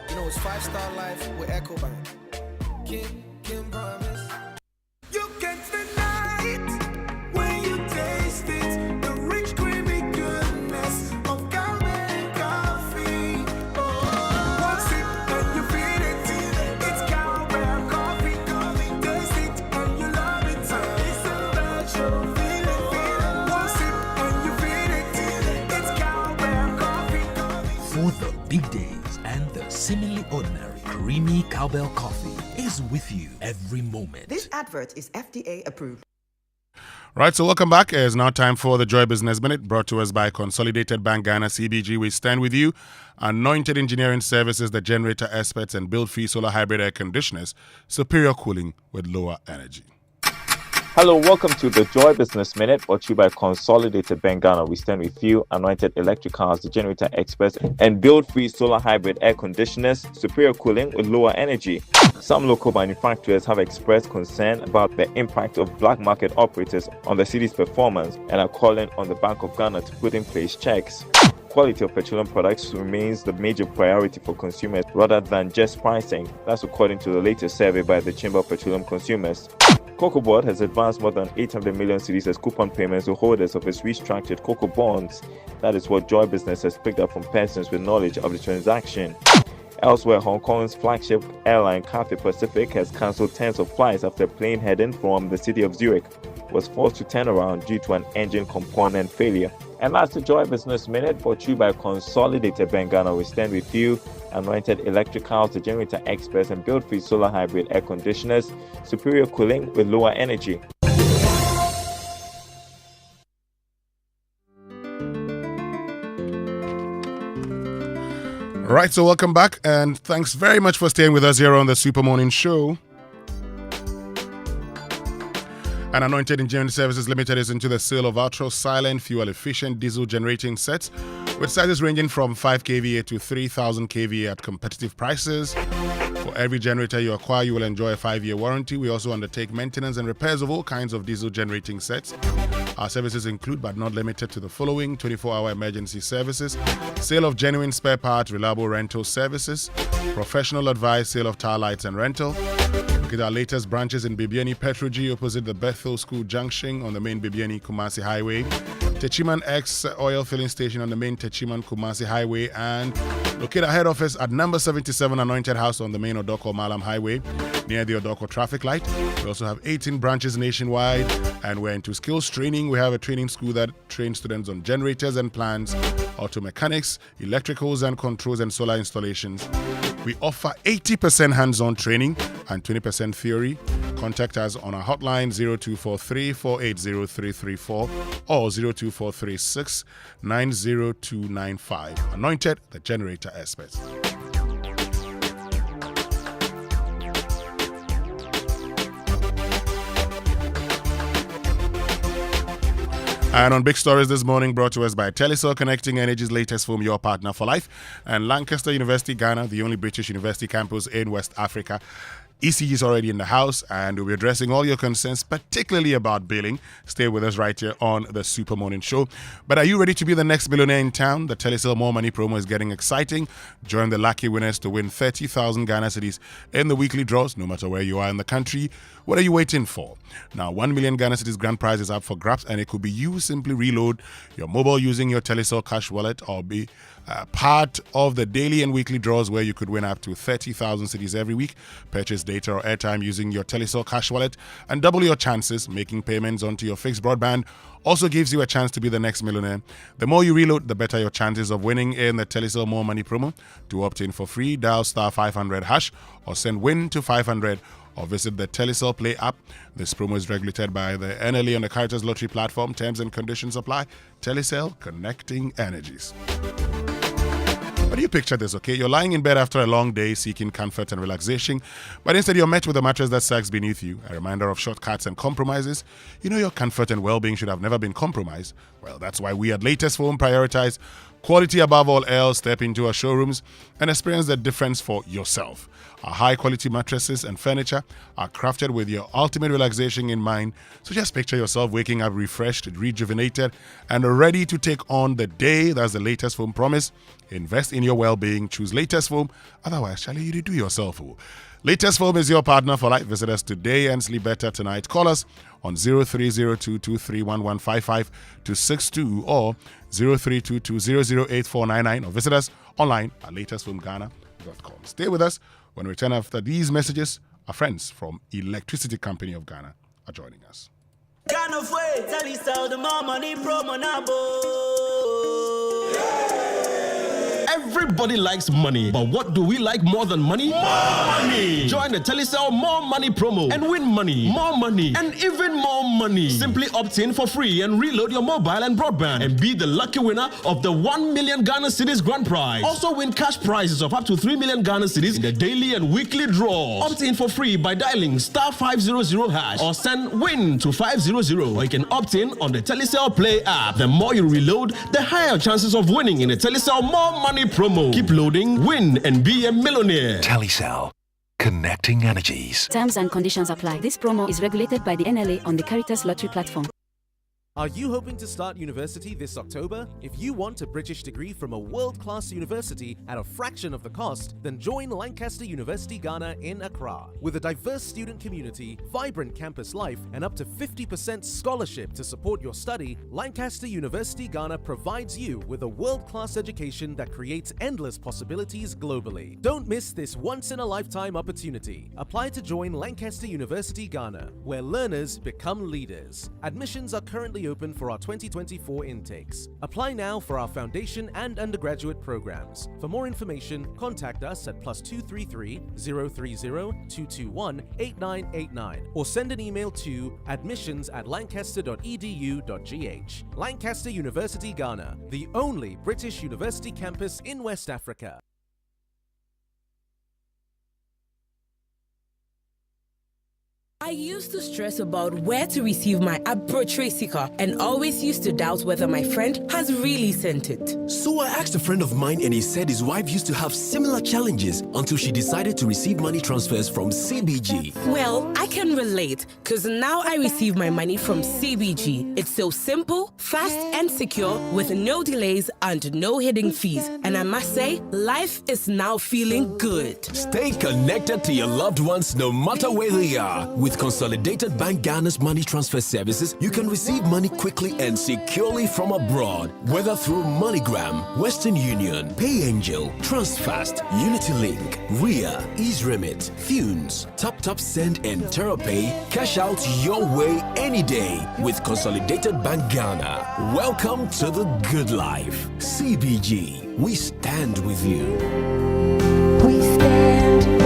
You know, it's 5-star life with EcoBank. Can promise. You can't deny it when you taste it. The rich creamy goodness of Cowbell coffee. One sip and you feel it. It's Cowbell coffee. Taste it big days, and the seemingly ordinary. Creamy Cowbell coffee is with you every moment. This advert is FDA approved. Right, so welcome back. It's now time for the Joy Business Minute, brought to us by Consolidated Bank Ghana, CBG. We stand with you. Anointed Engineering Services, the generator experts, and build-free solar hybrid air conditioners, superior cooling with lower energy. Hello, welcome to the Joy Business Minute, brought to you by Consolidated Bank Ghana. We stand with you, Anointed Electric Cars, the generator experts, and build-free solar hybrid air conditioners, superior cooling with lower energy. Some local manufacturers have expressed concern about the impact of black market operators on the city's performance and are calling on the Bank of Ghana to put in place checks. Quality of petroleum products remains the major priority for consumers rather than just pricing. That's according to the latest survey by the Chamber of Petroleum Consumers. Cocobonds has advanced more than 800 million cedis as coupon payments to holders of its restructured Cocobonds. That is what Joy Business has picked up from persons with knowledge of the transaction. Elsewhere, Hong Kong's flagship airline Cathay Pacific has cancelled tens of flights after a plane heading from the city of Zurich was forced to turn around due to an engine component failure. And that's the Joy Business Minute, brought to you by Consolidated Bank Ghana. We stand with you, Anointed Electric Cars, the generator experts, and build-free solar hybrid air conditioners, superior cooling with lower energy. Right, so welcome back, and thanks very much for staying with us here on the Super Morning Show. And Anointed Engineering Services Limited is into the sale of ultra-silent, fuel-efficient diesel generating sets with sizes ranging from 5 kVA to 3,000 kVA at competitive prices. For every generator you acquire, you will enjoy a 5-year warranty. We also undertake maintenance and repairs of all kinds of diesel generating sets. Our services include, but not limited to, the following: 24-hour emergency services, sale of genuine spare parts, reliable rental services, professional advice, sale of tire lights and rental. Look at our latest branches in Bibiani Petroji, opposite the Bethel School Junction on the main Bibiani-Kumasi Highway, Techiman X Oil Filling Station on the main Techiman-Kumasi Highway, and locate our head office at number 77 Anointed House on the main Odoko-Malam Highway, near the Odoko traffic light. We also have 18 branches nationwide, and we're into skills training. We have a training school that trains students on generators and plants, auto mechanics, electricals and controls, and solar installations. We offer 80% hands-on training and 20% theory. Contact us on our hotline 0243 480 334 or 02436 90295. Anointed, the generator experts. And on Big Stories this morning, brought to us by Telecel, connecting Energy's latest film, Your Partner for Life, and Lancaster University, Ghana, the only British university campus in West Africa. ECG is already in the house, and we'll be addressing all your concerns, particularly about billing. Stay with us right here on the Super Morning Show. But are you ready to be the next millionaire in town? The Telecel More Money promo is getting exciting. Join the lucky winners to win 30,000 Ghana cedis in the weekly draws, no matter where you are in the country. What are you waiting for? Now, 1 million Ghana cedis grand prize is up for grabs, and it could be you. Simply reload your mobile using your Telecel cash wallet, or be part of the daily and weekly draws where you could win up to 30,000 cedis every week. Purchase data or airtime using your Telecel cash wallet and double your chances. Making payments onto your fixed broadband also gives you a chance to be the next millionaire. The more you reload, the better your chances of winning in the Telecel More Money promo. To opt in for free, dial *500# or send WIN to 500 or visit the Telecel Play app. This promo is regulated by the NLA on the Caritas Lottery platform. Terms and conditions apply. Telecel, connecting energies. But you picture this, okay? You're lying in bed after a long day seeking comfort and relaxation, but instead you're met with a mattress that sags beneath you, a reminder of shortcuts and compromises. You know your comfort and well-being should have never been compromised. Well, that's why we at Latest Foam prioritize quality above all else. Step into our showrooms and experience the difference for yourself. Our high-quality mattresses and furniture are crafted with your ultimate relaxation in mind. So just picture yourself waking up refreshed, rejuvenated, and ready to take on the day. That's the Latest Foam promise. Invest in your well-being. Choose Latest Foam. Otherwise, shall you do yourself? Latest Foam is your partner for life. Visit us today and sleep better tonight. Call us on 0302231155-62 or 0322008499 or visit us online at latestfoamghana.com. Stay with us. When we return after these messages, our friends from Electricity Company of Ghana are joining us. Everybody likes money, but what do we like more than money? More money! Join the Telecel More Money promo and win money, more money, and even more money. Simply opt in for free and reload your mobile and broadband and be the lucky winner of the 1 million Ghana cedis grand prize. Also win cash prizes of up to 3 million Ghana cedis in the daily and weekly draws. Opt in for free by dialing *500# or send WIN to 500, or you can opt in on the Telecel Play app. The more you reload, the higher chances of winning in the Telecel More Money promo. Keep loading, win, and be a millionaire. Telecel. Connecting energies. Terms and conditions apply. This promo is regulated by the NLA on the Caritas Lottery platform. Are you hoping to start university this October? If you want a British degree from a world-class university at a fraction of the cost, then join Lancaster University Ghana in Accra. With a diverse student community, vibrant campus life, and up to 50% scholarship to support your study, Lancaster University Ghana provides you with a world-class education that creates endless possibilities globally. Don't miss this once-in-a-lifetime opportunity. Apply to join Lancaster University Ghana, where learners become leaders. Admissions are currently open for our 2024 intakes. Apply now for our foundation and undergraduate programs. For more information, contact us at +233 030 221 8989 or send an email to admissions@lancaster.edu.gh. Lancaster University Ghana, the only British university campus in West Africa. I used to stress about where to receive my approach car and always used to doubt whether my friend has really sent it. So I asked a friend of mine and he said his wife used to have similar challenges until she decided to receive money transfers from CBG. Well, I can relate because now I receive my money from CBG. It's so simple, fast and secure with no delays and no hidden fees. And I must say, life is now feeling good. Stay connected to your loved ones no matter where they are. With Consolidated Bank Ghana's money transfer services, you can receive money quickly and securely from abroad, whether through MoneyGram, Western Union, PayAngel, TransFast, UnityLink, RIA, EaseRemit, Thunes, TapTap Send, and TerraPay. Cash out your way any day with Consolidated Bank Ghana. Welcome to the good life. CBG, we stand with you. We stand with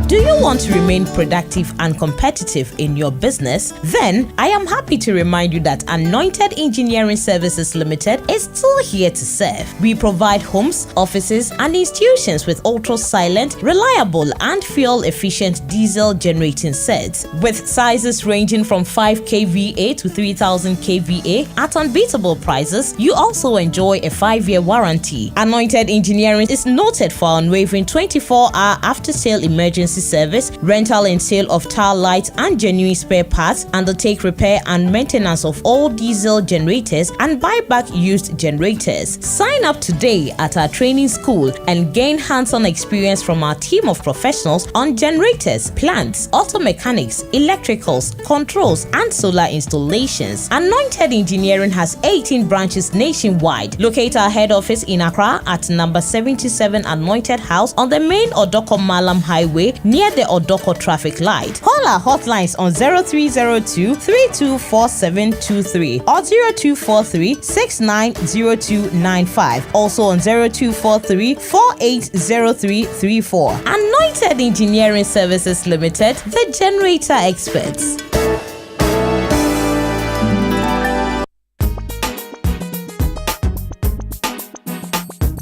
Do you want to remain productive and competitive in your business? Then I am happy to remind you that Anointed Engineering Services Limited is still here to serve. We provide homes, offices, and institutions with ultra-silent, reliable, and fuel-efficient diesel generating sets with sizes ranging from 5 kVA to 3000 kVA at unbeatable prices. You also enjoy a 5-year warranty. Anointed Engineering is noted for unwavering 24-hour after-sale emergency service, rental and sale of tile lights and genuine spare parts, undertake repair and maintenance of all diesel generators, and buy back used generators. Sign up today at our training school and gain hands-on experience from our team of professionals on generators, plants, auto mechanics, electricals, controls, and solar installations. Anointed Engineering has 18 branches nationwide. Locate our head office in Accra at number 77 Anointed House on the main Odoko Malam Highway near the Odoko traffic light. Call our hotlines on 0302 324723 or 0243 690295. Also on 0243 480334. Anointed Engineering Services Limited, the generator experts.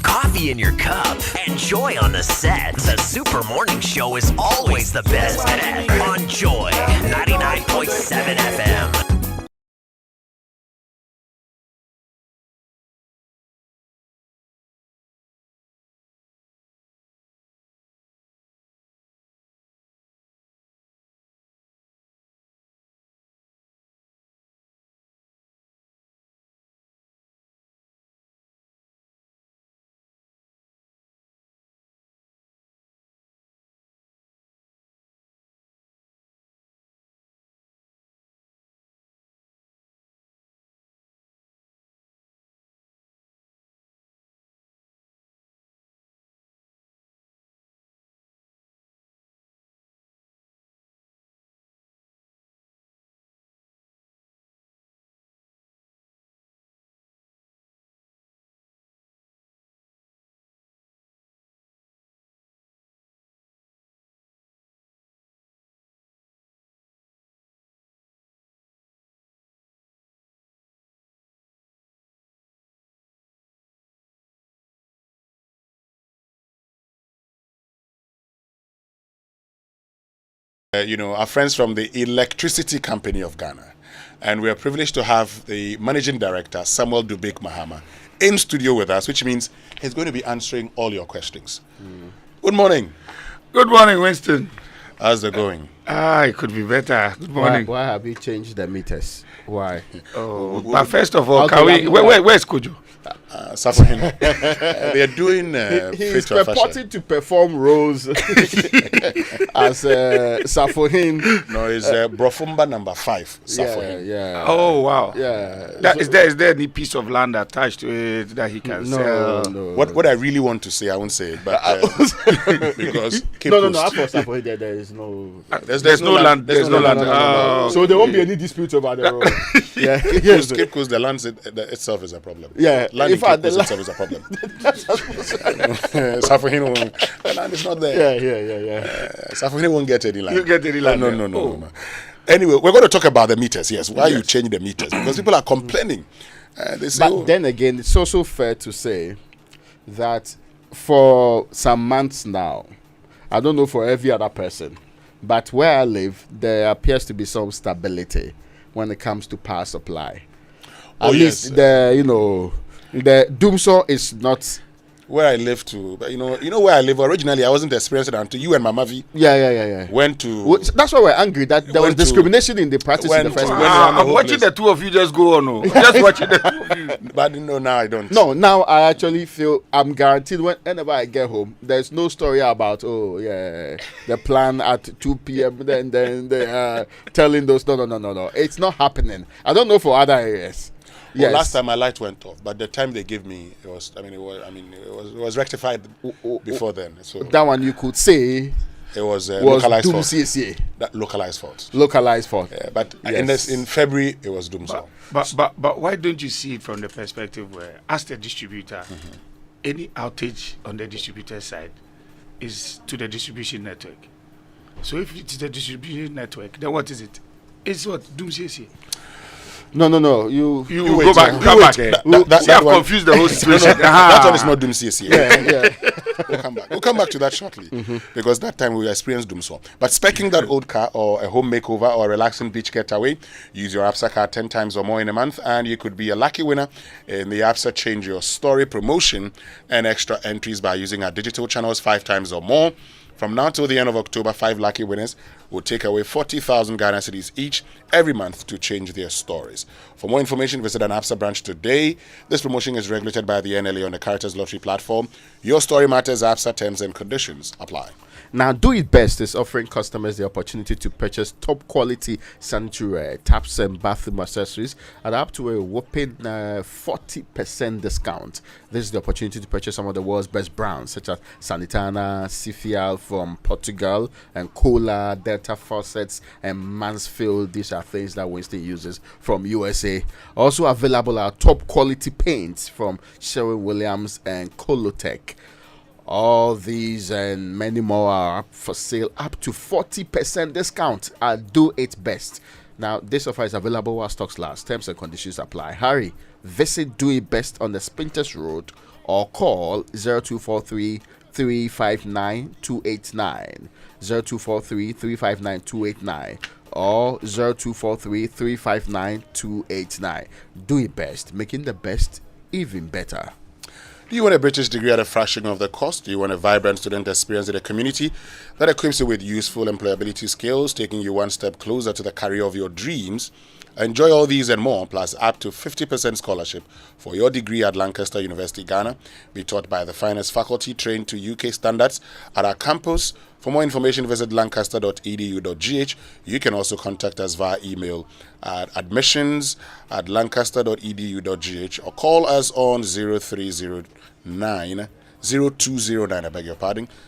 Coffee in your cup and joy on the set. The Super Morning Show is always the best on Joy 99.7 FM. our friends from the Electricity Company of Ghana. And we are privileged to have the Managing Director, Samuel Dubik Mahama, in studio with us, which means he's going to be answering all your questions. Good morning. Good morning, Winston. How's it going? It could be better. Good morning. Why have you changed the meters? Why? But first of all, can we? Where's Kojo? Suffering. They are doing. He's purporting to perform roles as Safohin. No, it's Brofumba number 5. Safohin. Yeah. Oh wow. Yeah. Is there any piece of land attached to it that he can sell? No. What I really want to say, I won't say it, but because no. After Safohin, there is no. There's no land. There's no land. No. So there won't be any dispute over the road. Cape Coast, the land itself is a problem. Yeah. Land in Cape Coast itself is a problem. Safohin, the land is not there. Yeah. Safohin won't get any land. You get any land? No. Anyway, we're going to talk about the meters. Yes, why you change the meters? Because people are complaining. They say, but then again, it's also fair to say that for some months now, I don't know for every other person, but where I live, there appears to be some stability when it comes to power supply. At least the Dumso is not where I live too. But you know where I live originally, I wasn't experiencing it until you and Mamavi went to. That's why we're angry that there was discrimination in the practice in the first place. I'm watching the two of you just go on. Just watching the two of you. But now I don't. No, now I actually feel I'm guaranteed whenever I get home, there's no story about the plan at 2 p.m. Then they are telling those no. It's not happening. I don't know for other areas. Well, last time my light went off, but the time they gave me, it was rectified before then. So that one you could say it was localized fault. CCA. That localized fault. Yeah, but in February it was Dumso. But why don't you see it from the perspective where, as the distributor, any outage on the distributor side is to the distribution network. So if it's the distribution network, then what is it? It's what Dumso. No. You go back. Come back. That confused the whole situation. That one is not Dumso. Yeah. We'll come back to that shortly because that time we experienced Dumso. But specing that old car or a home makeover or a relaxing beach getaway, use your ABSA card 10 times or more in a month, and you could be a lucky winner in the ABSA Change Your Story promotion and extra entries by using our digital channels 5 times or more. From now till the end of October, 5 lucky winners will take away 40,000 Ghana cedis each every month to change their stories. For more information, visit an ABSA branch today. This promotion is regulated by the NLA on the Caritas Lottery platform. Your story matters. ABSA terms and conditions apply. Now, Do It Best is offering customers the opportunity to purchase top quality sanitary taps and bathroom accessories at up to a whopping 40% discount. This is the opportunity to purchase some of the world's best brands such as Sanitana, Cifial from Portugal, and Kohler, Delta Faucets, and Mansfield. These are things that Winston uses from USA. Also available are top quality paints from Sherwin-Williams and Colotech. All these and many more are up for sale, up to 40% discount at Do It Best. Now, this offer is available while stocks last. Terms and conditions apply. Hurry, visit Do It Best on the Spinters Road or call 0243 359 289, 0243 359 289, or 0243 359 289. Do It Best, making the best even better. Do you want a British degree at a fraction of the cost? Do you want a vibrant student experience in a community that equips you with useful employability skills, taking you one step closer to the career of your dreams? Enjoy all these and more, plus up to 50% scholarship for your degree at Lancaster University, Ghana. Be taught by the finest faculty trained to UK standards at our campus. For more information, visit lancaster.edu.gh. You can also contact us via email at admissions@lancaster.edu.gh or call us on 0209,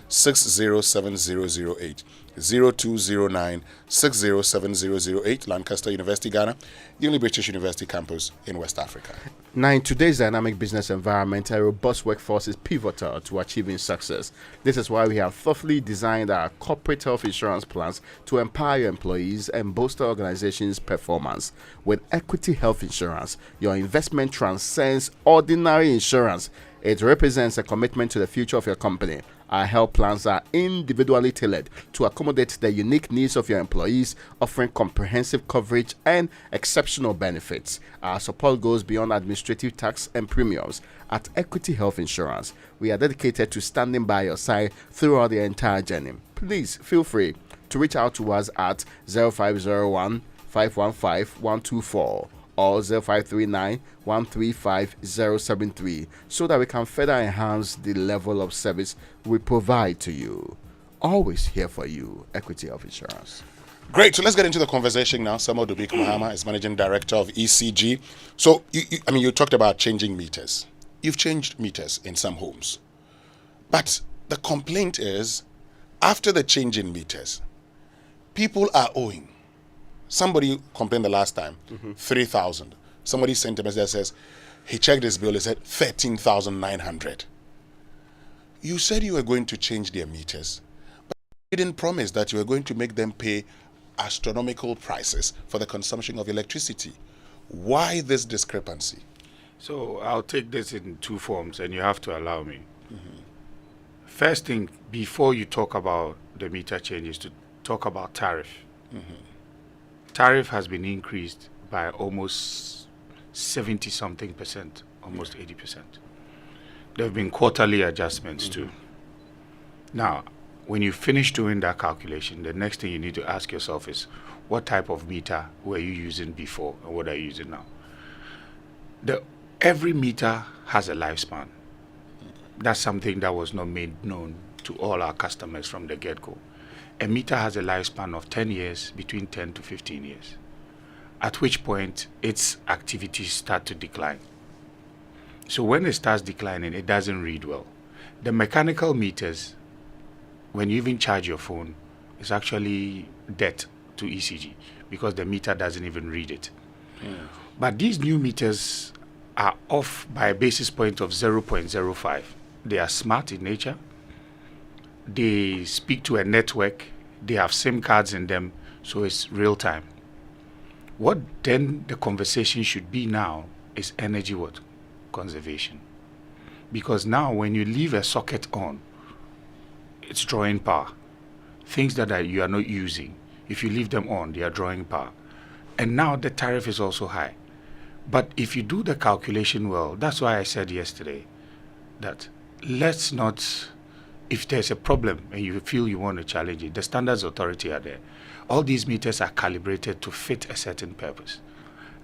607008. 0209 607008, Lancaster University, Ghana, the only British university campus in West Africa. Now, in today's dynamic business environment, a robust workforce is pivotal to achieving success. This is why we have thoughtfully designed our corporate health insurance plans to empower your employees and bolster organizations' performance. With Equity Health Insurance, your investment transcends ordinary insurance. It represents a commitment to the future of your company. Our health plans are individually tailored to accommodate the unique needs of your employees, offering comprehensive coverage and exceptional benefits. Our support goes beyond administrative tax and premiums. At Equity Health Insurance, we are dedicated to standing by your side throughout the entire journey. Please feel free to reach out to us at 0501 515 124 or 0539 135 073 so that we can further enhance the level of service we provide to you. Always here for you, Equity of Insurance. Great. So let's get into the conversation now. Samuel Dubik Mahama is Managing Director of ECG. So, you talked about changing meters. You've changed meters in some homes. But the complaint is, after the change in meters, people are owing. Somebody complained the last time, 3,000. Somebody sent a message that says, he checked his bill, he said 13,900. You said you were going to change their meters, but you didn't promise that you were going to make them pay astronomical prices for the consumption of electricity. Why this discrepancy? So I'll take this in two forms, and you have to allow me. First thing, before you talk about the meter changes, to talk about tariff. Tariff has been increased by almost 70-something%, almost 80%. There have been quarterly adjustments too. Now, when you finish doing that calculation, the next thing you need to ask yourself is, what type of meter were you using before and what are you using now? Every meter has a lifespan. That's something that was not made known to all our customers from the get-go. A meter has a lifespan of 10 years, between 10 to 15 years, at which point its activities start to decline. So when it starts declining, it doesn't read well. The mechanical meters, when you even charge your phone, is actually debt to ECG because the meter doesn't even read it. But these new meters are off by a basis point of 0.05. They are smart in nature. They speak to a network. They have SIM cards in them, so it's real time. What then the conversation should be now is energy conservation. Because now when you leave a socket on, it's drawing power. Things that you are not using, if you leave them on, they are drawing power. And now the tariff is also high. But if you do the calculation well, that's why I said yesterday that let's not, if there's a problem and you feel you want to challenge it, the standards authority are there. All these meters are calibrated to fit a certain purpose.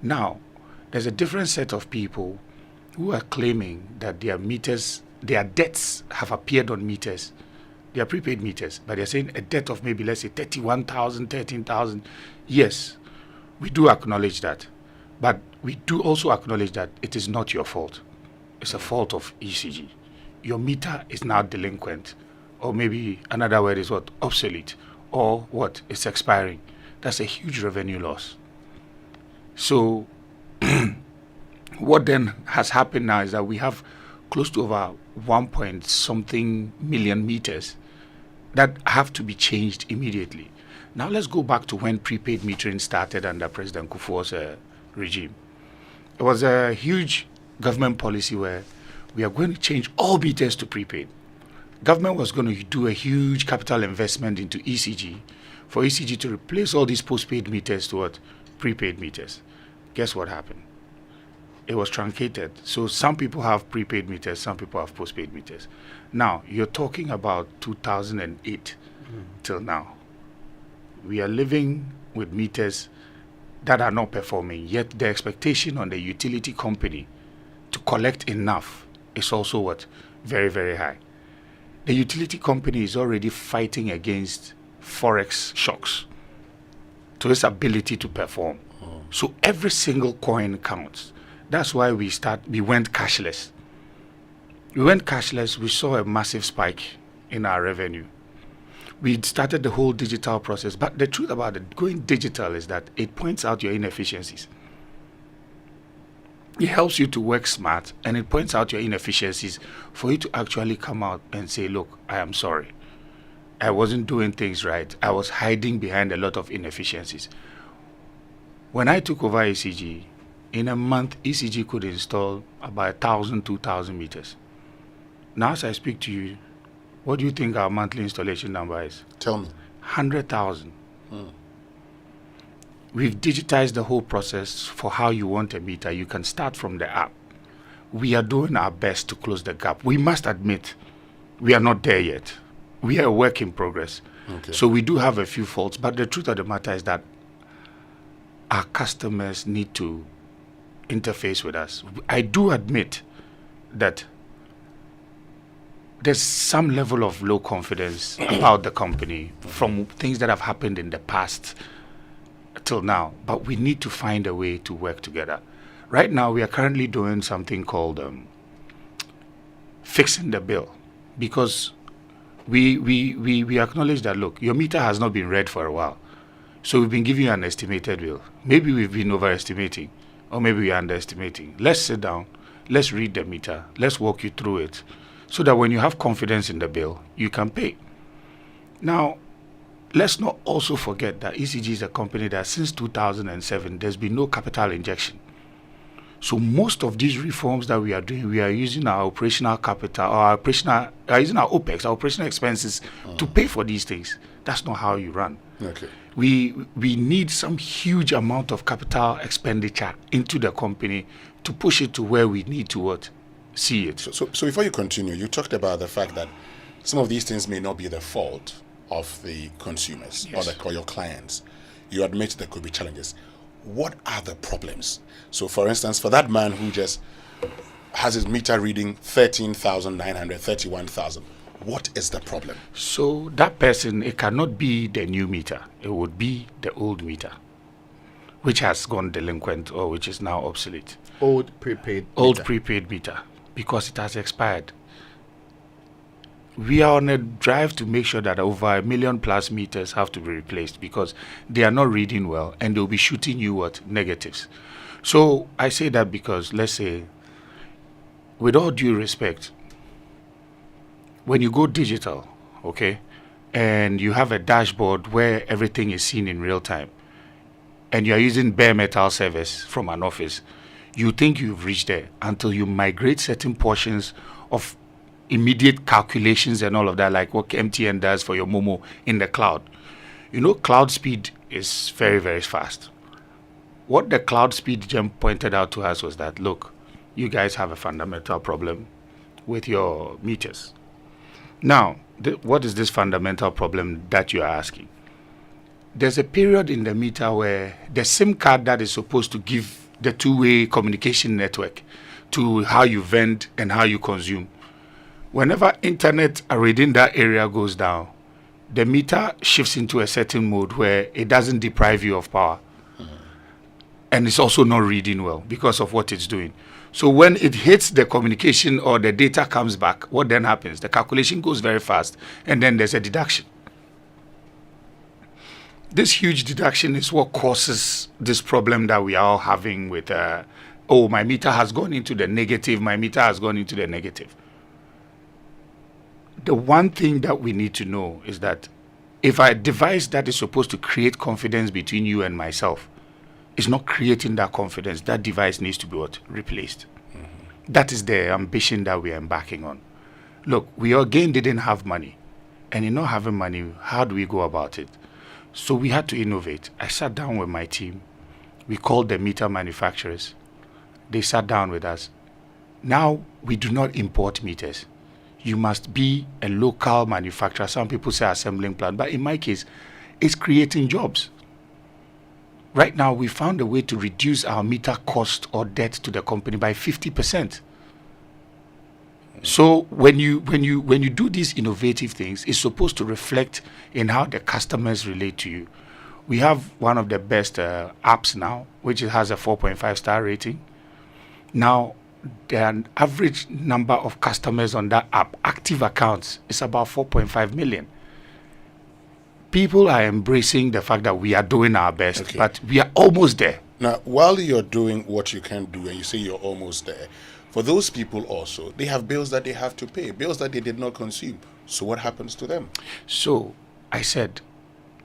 Now, there's a different set of people who are claiming that their meters, their debts have appeared on meters. They are prepaid meters, but they're saying a debt of maybe, let's say, 31,000, 13,000. Yes, we do acknowledge that. But we do also acknowledge that it is not your fault. It's a fault of ECG. Your meter is now delinquent, or maybe another word is obsolete, or it's expiring. That's a huge revenue loss. So what then has happened now is that we have close to over 1-point-something million meters that have to be changed immediately. Now let's go back to when prepaid metering started under President Kufuor's regime. It was a huge government policy where we are going to change all meters to prepaid. Government was going to do a huge capital investment into ECG for ECG to replace all these postpaid meters to prepaid meters. Guess what happened? It was truncated. So some people have prepaid meters, some people have postpaid meters. Now, you're talking about 2008 till now. We are living with meters that are not performing, yet the expectation on the utility company to collect enough is also very, very high. The utility company is already fighting against forex shocks to its ability to perform. So every single coin counts. That's why we went cashless. We went cashless, we saw a massive spike in our revenue. We started the whole digital process, but the truth about it, going digital is that it points out your inefficiencies. It helps you to work smart, and it points out your inefficiencies for you to actually come out and say, look, I am sorry. I wasn't doing things right. I was hiding behind a lot of inefficiencies. When I took over ECG, in a month, ECG could install about 1,000, 2,000 meters. Now, as I speak to you, what do you think our monthly installation number is? Tell me. 100,000. We've digitized the whole process for how you want a meter. You can start from the app. We are doing our best to close the gap. We must admit, we are not there yet. We are a work in progress. Okay. So we do have a few faults, but the truth of the matter is that our customers need to interface with us. I do admit that there's some level of low confidence about the company from things that have happened in the past till now, but we need to find a way to work together. Right now, we are currently doing something called fixing the bill, because we acknowledge that, look, your meter has not been read for a while. So we've been giving you an estimated bill. Maybe we've been overestimating, or maybe we're underestimating. Let's sit down, let's read the meter, let's walk you through it, so that when you have confidence in the bill, you can pay. Now, let's not also forget that ECG is a company that since 2007, there's been no capital injection. So most of these reforms that we are doing, we are using our operational capital, or using our OPEX, our operational expenses, to pay for these things. That's not how you run. Okay. We need some huge amount of capital expenditure into the company to push it to where we need to see it. So before you continue, you talked about the fact that some of these things may not be the fault of the consumers, Yes. or your clients. You admit there could be challenges. What are the problems? So, for instance, for that man who just has his meter reading 13,900, 31,000, what is the problem? So that person, it cannot be the new meter. It would be the old meter, which has gone delinquent or which is now obsolete. Old prepaid Meter, because it has expired. We are on a drive to make sure that over 1 million plus meters have to be replaced, because they are not reading well and they'll be shooting you negatives. So I say that because, let's say, with all due respect, when you go digital, okay, and you have a dashboard where everything is seen in real time, and you are using bare metal service from an office, you think you've reached there until you migrate certain portions of immediate calculations and all of that, like what MTN does for your Momo in the cloud. You know, cloud speed is very, very fast. What the cloud speed gem pointed out to us was that, look, you guys have a fundamental problem with your meters. Now, what is this fundamental problem that you are asking? There's a period in the meter where the SIM card that is supposed to give the two-way communication network to how you vend and how you consume, whenever internet within that area goes down, the meter shifts into a certain mode where it doesn't deprive you of power. And it's also not reading well because of what it's doing. So when it hits the communication or the data comes back, what then happens? The calculation goes very fast, and then there's a deduction. This huge deduction is what causes this problem that we are all having with, my meter has gone into the negative, my meter has gone into the negative. The one thing that we need to know is that if a device that is supposed to create confidence between you and myself is not creating that confidence, that device needs to be replaced. Mm-hmm. That is the ambition that we are embarking on. Look, we again didn't have money. And in not having money, how do we go about it? So we had to innovate. I sat down with my team. We called the meter manufacturers. They sat down with us. Now we do not import meters. You must be a local manufacturer. Some people say assembling plant, but in my case, it's creating jobs. Right now, we found a way to reduce our meter cost or debt to the company by 50%. So when you do these innovative things, it's supposed to reflect in how the customers relate to you. We have one of the best apps now, which has a 4.5 star rating. Now, the average number of customers on that app, active accounts, is about 4.5 million. People are embracing the fact that we are doing our best, but we are almost there. Now, while you're doing what you can do and you say you're almost there, for those people also, they have bills that they have to pay, bills that they did not consume. So what happens to them? So I said,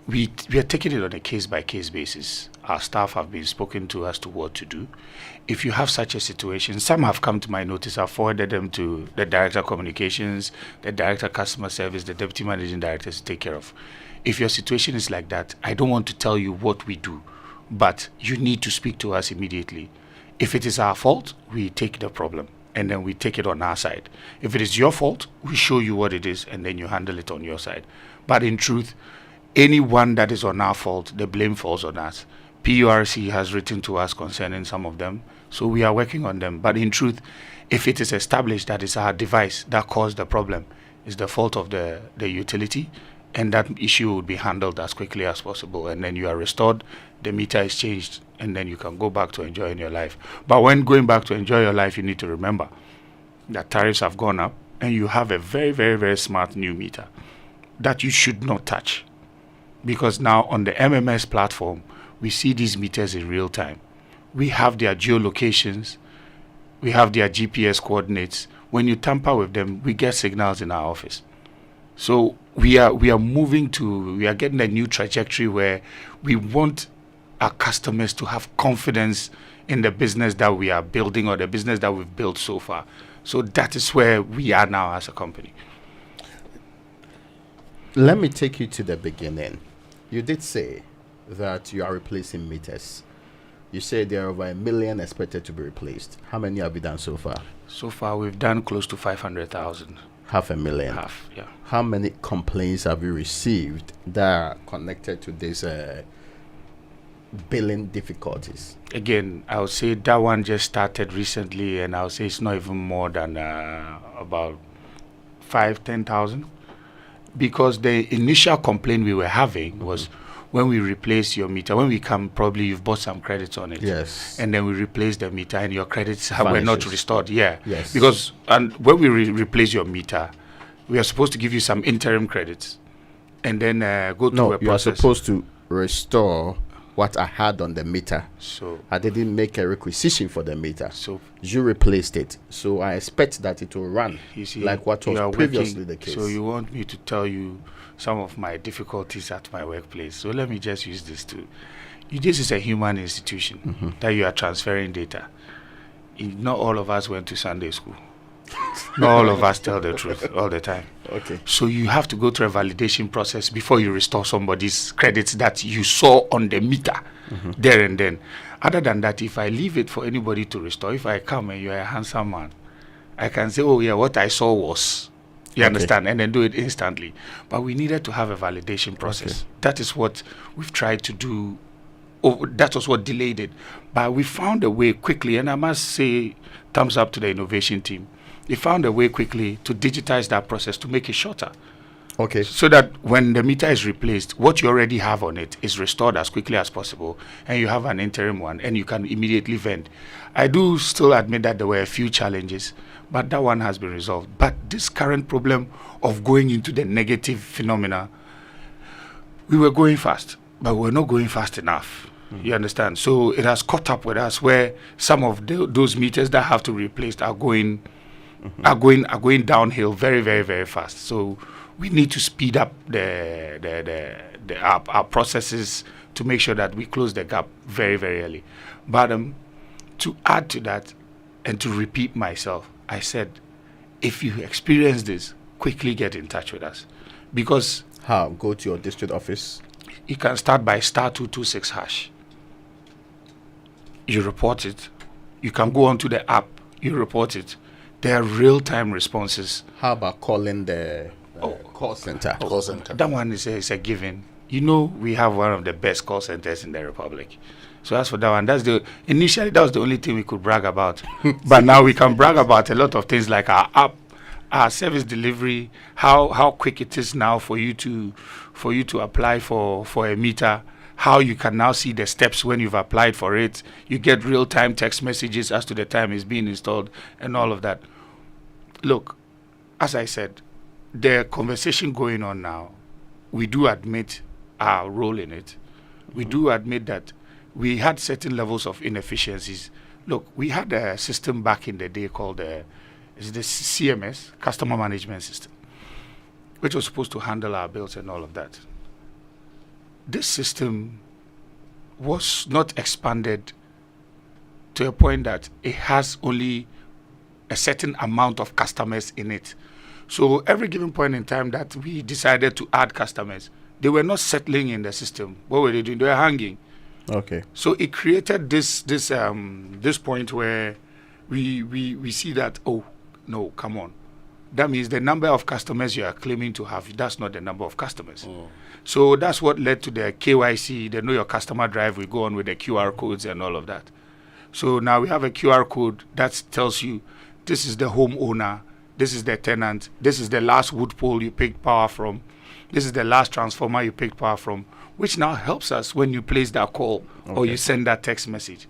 we are taking it on a case-by-case basis. Our staff have been spoken to as to what to do. If you have such a situation, some have come to my notice. I've forwarded them to the Director of Communications, the Director of Customer Service, the Deputy Managing Director to take care of. If your situation is like that, I don't want to tell you what we do, but you need to speak to us immediately. If it is our fault, we take the problem and then we take it on our side. If it is your fault, we show you what it is and then you handle it on your side. But in truth, anyone that is on our fault, the blame falls on us. PURC has written to us concerning some of them, so we are working on them. But in truth, if it is established that it's our device that caused the problem, it's the fault of the utility, and that issue would be handled as quickly as possible, and then you are restored, the meter is changed, and then you can go back to enjoying your life. But when going back to enjoy your life, you need to remember that tariffs have gone up, and you have a very, very, very smart new meter that you should not touch. Because now on the MMS platform, we see these meters in real time. We have their geolocations, we have their GPS coordinates. When you tamper with them, we get signals in our office. So we are getting a new trajectory where we want our customers to have confidence in the business that we are building or the business that we've built so far. So that is where we are now as a company. Let me take you to the beginning. You did say that you are replacing meters. You said there are over 1 million expected to be replaced. How many have you done so far? So far, we've done close to 500,000. 500,000. Half, yeah. How many complaints have you received that are connected to this billing difficulties? Again, I would say that one just started recently, and I would say it's not even more than about 5,000-10,000. Because the initial complaint we were having was when we replace your meter, when we come, probably you've bought some credits on it. Yes. And then we replace the meter and your credits were not restored. Yeah. Yes. Because and when we replace your meter, we are supposed to give you some interim credits and then go through a process. No, you are supposed to restore what I had on the meter. So I didn't make a requisition for the meter. So you replaced it. So I expect that it will run like what was previously the case. So you want me to tell you some of my difficulties at my workplace. So let me just use this too. This is a human institution that you are transferring data. Not all of us went to Sunday school. Not all of us tell the truth all the time. Okay. So you have to go through a validation process before you restore somebody's credits that you saw on the meter there and then. Other than that, if I leave it for anybody to restore, if I come and you're a handsome man, I can say, oh yeah, what I saw was, you understand, and then do it instantly. But we needed to have a validation process. That is what we've tried to do. That was what delayed it. But we found a way quickly, and I must say, thumbs up to the innovation team. They found a way quickly to digitize that process to make it shorter. Okay. So that when the meter is replaced, what you already have on it is restored as quickly as possible, and you have an interim one, and you can immediately vend. I do still admit that there were a few challenges, but that one has been resolved. But this current problem of going into the negative phenomena, we were going fast, but we're not going fast enough. You understand? So it has caught up with us where some of those meters that have to be replaced are going downhill very, very, very fast. So we need to speed up our processes to make sure that we close the gap very, very early. But to add to that and to repeat myself, I said, if you experience this, quickly get in touch with us. Because how? Go to your district office? You can start by *226#. You report it. You can go onto the app. You report it. There are real-time responses. How about calling the call center? Call center. That one is a given. You know, we have one of the best call centers in the Republic. So as for that one, initially that was the only thing we could brag about. But now we can brag about a lot of things like our app, our service delivery, how quick it is now for you to apply for a meter, how you can now see the steps when you've applied for it. You get real-time text messages as to the time it's being installed and all of that. Look, as I said, the conversation going on now, we do admit our role in it. We do admit that we had certain levels of inefficiencies. Look, we had a system back in the day called the CMS, Customer Management System, which was supposed to handle our bills and all of that. this system was not expanded to a point that it has only a certain amount of customers in it. So every given point in time that we decided to add customers, they were not settling in the system. What were they doing? They were hanging. Okay. So it created this point where we see that, oh no, come on. That means the number of customers you are claiming to have, that's not the number of customers. So that's what led to the KYC, the Know Your Customer drive. We go on with the QR codes and all of that. So now we have a QR code that tells you this is the homeowner, this is the tenant, this is the last wood pole you picked power from, this is the last transformer you picked power from, which now helps us when you place that call or you send that text message.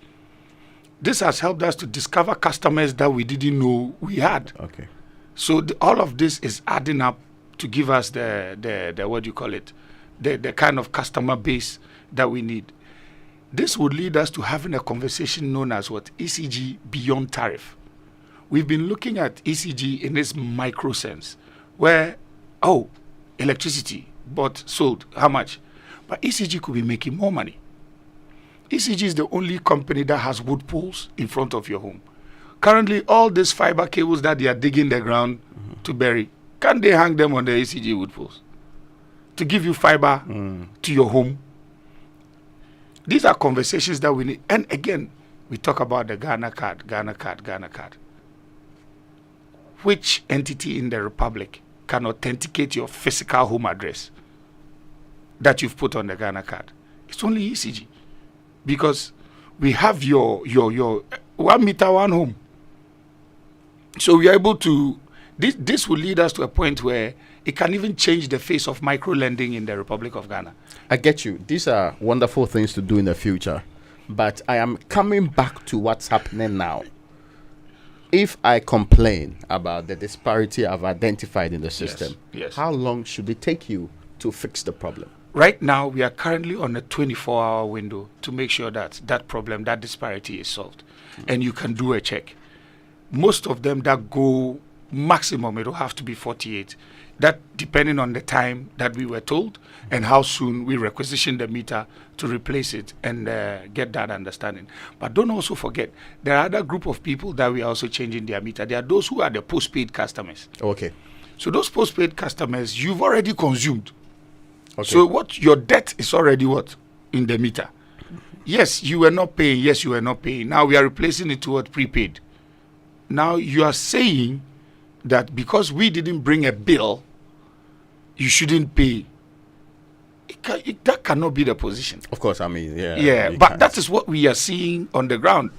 This has helped us to discover customers that we didn't know we had. Okay. So all of this is adding up to give us the what do you call it, the kind of customer base that we need. This would lead us to having a conversation known as what? ECG beyond tariff. We've been looking at ECG in this micro sense, where, electricity bought, sold, how much? But ECG could be making more money. ECG is the only company that has wood poles in front of your home. Currently, all these fiber cables that they are digging the ground to bury, can't they hang them on the ECG wood poles to give you fiber to your home? These are conversations that we need. And again, we talk about the Ghana card. Which entity in the Republic can authenticate your physical home address that you've put on the Ghana card? It's only ECG. Because we have your 1 meter, one home. So we are able to, this will lead us to a point where it can even change the face of micro lending in the Republic of Ghana. I get you. These are wonderful things to do in the future. But I am coming back to what's happening now. If I complain about the disparity I've identified in the system, yes. How long should it take you to fix the problem? Right now, we are currently on a 24-hour window to make sure that that problem, that disparity is solved. And you can do a check. Most of them that go maximum, it will have to be 48. That depending on the time that we were told and how soon we requisition the meter to replace it and get that understanding. But don't also forget, there are other group of people that we are also changing their meter. There are those who are the postpaid customers. Okay. So those postpaid customers, you've already consumed. Okay. So what your debt is already what? In the meter. Yes, you were not paying. Yes, you were not paying. Now we are replacing it to what? Prepaid. Now you are saying that because we didn't bring a bill, you shouldn't pay. That cannot be the position. Of course, I mean, Yeah, but that is what we are seeing on the ground.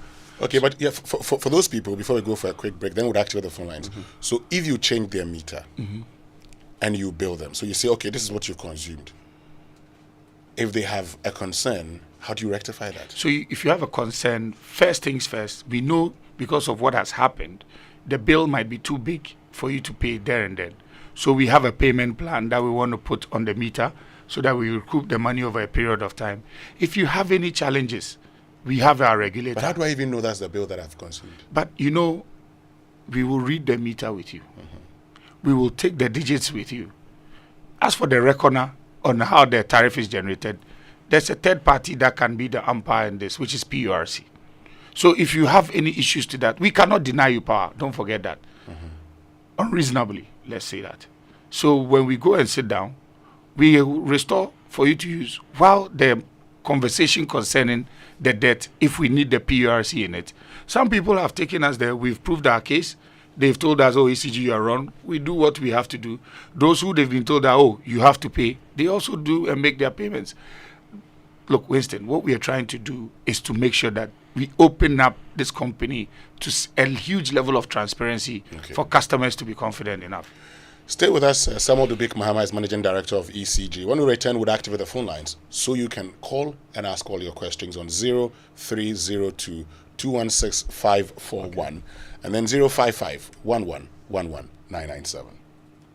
Okay, but yeah, for those people, before we go for a quick break, then we'll activate the phone lines. So if you change their meter and you bill them, so you say, okay, this is what you've consumed. If they have a concern, how do you rectify that? So if you have a concern, first things first, we know because of what has happened, the bill might be too big for you to pay there and then. So we have a payment plan that we want to put on the meter so that we recoup the money over a period of time. If you have any challenges, we have our regulator. But how do I even know that's the bill that I've consumed? But we will read the meter with you. We will take the digits with you. As for the reckoner on how the tariff is generated, there's a third party that can be the umpire in this, which is PURC. So if you have any issues to that, we cannot deny you power. Don't forget that. Unreasonably, let's say that. So when we go and sit down, we restore for you to use while the conversation concerning the debt, if we need the PURC in it. Some people have taken us there. We've proved our case. They've told us, ECG, you are wrong. We do what we have to do. Those who they've been told that, you have to pay, they also do and make their payments. Look, Winston, what we are trying to do is to make sure that we open up this company to a huge level of transparency for customers to be confident enough. Stay with us. Samuel Dubik Mahama is Managing Director of ECG. When we return, we'll activate the phone lines so you can call and ask all your questions on 0302 216 541 and then 055 11 997.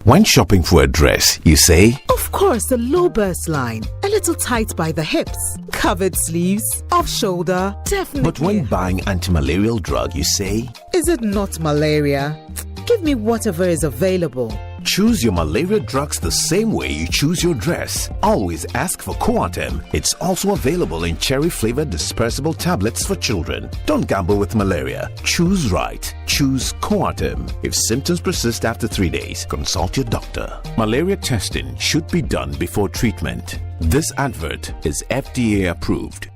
When shopping for a dress, you say, of course, the low burst line. A little tight by the hips. Covered sleeves. Off shoulder. Definitely. But when buying anti-malarial drug, you say, is it not malaria? Give me whatever is available. Choose your malaria drugs the same way you choose your dress. Always ask for Coartem. It's also available in cherry-flavored dispersible tablets for children. Don't gamble with malaria. Choose right. Choose Coartem. If symptoms persist after 3 days, consult your doctor. Malaria testing should be done before treatment. This advert is FDA approved.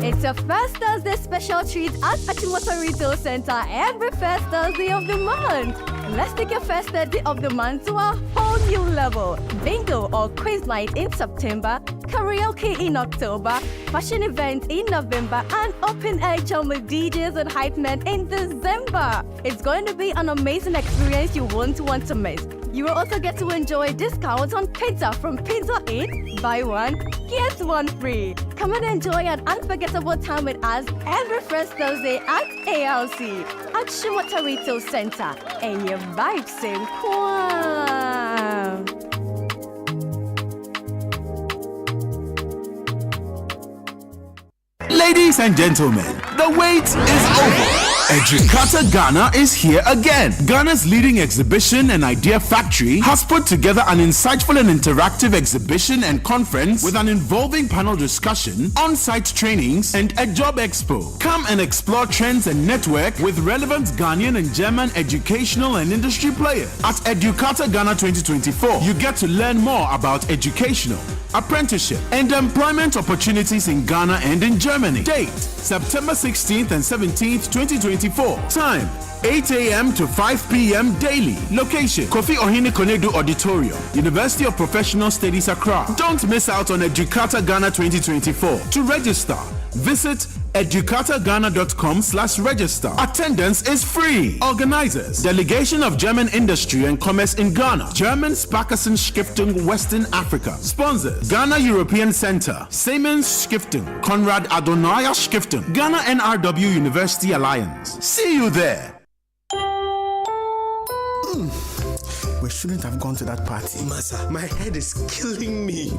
It's a First Thursday special treat at Achimota Retail Center every first Thursday of the month. Let's take your first Thursday of the month to a whole new level. Bingo or quiz night in September, karaoke in October, fashion event in November, and open air jam with DJs and hype men in December. It's going to be an amazing experience you won't want to miss. You will also get to enjoy discounts on pizza from Pizza Inn. Buy one, get one free. Come and enjoy an unforgettable time with us every first Thursday at ALC at Shimota Retail Center. And your vibe same quam. Ladies and gentlemen, the wait is over. Educata Ghana is here again. Ghana's leading exhibition and idea factory has put together an insightful and interactive exhibition and conference with an involving panel discussion, on-site trainings, and a job expo. Come and explore trends and network with relevant Ghanaian and German educational and industry players. At Educata Ghana 2024, you get to learn more about educational, apprenticeship, and employment opportunities in Ghana and in Germany. Date: September 16th and 17th, 2024. Time: 8 a.m. to 5 p.m. daily. Location: Kofi Ohene Konedu Auditorium, University of Professional Studies, Accra. Don't miss out on Educata Ghana 2024. To register, visit educataghana.com/register. Attendance is free. Organizers: Delegation of German Industry and Commerce in Ghana, German Sparkassen Stiftung Western Africa. Sponsors: Ghana European Center, Siemens Stiftung, Konrad Adenauer Stiftung, Ghana NRW University Alliance. See you there. We shouldn't have gone to that party. Masa, my head is killing me.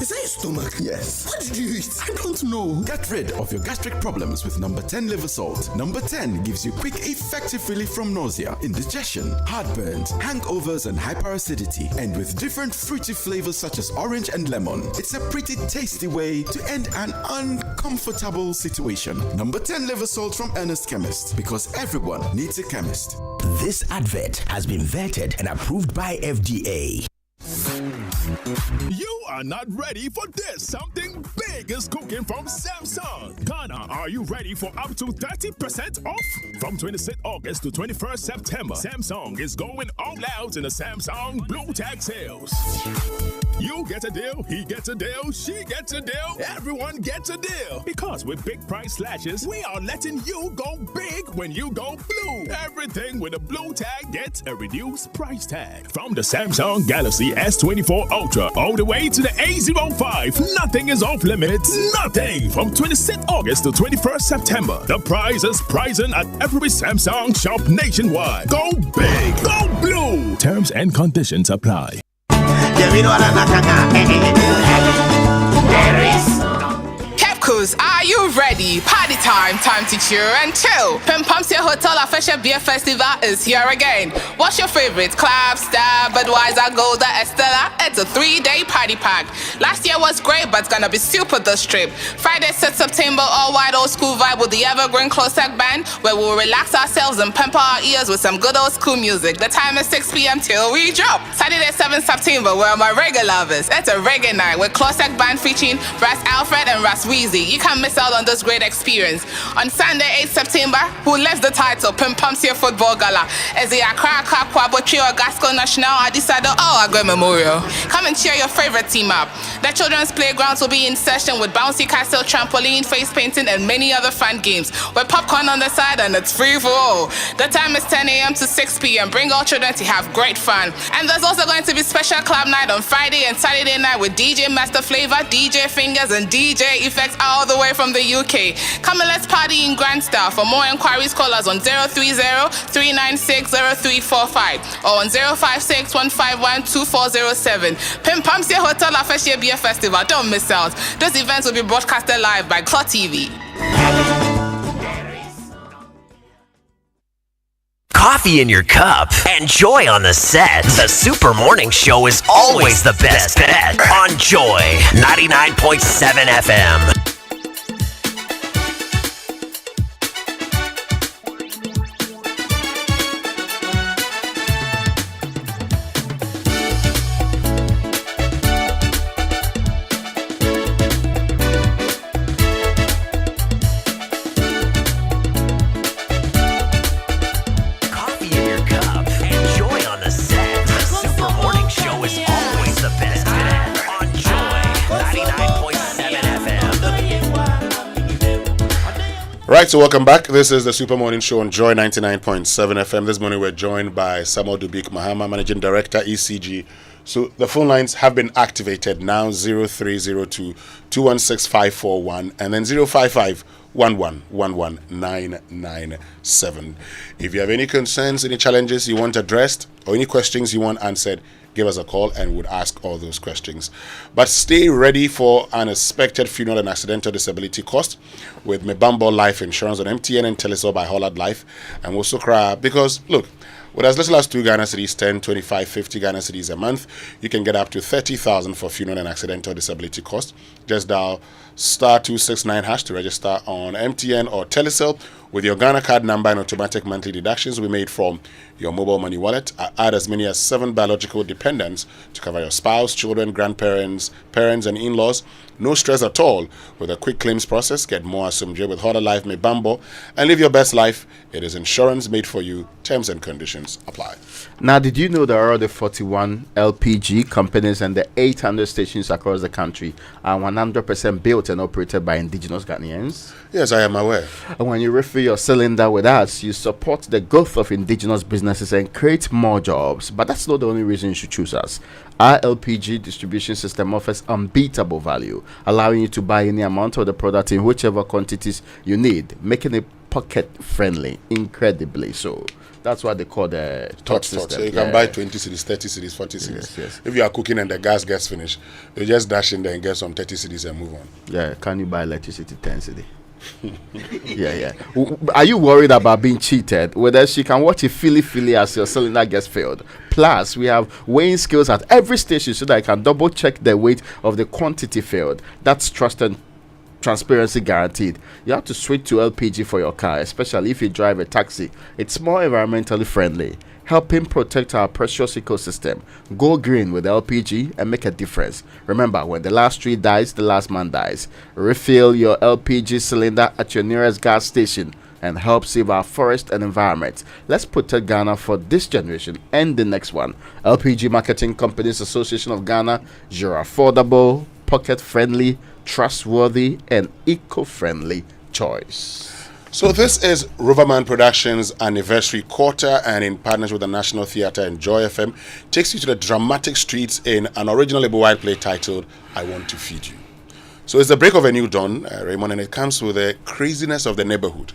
Is that your stomach? Yes. What did you eat? I don't know. Get rid of your gastric problems with number 10 liver salt. Number 10 gives you quick, effective relief from nausea, indigestion, heartburns, hangovers, and hyperacidity. And with different fruity flavors such as orange and lemon, it's a pretty tasty way to end an uncomfortable situation. Number 10 liver salt from Ernest Chemist, because everyone needs a chemist. This advert has been vetted and approved by FDA. You are not ready for this. Something big is cooking from Samsung. Ghana, are you ready for up to 30% off? From 26th August to 21st September, Samsung is going all out in the Samsung Blue Tag sales. You get a deal, he gets a deal, she gets a deal, everyone gets a deal. Because with big price slashes, we are letting you go big when you go blue. Everything with a blue tag gets a reduced price tag. From the Samsung Galaxy S24 Ultra all the way to the A05, nothing is off limits. Nothing! From 26th August to 21st September, the prize is pricing at every Samsung shop nationwide. Go big, go blue! Terms and conditions apply. Kepkos, are you ready? Party time to cheer and chill. Pimpamsia Hotel Official Beer Festival is here again. What's your favorite? Club, Star, Budweiser, Golda, Estella? It's a 3-day party pack. Last year was great, but it's gonna be super this trip. Friday, 6th September, all white old school vibe with the Evergreen Closec Band, where we'll relax ourselves and pamper our ears with some good old school music. The time is 6 p.m. till we drop. Saturday, 7th September, where my reggae lovers. It's a reggae night with Closec Band featuring Ras Alfred and Ras Weezy. You can't miss out on this great experience. On Sunday, 8th September, who lifts the title Pimpamsia Football Gala as the Accra Kwabo Trio Gasco National Adisado Agwe Memorial. Come and cheer your favorite team up. The children's playgrounds will be in session with bouncy castle, trampoline, face painting, and many other fun games with popcorn on the side, and it's free for all. The time is 10 a.m. to 6 p.m. Bring all children to have great fun. And there's also going to be special club night on Friday and Saturday night with DJ Master Flavor, DJ Fingers, and DJ Effects all the way from the UK. Come and let's party in grand style. For more inquiries, call us on 030-396-0345 or on 056-151-2407. Pimpamsia Hotel Afeshia Beer Festival. Don't miss out. This event will be broadcasted live by Claw TV. Coffee in your cup and joy on the set. The Super Morning Show is always the best bet on Joy 99.7 FM. Right, so welcome back. This is the Super Morning Show on Joy 99.7 FM. This morning we're joined by Samuel Dubik Mahama, Managing Director, ECG. So the phone lines have been activated now, 0302 216 541 and then 055 1111997. If you have any concerns, any challenges you want addressed, or any questions you want answered, give us a call and we'll ask all those questions. But stay ready for unexpected funeral and accidental disability cost with Mebambo Life Insurance on MTN and Telesur by Hollard Life. And we'll also cry because, look, with as little as 2 Ghana cedis, 10, 25, 50 Ghana cedis a month, you can get up to 30,000 for funeral and accidental disability cost. Just dial *269# to register on MTN or Telesur with your Ghana card number, and automatic monthly deductions will be made from your mobile money wallet. Add as many as 7 biological dependents to cover your spouse, children, grandparents, parents, and in-laws. No stress at all with a quick claims process. Get more Asumdre with Hollard Life Mebambo and live your best life. It is insurance made for you. Terms and conditions apply. Now, did you know there are the 41 LPG companies and the 800 stations across the country are 100% built and operated by indigenous Ghanaians? Yes, I am aware. And when you refill your cylinder with us, you support the growth of indigenous businesses and create more jobs. But that's not the only reason you should choose us. Our LPG distribution system offers unbeatable value, allowing you to buy any amount of the product in whichever quantities you need, making it pocket friendly, incredibly so. That's what they call the touch system. So you can buy 20 cedis, 30 cedis, 40 cedis. Yes. If you are cooking and the gas gets finished, you just dash in there and get some 30 cedis and move on. Yeah, can you buy electricity 10 cedi? yeah. Are you worried about being cheated? Whether she can watch a filly as your cylinder gets filled. Plus, we have weighing scales at every station so that I can double check the weight of the quantity filled. That's trust and transparency guaranteed. You have to switch to LPG for your car, especially if you drive a taxi. It's more environmentally friendly, helping protect our precious ecosystem. Go green with LPG and make a difference. Remember, when the last tree dies, the last man dies. Refill your LPG cylinder at your nearest gas station and help save our forest and environment. Let's protect Ghana for this generation and the next one. LPG Marketing Companies Association of Ghana, your affordable, pocket-friendly, trustworthy, and eco-friendly choice. So this is Roverman Productions' anniversary quarter, and in partnership with the National Theatre and Joy FM, takes you to the dramatic streets in an original Ibo play titled I Want to Feed You. So it's the break of a new dawn, Raymond, and it comes with the craziness of the neighborhood.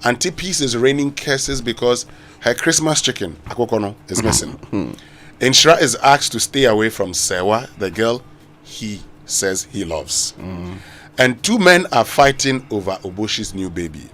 Auntie Peace is raining curses because her Christmas chicken, Akokono, is missing. Inshra is asked to stay away from Sewa, the girl he says he loves. And 2 men are fighting over Oboshi's new baby.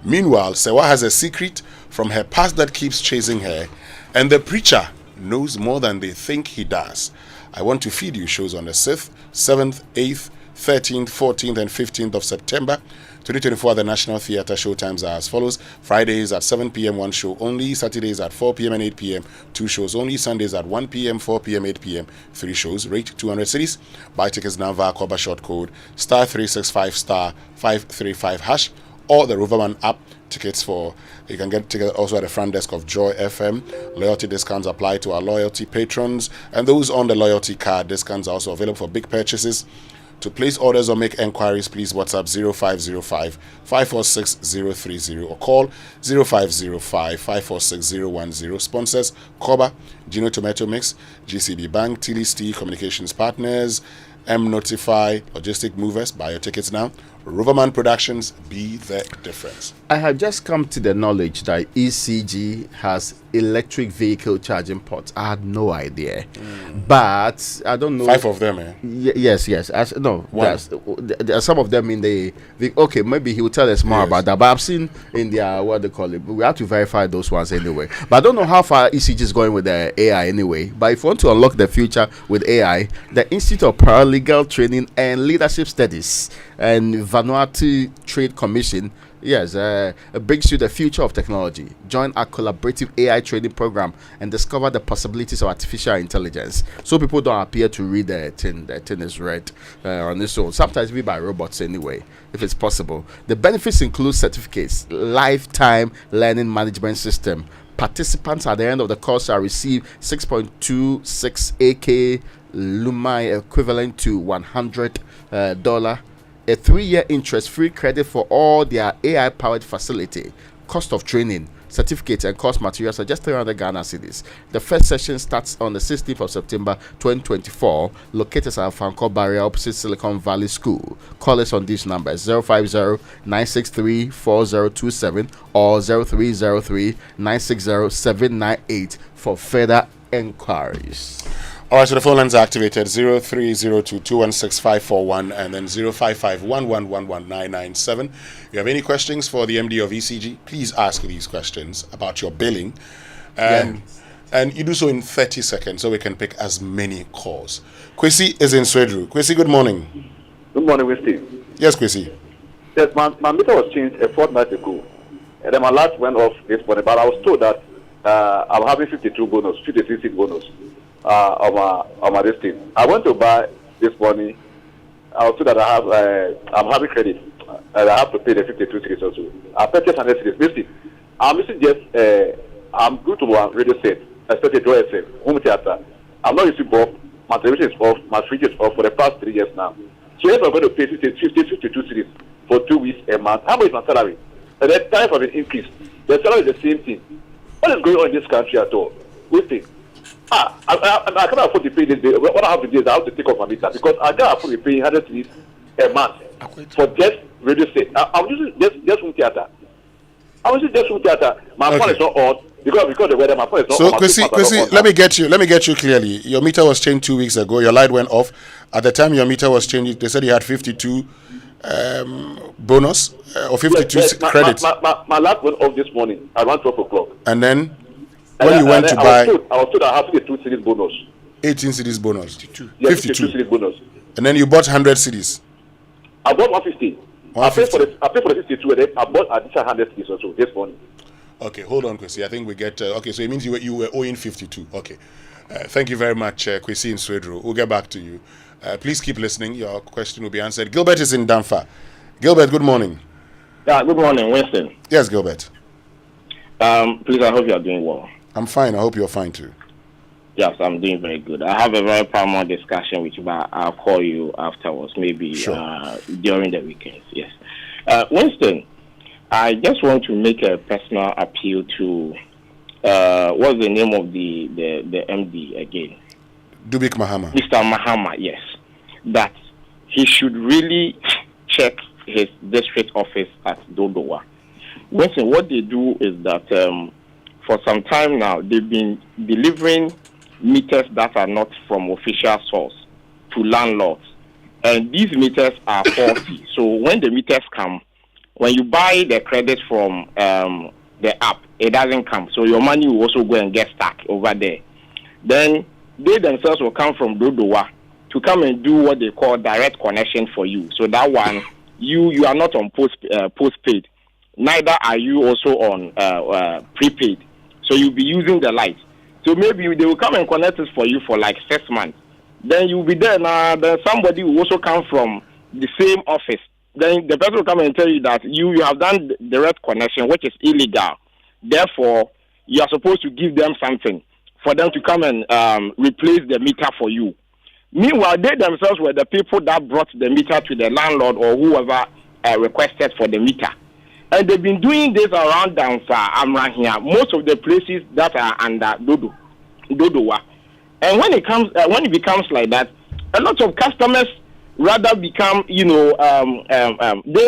Meanwhile, Sewa has a secret from her past that keeps chasing her, and the preacher knows more than they think he does. I Want to Feed You shows on the 6th, 7th, 8th, 13th, 14th, and 15th of September 2024 at the National Theatre. Showtimes are as follows: Fridays at 7 p.m. 1 show only, Saturdays at 4 p.m. and 8 p.m. 2 shows only, Sundays at 1 p.m., 4 p.m., 8 p.m. 3 shows. Rate 200 cedis. Buy tickets now via Coba short code *365 *535#, or the Roverman app. Tickets for you can get tickets also at the front desk of Joy FM. Loyalty discounts apply to our loyalty patrons, and those on the loyalty card. Discounts are also available for big purchases. To place orders or make enquiries, please WhatsApp 0505 546 030 or call 0505 546 010. Sponsors: Coba, Gino Tomato Mix, GCB Bank, Tilly Communications Partners, M Notify, Logistic Movers. Buy your tickets now. Roverman Productions, be the difference. I have just come to the knowledge that ECG has electric vehicle charging ports. I had no idea, but I don't know. 5 of them, eh? Yes. There are some of them in the okay. Maybe he will tell us more about that. But I've seen in their what they call it. We have to verify those ones anyway. But I don't know how far ECG is going with the AI anyway. But if you want to unlock the future with AI, the Institute of Paralegal Training and Leadership Studies and Vanuatu Trade Commission brings you the future of technology. Join our collaborative AI training program and discover the possibilities of artificial intelligence. So people don't appear to read the thing. The thing is read on its own. Sometimes we by robots anyway, if it's possible. The benefits include certificates, lifetime learning management system. Participants at the end of the course shall receive 6.26 AK Luma, equivalent to $100. A 3-year interest-free credit for all their AI-powered facility. Cost of training, certificates, and course materials are just 300 Ghana cedis. The first session starts on the 16th of September 2024, located at Fanco Barrier opposite Silicon Valley School. Call us on these numbers 050-963-4027 or 0303-960-798 for further enquiries. All right, so the phone lines are activated 0302-216-541 and then 055-111-1997. If you have any questions for the MD of ECG, please ask these questions about your billing. And you do so in 30 seconds so we can pick as many calls. Kwesi is in Swedru. Kwesi, good morning. Good morning, Winston. Yes, Kwesi. Yes, my meter was changed a fortnight ago. And then my light went off this morning, but I was told that I'm having 52 bonus, 53 bonus. On my this thing. I went to buy this morning. I was told that I'm having credit. I have to pay the 52 cedis also. I purchased 100 cedis. Basically, I'm missing just I'm good to one radio set, especially Joy FM, home theater. I'm not using bulb. My television is off. My fridge is off for the past 3 years now. So if I'm going to pay 52 cedis for 2 weeks a month, how much is my salary? And the time for an increase. The salary is the same thing. What is going on in this country at all? Listen. I can't afford to pay this bill. What I have to do is I have to take off my meter because I can't afford to pay 100 cedis a month for just radio set. I'm using just home theater. I was just home theater. My phone is not on because the weather. My phone is not on. So Kwesi, let me get you clearly. Your meter was changed 2 weeks ago. Your light went off. At the time your meter was changed, they said you had 52 bonus or 52 credits. My light went off this morning around 12 o'clock. And then when you went to buy, I was told I have 52 cedis bonus. 18 cedis bonus. 52. Yes, 52 cedis bonus. And then you bought 100 cedis. I bought 150. I paid for the 52 and then I bought additional 100 cedis also this morning. Okay, hold on, Kwesi. I think we get okay. So it means you were owing 52. Okay, thank you very much, Kwesi in Swedru. We'll get back to you. Please keep listening. Your question will be answered. Gilbert is in Damfa. Gilbert, good morning. Yeah, good morning, Winston. Yes, Gilbert. Please, I hope you are doing well. I'm fine. I hope you're fine too. Yes, I'm doing very good. I have a very paramount discussion with you, but I'll call you afterwards, maybe during the weekends. Yes. Winston, I just want to make a personal appeal to what's the name of the MD again? Dubik Mahama. Mr. Mahama, yes. That he should really check his district office at Dodowa. Winston, what they do is that for some time now, they've been delivering meters that are not from official source to landlords. And these meters are faulty. So when the meters come, when you buy the credit from the app, it doesn't come. So your money will also go and get stuck over there. Then they themselves will come from Dodowa to come and do what they call direct connection for you. So that one, you are not on postpaid. Neither are you also on prepaid. So you'll be using the light. So maybe they will come and connect it for you for like 6 months. Then you'll be there now. Then somebody will also come from the same office. Then the person will come and tell you that you have done direct connection, which is illegal. Therefore, you are supposed to give them something for them to come and replace the meter for you. Meanwhile, they themselves were the people that brought the meter to the landlord or whoever requested for the meter. And they've been doing this around Amran here, most of the places that are under Dodowa. And when it becomes like that, a lot of customers rather become, they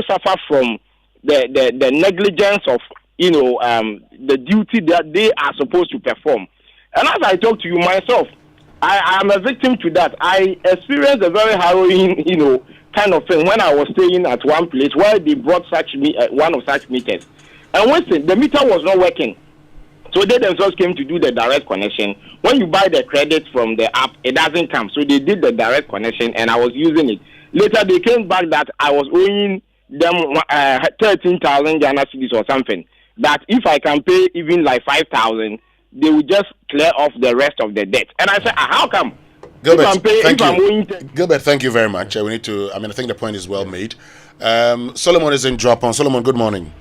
suffer from the negligence of, the duty that they are supposed to perform. And as I talk to you myself, I am a victim to that. I experienced a very harrowing, kind of thing when I was staying at one place where they brought one of such meters. And once the meter was not working, so they themselves came to do the direct connection. When you buy the credit from the app, it doesn't come. So they did the direct connection, and I was using it. Later, they came back that I was owing them 13,000 Ghana cedis or something. That if I can pay even like 5,000, they will just clear off the rest of the debt. And I said, how come? Gilbert, Gilbert, thank you very much. We need to. I think the point is well made. Solomon is in drop on. Solomon, good morning.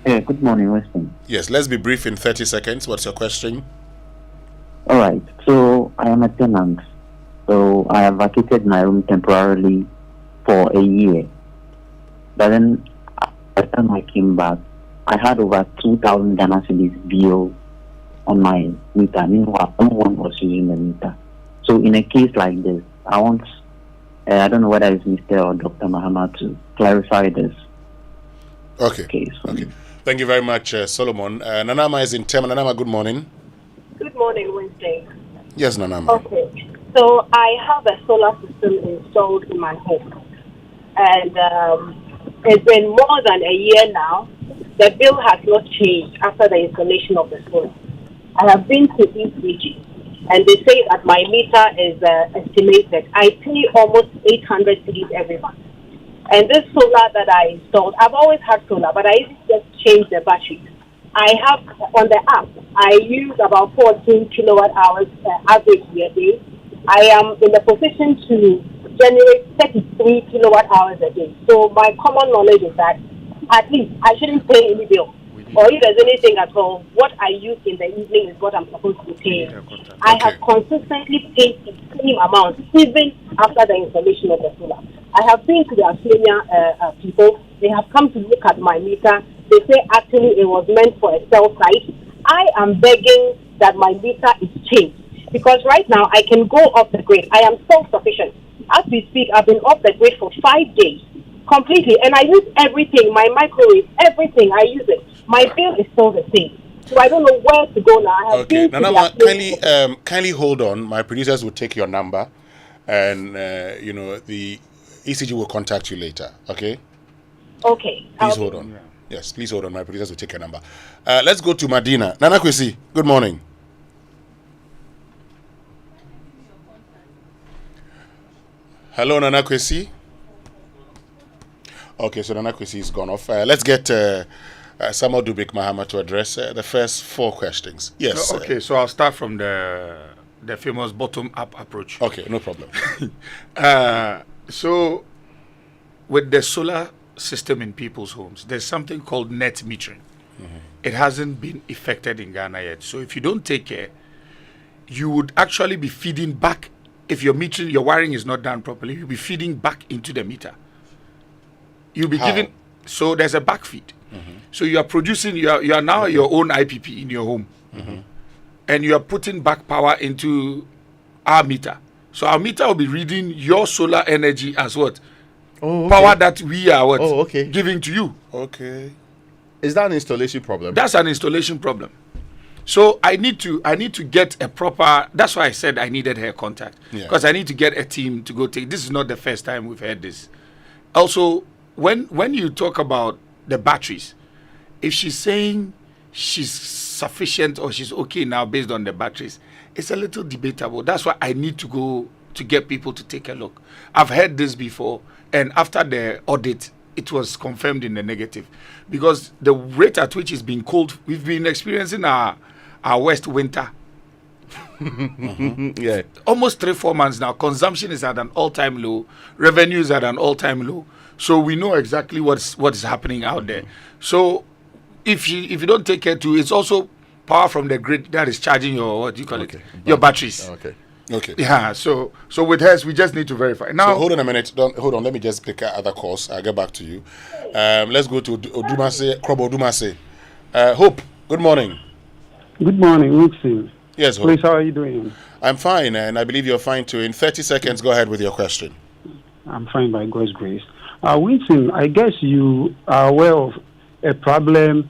Good morning, Winston. Yes, let's be brief in 30 seconds. What's your question? All right. So I am a tenant. So I have vacated my room temporarily for a year. But then, by the time I came back, I had over 2,000 Ghana cedis bill on my meter. Meanwhile, no one was using the meter. So in a case like this, I want, I don't know whether it's Mr. or Dr. Mahama to clarify this. Okay. Thank you very much, Solomon. Nanama is in Tema. Nanama, good morning. Good morning, Wednesday. Yes, Nanama. Okay. So I have a solar system installed in my home. And it's been more than a year now. The bill has not changed after the installation of the solar. I have been to ECG, and they say that my meter is estimated. I pay almost 800 cedis every month. And this solar that I installed, I've always had solar, but I just changed the battery. I have, on the app, I use about 14 kilowatt hours average a day. I am in the position to generate 33 kilowatt hours a day. So my common knowledge is that at least I shouldn't pay any bill. Or if there's anything at all, what I use in the evening is what I'm supposed to be paying. I have consistently paid the same amount, even after the installation of the solar. I have been to the Australian people. They have come to look at my meter. They say actually it was meant for a cell site. I am begging that my meter is changed. Because right now I can go off the grid. I am self-sufficient. As we speak, I've been off the grid for 5 days. Completely. And I use everything, my microwave, everything, I use it. My bill is still the same. So I don't know where to go now. I have been to Nanama, kindly hold on. My producers will take your number, and the ECG will contact you later. Okay. Okay. Please hold on. Yes, please hold on. My producers will take your number. Let's go to Madina. Nana Kwesi, good morning. Hello, Nana Kwesi. Okay, so Nana Kwesi is gone off. Let's get Samuel Dubik Mahama to address the first 4 questions. Yes. Okay, so I'll start from the famous bottom-up approach. Okay, no problem. So, with the solar system in people's homes, there's something called net metering. Mm-hmm. It hasn't been effected in Ghana yet. So, if you don't take care, you would actually be feeding back. If your metering, your wiring is not done properly, you'll be feeding back into the meter. You'll be giving. So there's a backfeed. Mm-hmm. So you are producing. You are now your own IPP in your home, and you are putting back power into our meter. So our meter will be reading your solar energy as what power that we are giving to you. Okay. Is that an installation problem? That's an installation problem. So I need to get a proper. That's why I said I needed her contact, because I need to get a team to go take. This is not the first time we've heard this. Also, when you talk about the batteries, if she's saying she's sufficient or she's okay now based on the batteries, it's a little debatable. That's why I need to go to get people to take a look. I've heard this before, and after the audit, it was confirmed in the negative, because the rate at which it's been cold, we've been experiencing our west winter. Yeah, almost 3-4 months now. Consumption is at an all-time low. Revenue is at an all-time low. So we know exactly what is happening out there. So if you don't take care to, it's also power from the grid that is charging your, what do you call it, your batteries. Okay. Yeah. So with hers, we just need to verify. Now, so hold on a minute. Hold on. Let me just pick other calls. I'll get back to you. Let's go to Odumase, Krobo Odumase. Hope. Good morning. Good morning, Wilson. Yes, Hope. Please, how are you doing? I'm fine, and I believe you're fine too. In 30 seconds, go ahead with your question. I'm fine by God's grace. Winston, I guess you are aware of a problem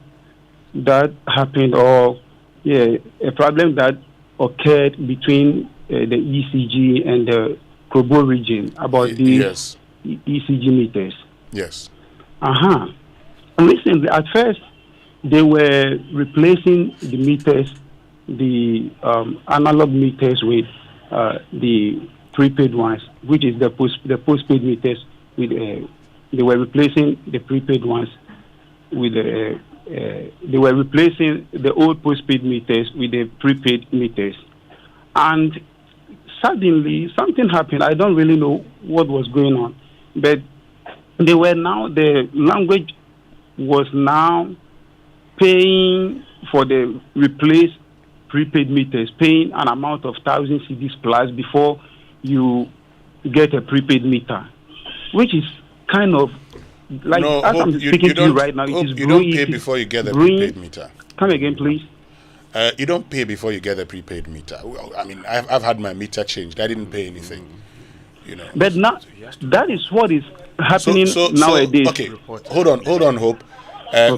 that happened, a problem that occurred between the ECG and the Kobo region about the ECG meters. Yes. Recently, at first, they were replacing the meters, the analog meters with the prepaid ones, which is the postpaid meters. With they were replacing the prepaid ones with they were replacing the old postpaid meters with the prepaid meters, and suddenly something happened. I don't really know what was going on, but the language was now paying for the replaced prepaid meters, paying an amount of 1,000 cedis plus before you get a prepaid meter, which is kind of like, as I'm speaking to you right now, it is you don't pay before you get a prepaid meter. Come again, please. You don't pay before you get a prepaid meter. Well, I mean, I've had my meter changed. I didn't pay anything. You know. But now that is what is happening nowadays. Okay, hold on, Hope.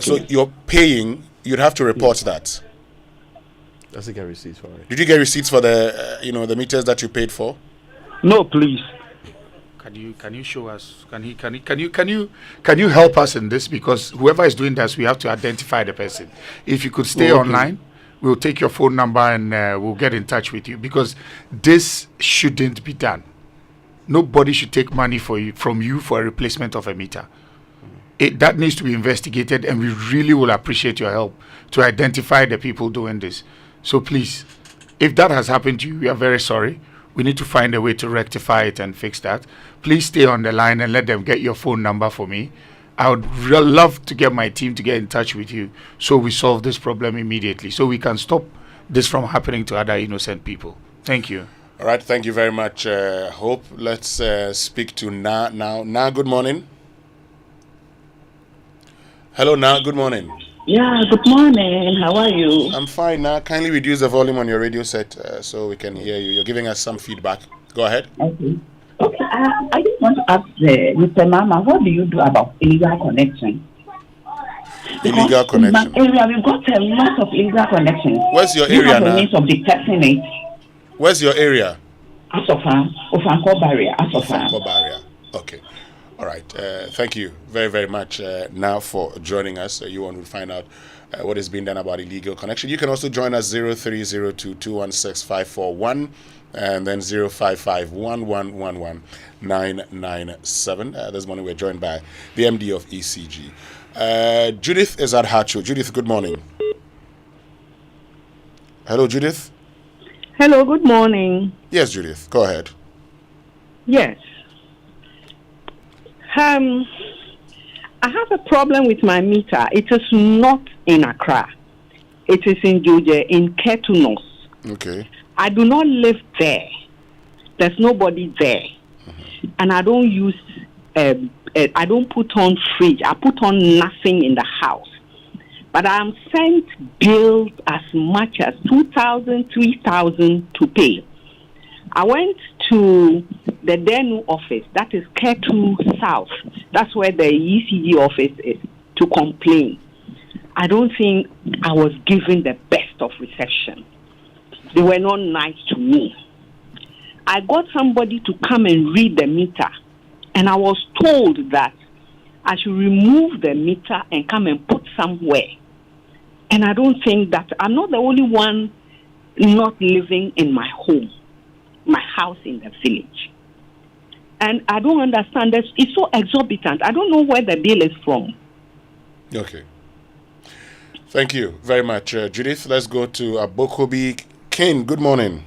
So you're paying. You'd have to report that. Does he get receipts for it? Did you get receipts for the the meters that you paid for? No, please. Can you show us? Can you help us in this? Because whoever is doing this, we have to identify the person. If you could stay online, we'll take your phone number and we'll get in touch with you, because this shouldn't be done. Nobody should take money from you for a replacement of a meter. That needs to be investigated, and we really will appreciate your help to identify the people doing this. So please, if that has happened to you, we are very sorry. We need to find a way to rectify it and fix that. Please stay on the line and let them get your phone number for me. I would love to get my team to get in touch with you so we solve this problem immediately, so we can stop this from happening to other innocent people. Thank you. All right, thank you very much, Hope. Let's speak to Na now. Na, good morning. Hello, Na, good morning. Yeah, good morning. How are you? I'm fine, Na. Kindly reduce the volume on your radio set so we can hear you. You're giving us some feedback. Go ahead. Okay. I just want to ask Mr. Mama, what do you do about illegal connection? Illegal connection. In my area, we've got a lot of illegal connections. Where's your area now? Means of detecting it. Where's your area? Asofan, Ofanko barrier. Asofan. Ofanko barrier. Okay. All right. Thank you very, very much now for joining us. You want to find out what is being done about illegal connection. You can also join us 0302216541 and then 0551111997. This morning we're joined by the MD of ECG. Judith is at Hacho. Judith, good morning. Hello, Judith. Hello, good morning. Yes, Judith, go ahead. Yes. I have a problem with my meter. It is not in Accra. It is in Georgia, in Ketunos. Okay. I do not live there. There's nobody there. Mm-hmm. And I don't use, I don't put on fridge. I put on nothing in the house. But I'm sent bills as much as 2,000, 3,000 to pay. I went to the Denu office, that is Ketu South. That's where the ECG office is, to complain. I don't think I was given the best of reception. They were not nice to me. I got somebody to come and read the meter, and I was told that I should remove the meter and come and put somewhere. And I don't think that I'm not the only one not living in my home, my house in the village. And I don't understand this. It's so exorbitant. I don't know where the bill is from. Okay. Thank you very much, Judith. Let's go to Abokobi. Kane, good morning.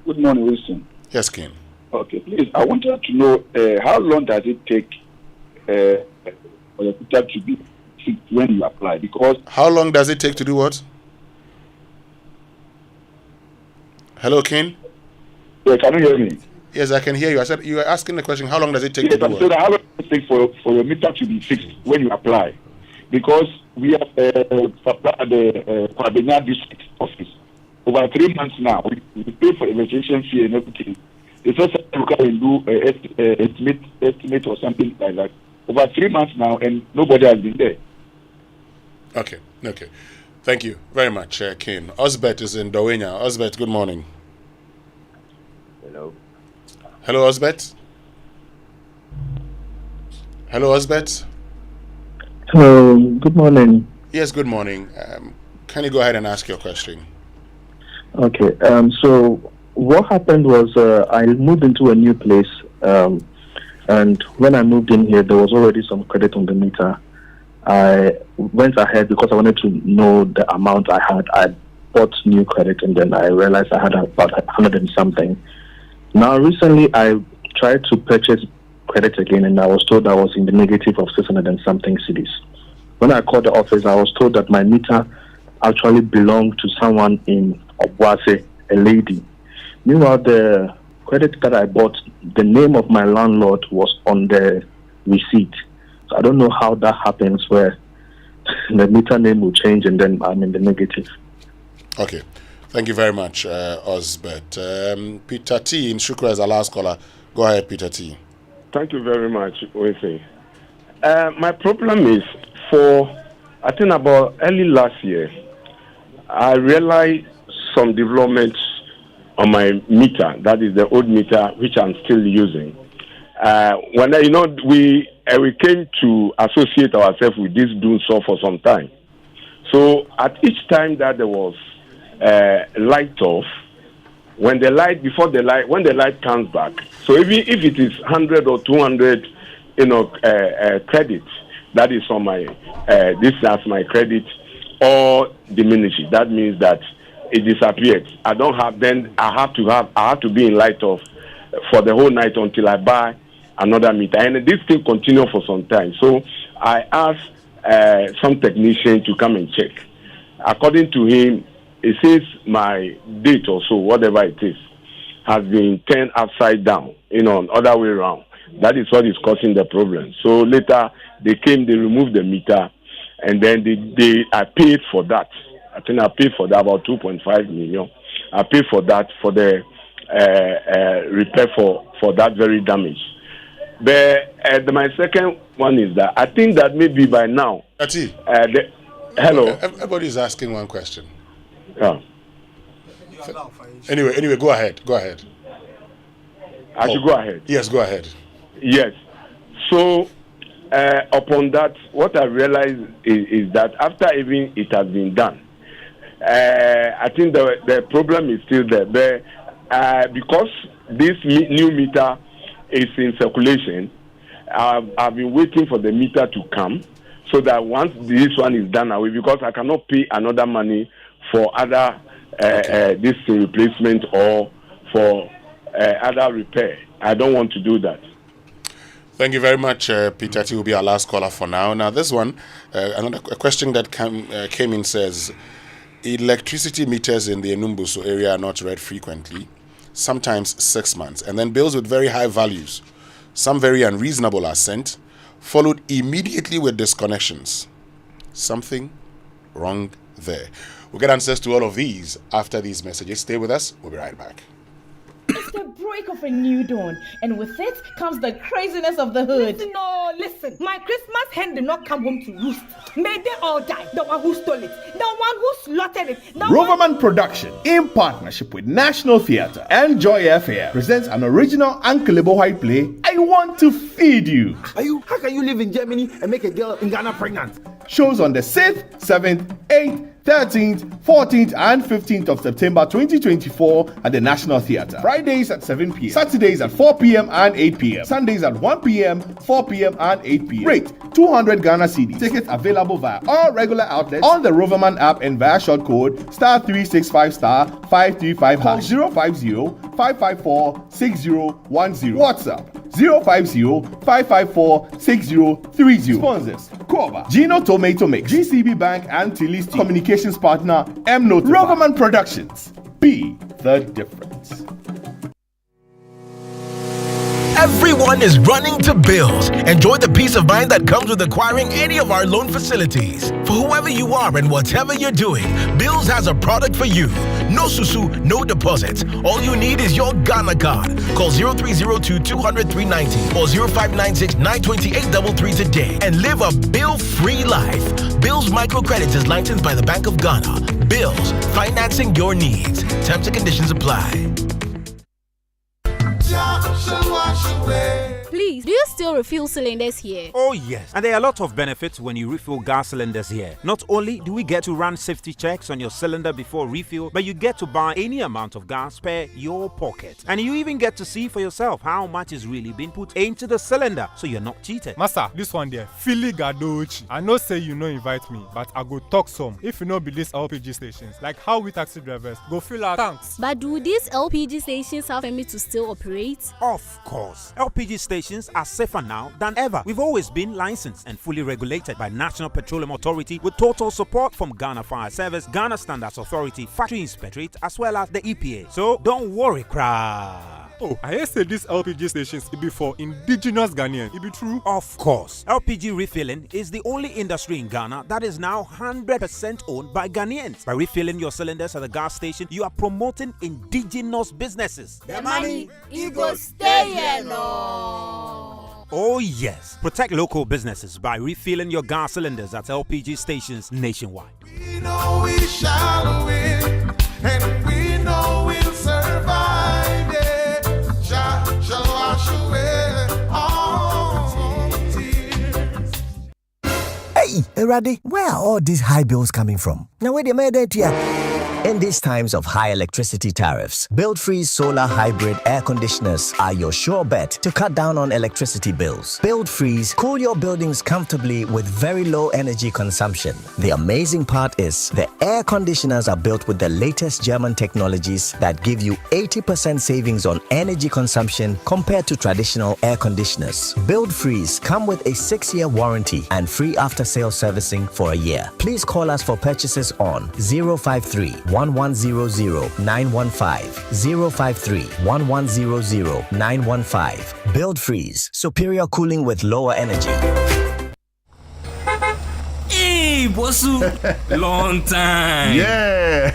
Good morning, Wilson. Yes, Kane. Okay, please, I wanted to know how long does it take for your meter to be fixed when you apply? Because how long does it take to do what? Hello, Kane? Yeah, can you hear me? Yes, I can hear you. I said you were asking the question, how long does it take to do what? So how long does it take for your meter to be fixed when you apply? Because we have supplied the Kwabena district office over 3 months now. We pay for the registration fee and everything. they first can do estimate or something like that. Over 3 months now, and nobody has been there. Okay. Thank you very much, Ken. Osbert is in Dowenya. Osbert, good morning. Hello. Hello, Osbert. Hello, Osbert. Hello, good morning. Yes, good morning. Can you go ahead and ask your question? Okay, so what happened was I moved into a new place, and when I moved in here, there was already some credit on the meter. I went ahead because I wanted to know the amount I had. I bought new credit, and then I realized I had about 100 and something. Now, recently, I tried to purchase credit again, and I was told I was in the negative of 600 and something cedis. When I called the office, I was told that my meter actually belonged to someone in Obuase, a lady. Meanwhile, the credit that I bought, the name of my landlord was on the receipt. So I don't know how that happens where the meter name will change and then I'm in the negative. Okay. Thank you very much, Osbert. Peter T. in Shukra is our last caller. Go ahead, Peter T. Thank you very much, Wincy. My problem is I think about early last year, I realized some developments on my meter, that is the old meter, which I'm still using. When we came to associate ourselves with this doing so for some time. So at each time that there was light off, when the light comes back, so even if it is 100 or 200, credit, that is on my this as my credit, or diminishes. That means that it disappeared. I don't have. Then I have to be in light off for the whole night until I buy another meter, and this thing continues for some time. So I asked some technician to come and check. According to him, it says my date or so, whatever it is, has been turned upside down, other way around. That is what is causing the problem. So later they removed the meter, and then I paid for that. I think I paid for that about 2.5 million. I paid for that for the repair for that very damage. But my second one is that I think that maybe by now. Hello. Everybody is asking one question. Yeah. Anyway, go ahead. I should go ahead. Yes, go ahead. Yes. So, upon that, what I realized is that after even it has been done, I think the problem is still there. But because this new meter is in circulation, I've been waiting for the meter to come so that once this one is done away, because I cannot pay another money for other this replacement or for other repair. I don't want to do that. Thank you very much, Peter T. will be our last caller for now. Now, this one, another question that came in says, electricity meters in the Enumbuso area are not read frequently, sometimes 6 months, and then bills with very high values, some very unreasonable, are sent, followed immediately with disconnections. Something wrong there. We'll get answers to all of these after these messages. Stay with us. We'll be right back. It's the break of a new dawn, and with it comes the craziness of the hood. Listen. My Christmas hen did not come home to roost. May they all die. The one who stole it, the one who slaughtered it. Roverman Production, in partnership with National Theatre and Joy FM, presents an original unkillable white play, I Want to Feed You. How can you live in Germany and make a girl in Ghana pregnant? Shows on the 6th, 7th, 8th, 13th, 14th, and 15th of September 2024 at the National Theatre. Fridays at 7 p.m. Saturdays at 4 p.m. and 8 p.m. Sundays at 1 p.m., 4 p.m. and 8 p.m. Rate 200 Ghana cedis. Tickets available via all regular outlets on the Roverman app and via short code *365*535 #550-554-6010. WhatsApp 050-554-6030. Sponsors: Koba, Gino Tomato Mix, GCB Bank, and Tilis Communications Partner M Note. Roverman Productions. Be the difference. Everyone is running to Bills. Enjoy the peace of mind that comes with acquiring any of our loan facilities. For whoever you are and whatever you're doing, Bills has a product for you. No susu, no deposits. All you need is your Ghana card. Call 0302 200 390 or 0596 928 33 today and live a bill-free life. Bills Microcredit is licensed by the Bank of Ghana. Bills, financing your needs. Terms and conditions apply. Please, do you still refill cylinders here? Oh yes, and there are a lot of benefits when you refill gas cylinders here. Not only do we get to run safety checks on your cylinder before refill, but you get to buy any amount of gas per your pocket. And you even get to see for yourself how much is really being put into the cylinder, so you're not cheated. Master, this one there, Philly Gadochi. I know say you no invite me, but I go talk some. If you know be these LPG stations, like how we taxi drivers go fill our tanks. But do these LPG stations have permit to still operate? Of course. LPG stations are safer now than ever. We've always been licensed and fully regulated by National Petroleum Authority with total support from Ghana Fire Service, Ghana Standards Authority, Factory Inspectorate, as well as the EPA. So don't worry, crowd. Oh, I hear say these LPG stations it be for indigenous Ghanaians. It be true? Of course. LPG refilling is the only industry in Ghana that is now 100% owned by Ghanaians. By refilling your cylinders at the gas station, you are promoting indigenous businesses. The money, it go stay here, no. Oh yes. Protect local businesses by refilling your gas cylinders at LPG stations nationwide. We know we shall win, and we know we'll survive. Shall wash away all tears. Hey, Erade, where are all these high bills coming from? Now, where they made it here? In these times of high electricity tariffs, Build-Freeze solar hybrid air conditioners are your sure bet to cut down on electricity bills. Build-Freeze cool your buildings comfortably with very low energy consumption. The amazing part is the air conditioners are built with the latest German technologies that give you 80% savings on energy consumption compared to traditional air conditioners. Build-Freeze come with a 6-year warranty and free after-sale servicing for a year. Please call us for purchases on 053 1100 915 053 1100 915. Build-Freeze, superior cooling with lower energy. Hey, Bosu, long time. Yeah.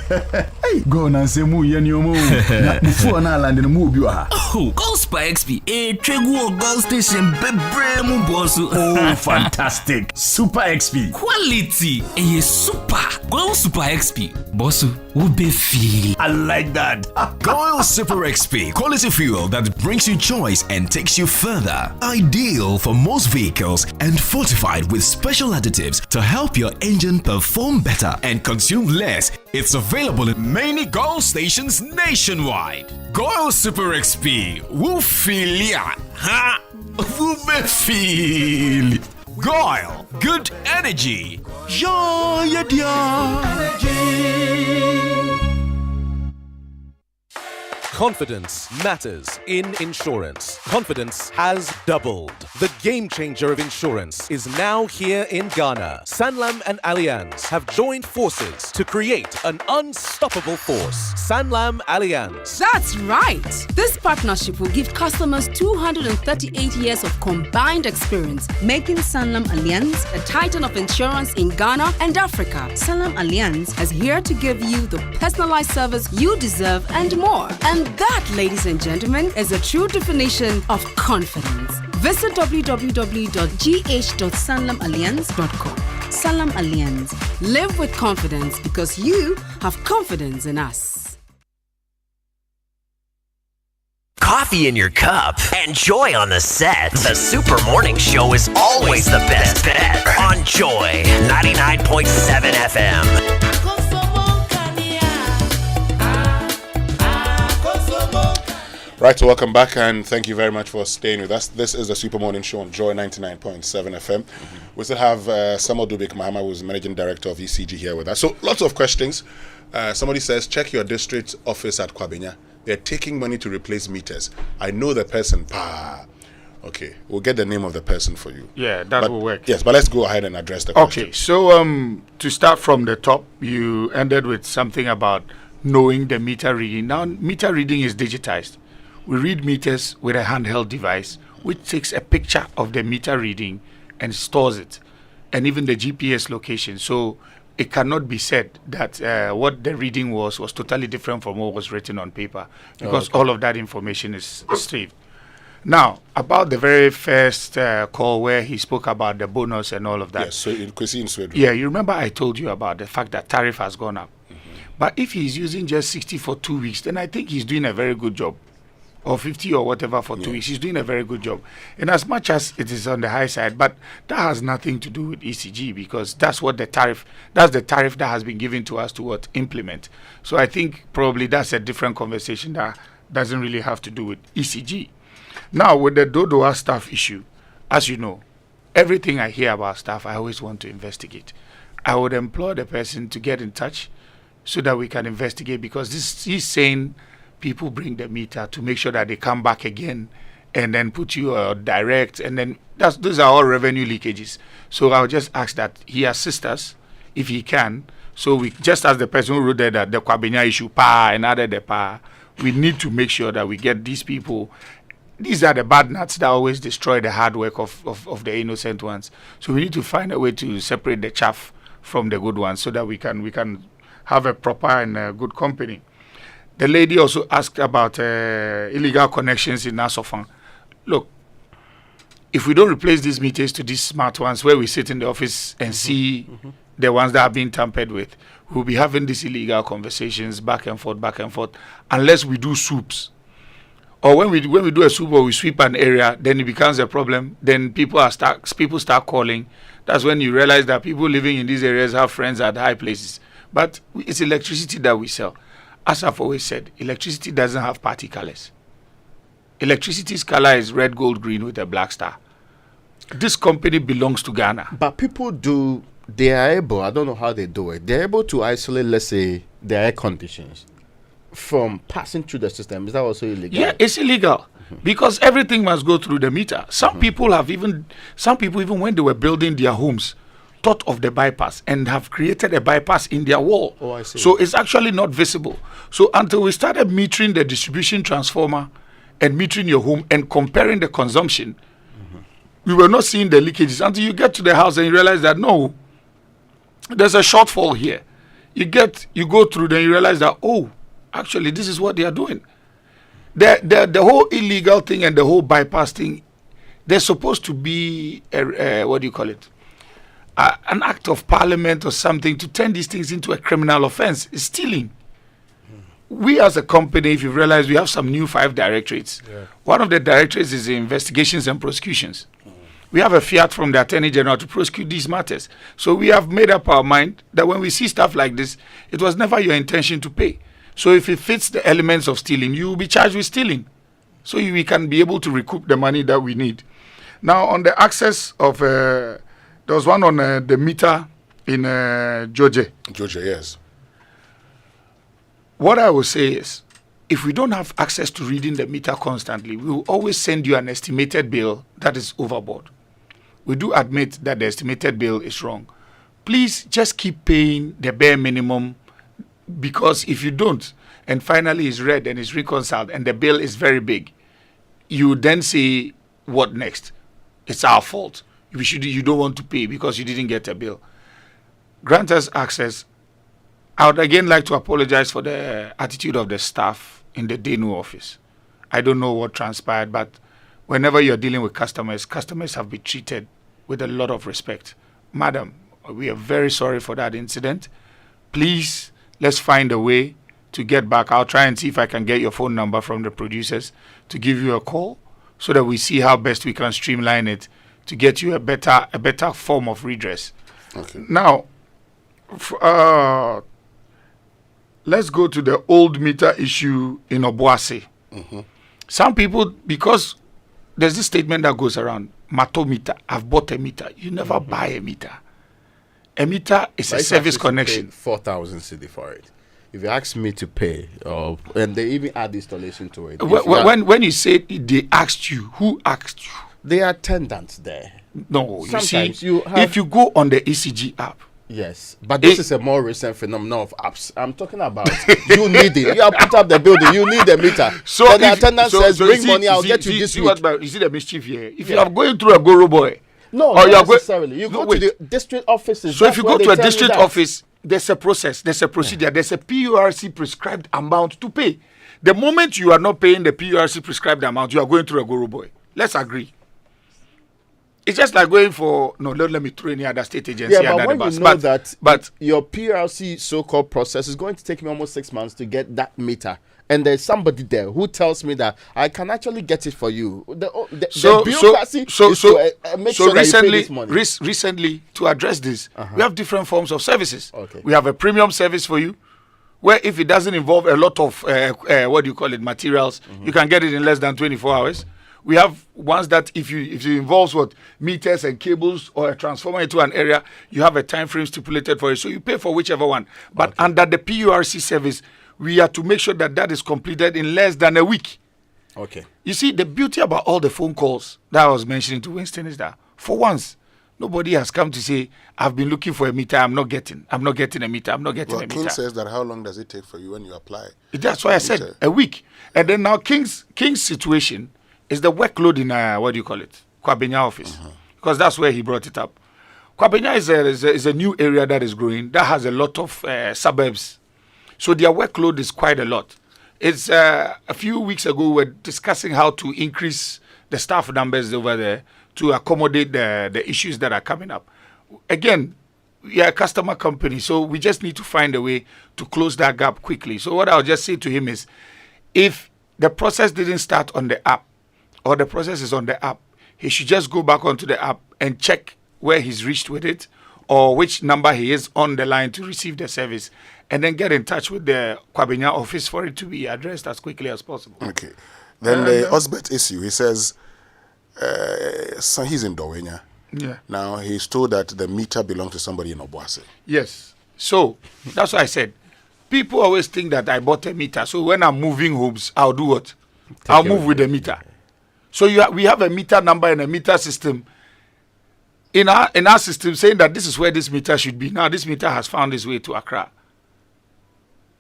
Hey, go and say mu yenyomo. Na before na land in mu biwa. Oh, go Super XP. A Tregu Gold Station bebre mu Bosu. Oh, fantastic. Super XP. Quality. A super. Go Super XP. Bosu, would be feel. I like that. Goil Super XP, quality fuel that brings you choice and takes you further. Ideal for most vehicles and fortified with special additives to help your engine perform better and consume less. It's available in many Goil stations nationwide. Goil Super XP, woo feel ya, ha, woo be feel. Goil, good energy. Ja, ya Confidence matters in insurance. Confidence has doubled. The game changer of insurance is now here in Ghana. Sanlam and Allianz have joined forces to create an unstoppable force. Sanlam Allianz. That's right. This partnership will give customers 238 years of combined experience, making Sanlam Allianz a titan of insurance in Ghana and Africa. Sanlam Allianz is here to give you the personalized service you deserve and more. And that, ladies and gentlemen, is a true definition of confidence. Visit www.gh.sanlamallianz.com. Sanlam Allianz. Live with confidence because you have confidence in us. Coffee in your cup and joy on the set. The Super Morning Show is always the best bet on Joy 99.7 FM. Right, so welcome back and thank you very much for staying with us. This is the Super Morning Show on Joy 99.7 FM. We still have Samuel Dubik Mahama, who's Managing Director of ECG, here with us. So lots of questions. Somebody says, check your district office at Kwabenya. They're taking money to replace meters. I know the person. Okay, we'll get the name of the person for you. Yeah, that will work. Yes, but let's go ahead and address the question. Okay, so to start from the top, you ended with something about knowing the meter reading. Now, meter reading is digitized. We read meters with a handheld device, which takes a picture of the meter reading and stores it, and even the GPS location. So it cannot be said that what the reading was totally different from what was written on paper, because all of that information is saved. Now, about the very first call where he spoke about the bonus and all of that. Yes, so yeah, you remember I told you about the fact that tariff has gone up. But if he's using just 60 for 2 weeks, then I think he's doing a very good job. Or 50 or whatever for 2 weeks, he's doing a very good job. And as much as it is on the high side, but that has nothing to do with ECG, because that's the tariff that has been given to us to implement. So I think probably that's a different conversation that doesn't really have to do with ECG. Now, with the Dodoa staff issue, as you know, everything I hear about staff, I always want to investigate. I would implore the person to get in touch so that we can investigate, because he's saying people bring the meter to make sure that they come back again and then put you direct, and then those are all revenue leakages. So I'll just ask that he assist us if he can. So we just as the person who wrote there that the Kwabenya issue and added the we need to make sure that we get these people. These are the bad nuts that always destroy the hard work of the innocent ones. So we need to find a way to separate the chaff from the good ones so that we can have a proper and good company. The lady also asked about illegal connections in Nasofan. Look, if we don't replace these meters to these smart ones where we sit in the office and see the ones that have been tampered with, we'll be having these illegal conversations back and forth, unless we do soups. Or when we do a soup or we sweep an area, then it becomes a problem. Then people start calling. That's when you realize that people living in these areas have friends at high places. But it's electricity that we sell. As I've always said, electricity doesn't have party colors. Electricity's color is red, gold, green with a black star. This company belongs to Ghana. But people they are able, I don't know how they do it, they're able to isolate, let's say, the air conditions from passing through the system. Is that also illegal? Yeah, it's illegal because everything must go through the meter. Some people even when they were building their homes, thought of the bypass and have created a bypass in their wall. Oh, I see. So it's actually not visible. So until we started metering the distribution transformer and metering your home and comparing the consumption, we were not seeing the leakages until you get to the house and you realize that no, there's a shortfall here. You go through, then you realize that, oh, actually, this is what they are doing. The whole illegal thing and the whole bypass thing, they're supposed to be, what do you call it? An act of parliament or something to turn these things into a criminal offense. It's stealing. We as a company, if you realize, we have some new 5 directorates. Yeah. One of the directorates is investigations and prosecutions. We have a fiat from the Attorney General to prosecute these matters. So we have made up our mind that when we see stuff like this, it was never your intention to pay. So if it fits the elements of stealing, you will be charged with stealing. So we can be able to recoup the money that we need. Now, on the access of, there was one on the meter in Georgia. Georgia, yes. What I will say is, if we don't have access to reading the meter constantly, we will always send you an estimated bill that is overboard. We do admit that the estimated bill is wrong. Please just keep paying the bare minimum, because if you don't, and finally it's read and it's reconciled and the bill is very big, you then say, what next? It's our fault. You don't want to pay because you didn't get a bill. Grant us access. I would again like to apologize for the attitude of the staff in the Denu office. I don't know what transpired, but whenever you're dealing with customers have been treated with a lot of respect. Madam, we are very sorry for that incident. Please, let's find a way to get back. I'll try and see if I can get your phone number from the producers to give you a call so that we see how best we can streamline it to get you a better form of redress. Okay. Now, let's go to the old meter issue in Obuasi. Some people, because there's this statement that goes around, Mato meter, I've bought a meter. You never buy a meter. A meter is a service connection. 4,000 Citi for it. If you ask me to pay, and they even add installation to it. When you say they asked you, who asked you? The attendants there. No, Sometimes if you go on the ECG app, Yes, but this is a more recent phenomenon of apps. I'm talking about you need it. You have put up the building. You need the meter. So then the attendant says, "Bring money. I'll get you this week." You see the mischief here. If you are going through a Goro boy, no, or not necessarily. You go to the district offices. So if you go to a district office, there's a process. There's a procedure. There's a PURC prescribed amount to pay. The moment you are not paying the PURC prescribed amount, you are going through a Goro boy. Let's agree. It's just like going for let me throw any other state agency under the bus. But your PRC so-called process is going to take me almost 6 months to get that meter, and there's somebody there who tells me that I can actually get it for you. The bureaucracy is to make sure that you pay this money. Recently, to address this, we have different forms of services. Okay. We have a premium service for you, where if it doesn't involve a lot of materials, you can get it in less than 24 hours. We have ones that if it involves meters and cables or a transformer into an area, you have a time frame stipulated for it. So you pay for whichever one. But under the PURC service, we have to make sure that is completed in less than a week. Okay. You see, the beauty about all the phone calls that I was mentioning to Winston is that for once, nobody has come to say, I've been looking for a meter, I'm not getting a meter, I'm not getting a meter. King says that how long does it take for you when you apply? That's why I said a week. And then now King's situation is the workload in Kwabenya office, because that's where he brought it up. Kwabenya is a new area that is growing, that has a lot of suburbs, so their workload is quite a lot. It's a few weeks ago we were discussing how to increase the staff numbers over there to accommodate the issues that are coming up. Again, we are a customer company, so we just need to find a way to close that gap quickly. So what I'll just say to him is, if the process didn't start on the app, or the process is on the app, he should just go back onto the app and check where he's reached with it, or which number he is on the line to receive the service, and then get in touch with the Kwabenya office for it to be addressed as quickly as possible. Okay. Then the Osbert issue, he says, so he's in Dowenya. Yeah. Now, he's told that the meter belongs to somebody in Obuasi. Yes. So, that's why I said, people always think that I bought a meter, so when I'm moving homes, I'll do what? I'll move with the meter. So we have a meter number and a meter system in our system saying that this is where this meter should be. Now this meter has found its way to Accra.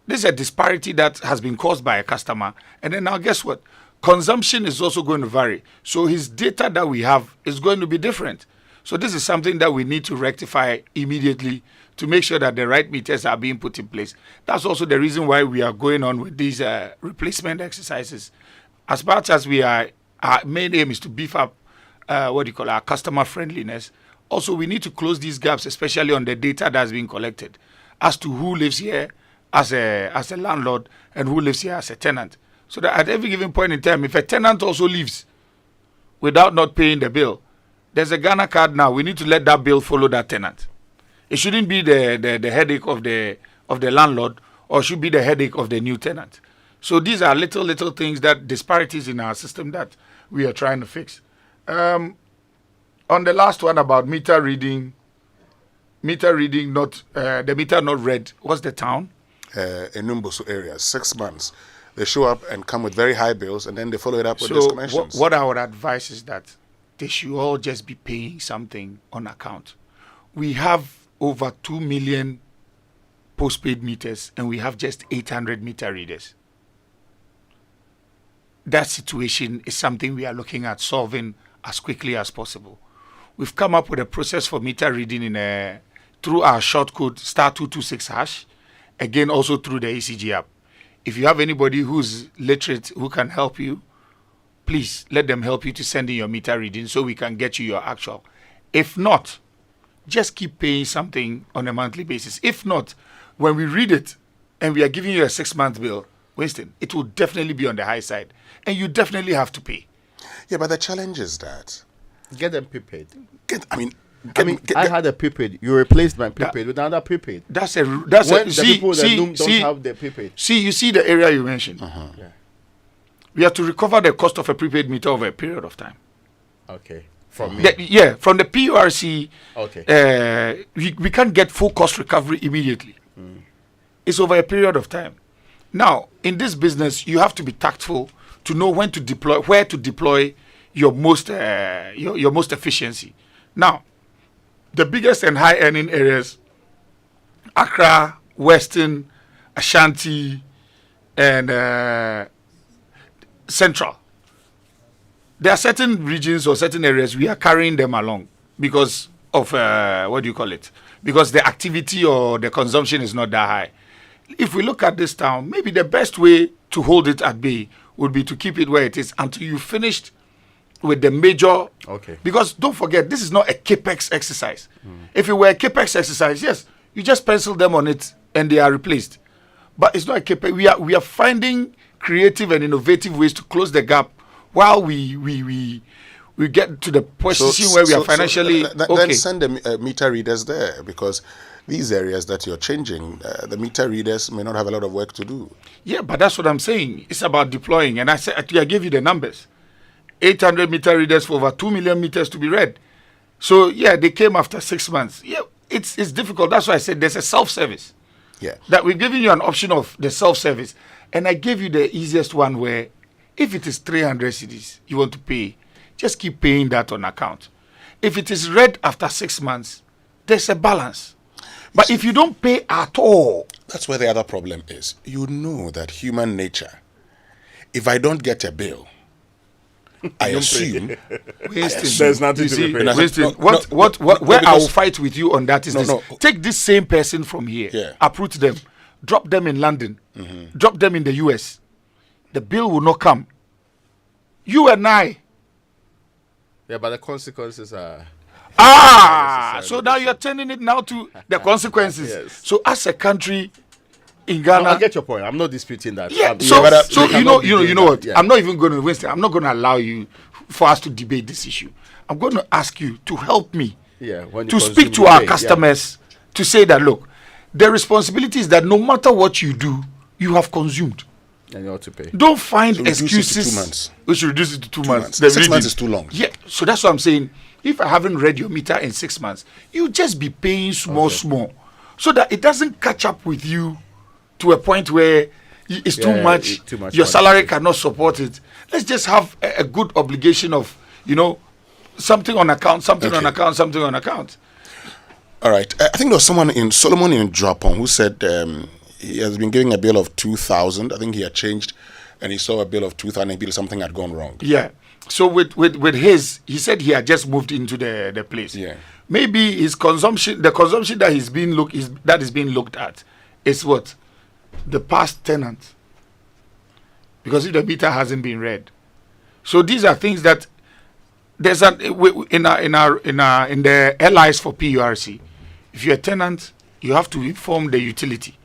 This is a disparity that has been caused by a customer. And then now guess what? Consumption is also going to vary. So his data that we have is going to be different. So this is something that we need to rectify immediately to make sure that the right meters are being put in place. That's also the reason why we are going on with these replacement exercises. As much as our main aim is to beef up our customer friendliness. Also, we need to close these gaps, especially on the data that's being collected, as to who lives here as a landlord and who lives here as a tenant. So that at every given point in time, if a tenant also leaves without not paying the bill, there's a Ghana card now. We need to let that bill follow that tenant. It shouldn't be the headache of the landlord, or should be the headache of the new tenant. So these are little things, that disparities in our system that we are trying to fix. On the last one about meter reading not the meter not read. What's the town? Enumboso area, 6 months. They show up and come with very high bills, and then they follow it up with disconnections. What I would advise is that they should all just be paying something on account. We have over 2 million postpaid meters, and we have just 800 meter readers. That situation is something we are looking at solving as quickly as possible. We've come up with a process for meter reading through our short code *226#. Again, also through the ECG app. If you have anybody who's literate who can help you, please let them help you to send in your meter reading so we can get you your actual. If not, just keep paying something on a monthly basis. If not, when we read it and we are giving you a 6-month bill, Winston, it will definitely be on the high side. And you definitely have to pay. Yeah, but the challenge is that get them prepaid. I had a prepaid. You replaced my prepaid with another prepaid. People that don't have the prepaid. You see the area you mentioned. Yeah. We have to recover the cost of a prepaid meter over a period of time. Okay. From me. From the PURC. Okay. We can't get full cost recovery immediately. It's over a period of time. Now, in this business, you have to be tactful to know when to deploy, where to deploy your most efficiency. Now, the biggest and high earning areas Accra, Western, Ashanti, and Central. There are certain regions or certain areas we are carrying them along because of because the activity or the consumption is not that high. If we look at this town, maybe the best way to hold it at bay would be to keep it where it is until you finished with the major. Okay. Because don't forget, this is not a capex exercise. If it were a capex exercise, yes, you just pencil them on it and they are replaced. But it's not a capex. We are finding creative and innovative ways to close the gap while we get to the position where we are financially okay. Then send the meter readers there, because these areas that you're changing, the meter readers may not have a lot of work to do. Yeah, but that's what I'm saying. It's about deploying. And I gave you the numbers. 800 meter readers for over 2 million meters to be read. So, yeah, they came after 6 months. Yeah, it's difficult. That's why I said there's a self-service. Yeah. That we've given you an option of the self-service. And I gave you the easiest one where if it is 300 cedis you want to pay, just keep paying that on account. If it is read after 6 months, there's a balance. But if you don't pay at all... That's where the other problem is. You know that human nature, if I don't get a bill, I assume there's nothing to be paid. Winston, where I will fight with you on that is this. Take this same person from here, uproot them, drop them in London, drop them in the US. The bill will not come. You and I. Yeah, but the consequences are... so now you're turning it now to the consequences. Yes. So as a country in Ghana... No, I get your point. I'm not disputing that. Yeah, you know what? Yeah. I'm not even going to waste it. I'm not going to allow you for us to debate this issue. I'm going to ask you to help me to speak to our customers to say that, look, the responsibility is that no matter what you do, you have consumed. And you ought to pay. Don't find excuses. Reduce it to 2 months. We should reduce it to 2 months. 6 months is too long. Yeah, so that's what I'm saying. If I haven't read your meter in 6 months, you just be paying small, so that it doesn't catch up with you to a point where it's too much. Your salary cannot support it. Let's just have a good obligation of, something on account, something on account. All right. I think there was someone Solomon in Japan who said he has been giving a bill of 2,000. I think he had changed and he saw a bill of 2,000 and something had gone wrong. Yeah. So with his, he said he had just moved into the place. Yeah. Maybe his consumption, the consumption that is being looked at is what? The past tenant. Because if the meter hasn't been read. So these are things that there's in the LIs for PURC. If you're a tenant, you have to inform the utility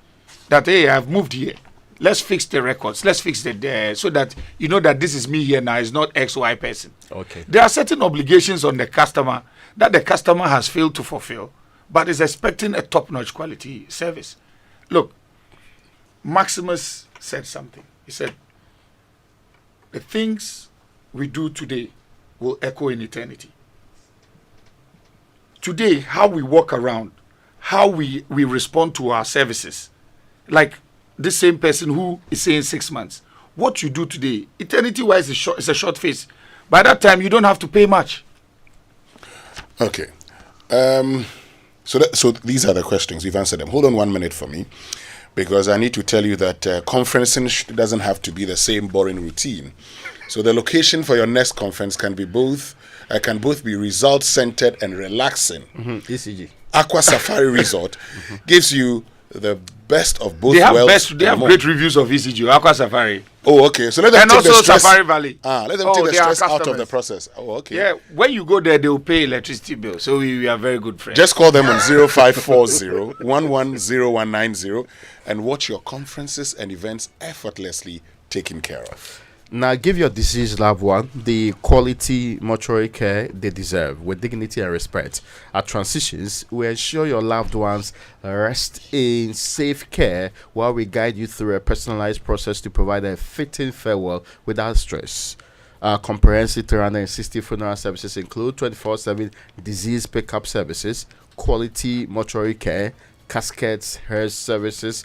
that, hey, I've moved here. Let's fix the records. Let's fix so that you know that this is me here now. It's not XY person. Okay. There are certain obligations on the customer that the customer has failed to fulfill, but is expecting a top-notch quality service. Look, Maximus said something. He said, the things we do today will echo in eternity. Today, how we walk around, how we respond to our services, like this same person who is saying 6 months. What you do today, eternity-wise, is a short phase. By that time, you don't have to pay much. Okay. So these are the questions. We've answered them. Hold on 1 minute for me, because I need to tell you that conferencing doesn't have to be the same boring routine. So the location for your next conference can both be result-centered and relaxing. ECG. Aqua Safari Resort gives you the best of both worlds. They have great reviews of ECG, Aqua Safari. Oh, okay. So let them take the stress. Safari Valley. Let them take the stress out of the process. Oh, okay. Yeah, when you go there, they will pay electricity bill. So we are very good friends. Just call them on 0540 110190 and watch your conferences and events effortlessly taken care of. Now, give your deceased loved one the quality mortuary care they deserve with dignity and respect. At Transitions, we ensure your loved ones rest in safe care while we guide you through a personalized process to provide a fitting farewell without stress. Our comprehensive 360 funeral services include 24/7 disease pickup services, quality mortuary care, caskets, hearse services,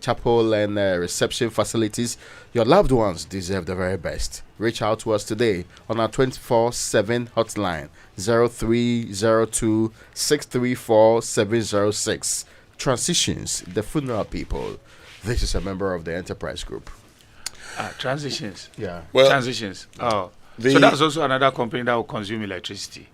chapel and reception facilities. Your loved ones deserve the very best. Reach out to us today on our 24/7 hotline 0302 634 706. Transitions, the funeral people. This is a member of the enterprise group. Transitions. Yeah. Well, transitions. So that's also another company that will consume electricity.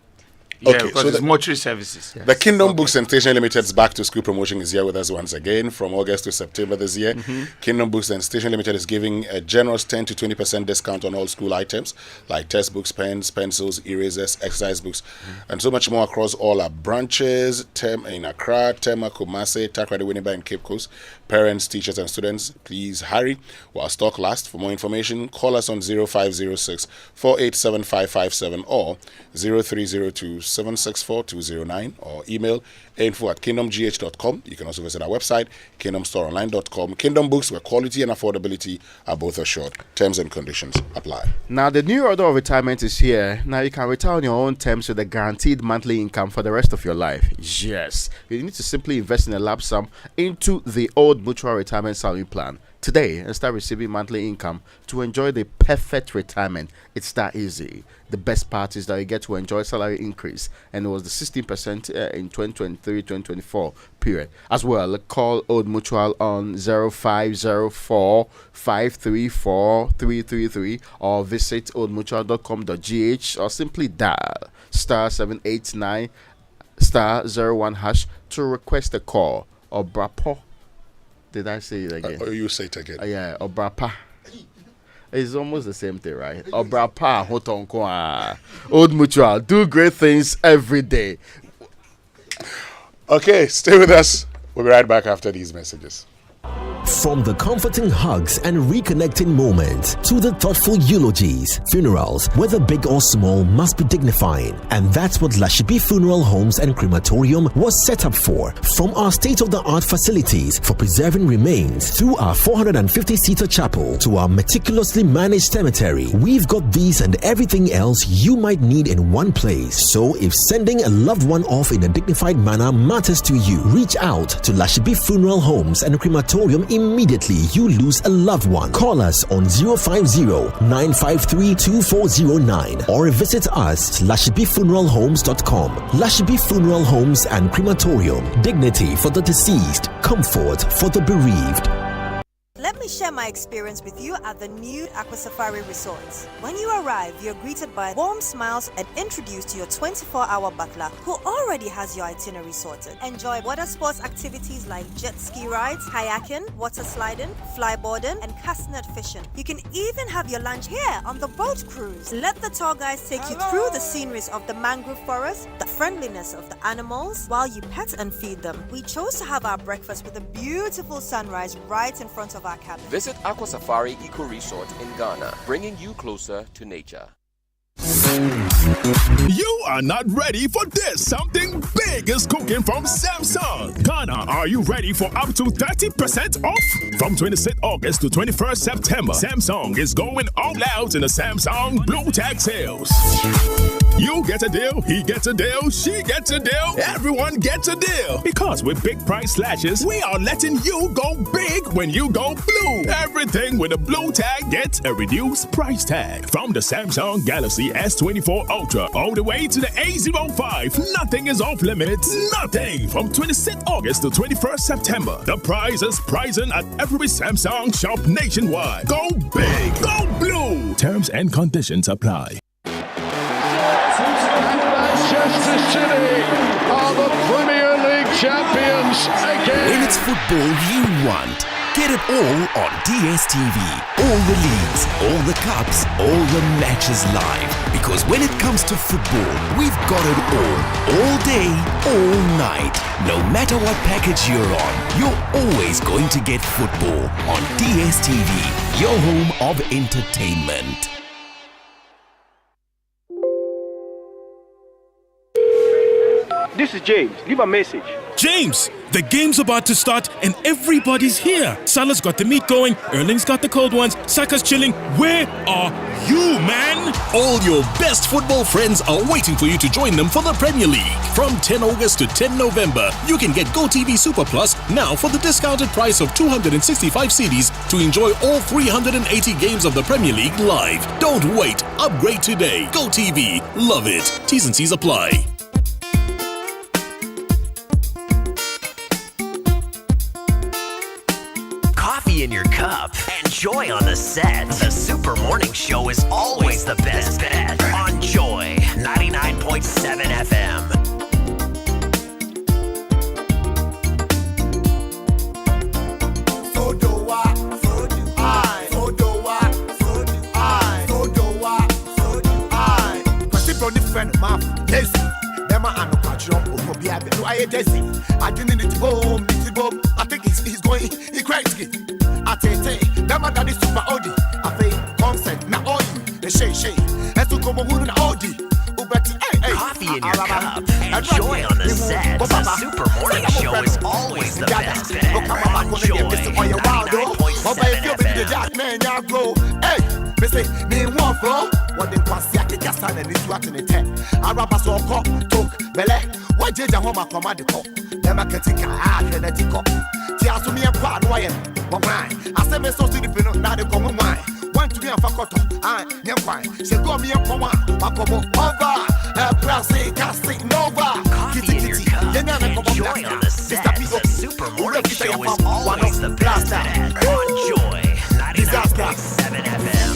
Yeah, Okay, because so it's mortuary services. The Kingdom Books and Stationery Limited's Back to School promotion is here with us once again from August to September this year. Kingdom Books and Stationery Limited is giving a generous 10 to 20% discount on all school items like textbooks, pens, pencils, erasers, exercise books, and so much more across all our branches in Accra, Tema, Kumasi, Takrady, Winneba, and Cape Coast. Parents, teachers, and students, please hurry while stock lasts. For more information, call us on 0506 487557 or 0302 764 209 or email info@kingdomgh.com. You can also visit our website, kingdomstoreonline.com. Kingdom Books, where quality and affordability are both assured. Terms and conditions apply. Now, the new order of retirement is here. Now, you can retire on your own terms with a guaranteed monthly income for the rest of your life. Yes. You need to simply invest in a lump sum into the old mutual retirement salary plan today and start receiving monthly income to enjoy the perfect retirement. It's that easy. The best part is that you get to enjoy salary increase, and it was the 16% in 2023-2024 period. As well, call Old Mutual on 0504 534 333 or visit oldmutual.com.gh or simply dial *789 *01 hash to request a call. Or Brapo. Did I say it again? You say it again. Yeah, or Brapa. It's almost the same thing, right? Obrapa, Hotonkwa. Old Mutual. Do great things every day. Okay, stay with us. We'll be right back after these messages. From the comforting hugs and reconnecting moments to the thoughtful eulogies, funerals, whether big or small, must be dignifying. And that's what Lashibi Funeral Homes and Crematorium was set up for. From our state-of-the-art facilities for preserving remains, through our 450-seater chapel to our meticulously managed cemetery, we've got these and everything else you might need in one place. So if sending a loved one off in a dignified manner matters to you, reach out to Lashibi Funeral Homes and Crematorium immediately you lose a loved one. Call us on 050-953-2409 or visit us at lashibifuneralhomes.com. Lashibi Funeral Homes and Crematorium. Dignity for the deceased, comfort for the bereaved. Let me share my experience with you at the new Aqua Safari Resorts. When you arrive, you're greeted by warm smiles and introduced to your 24-hour butler who already has your itinerary sorted. Enjoy water sports activities like jet ski rides, kayaking, water sliding, flyboarding, and castanet fishing. You can even have your lunch here on the boat cruise. Let the tour guides take you through the sceneries of the mangrove forest, the friendliness of the animals, while you pet and feed them. We chose to have our breakfast with a beautiful sunrise right in front of our cabin. Visit Aqua Safari Eco Resort in Ghana, bringing you closer to nature. You are not ready for this. Something big is cooking from Samsung. Ghana, are you ready for up to 30% off? From 26th August to 21st September, Samsung is going all out in the Samsung Blue Tag sales. You get a deal, he gets a deal, she gets a deal, everyone gets a deal. Because with big price slashes, we are letting you go big when you go blue. Everything with a blue tag gets a reduced price tag. From the Samsung Galaxy S24 Ultra all the way to the A05, nothing is off limits. Nothing. From 26th August to 21st September, the price is pricing at every Samsung shop nationwide. Go big, go blue. Terms and conditions apply. Manchester City are the Premier League champions again. When it's football you want, get it all on DSTV. All the leagues, all the cups, all the matches live. Because when it comes to football, we've got it all day, all night. No matter what package you're on, you're always going to get football on DSTV, your home of entertainment. This is James. Leave a message. James, the game's about to start and everybody's here. Salah's got the meat going, Erling's got the cold ones, Saka's chilling. Where are you, man? All your best football friends are waiting for you to join them for the Premier League. From 10 August to 10 November, you can get GoTV Super Plus now for the discounted price of 265 cedis to enjoy all 380 games of the Premier League live. Don't wait. Upgrade today. GoTV. Love it. T's and C's apply. Joy on the set. The Super Morning Show is always the best bet on Joy 99.7 FM. I didn't need to bomb. I think he's going, he crazy. I tell you, that daddy super Audi. I pay consent, now all you, the shay. As to come on, Audi. Coffee in your cup and Joy on the set. The Super Morning Show is always the best bet on Joy 99.7 FM. Hey, me say, me one flow. What they pass ya ke jasa na ni swat ni te. Araba so ko tok bele. Wa jeja ho ma koma de ko. Dem marketing ka a hwe na di ko. Ti aso me kwa no ye. Wa wine. Ase me so sidi pino na de ko mo wine. Want to be a fakoto. Ah, nyem wine. Se go me ko wa. Wa ko mo over. Prase kasi nova. Coffee in your cup and Joy on the set. The Super Morning Show is always the best bet on Joy 99.7 FM.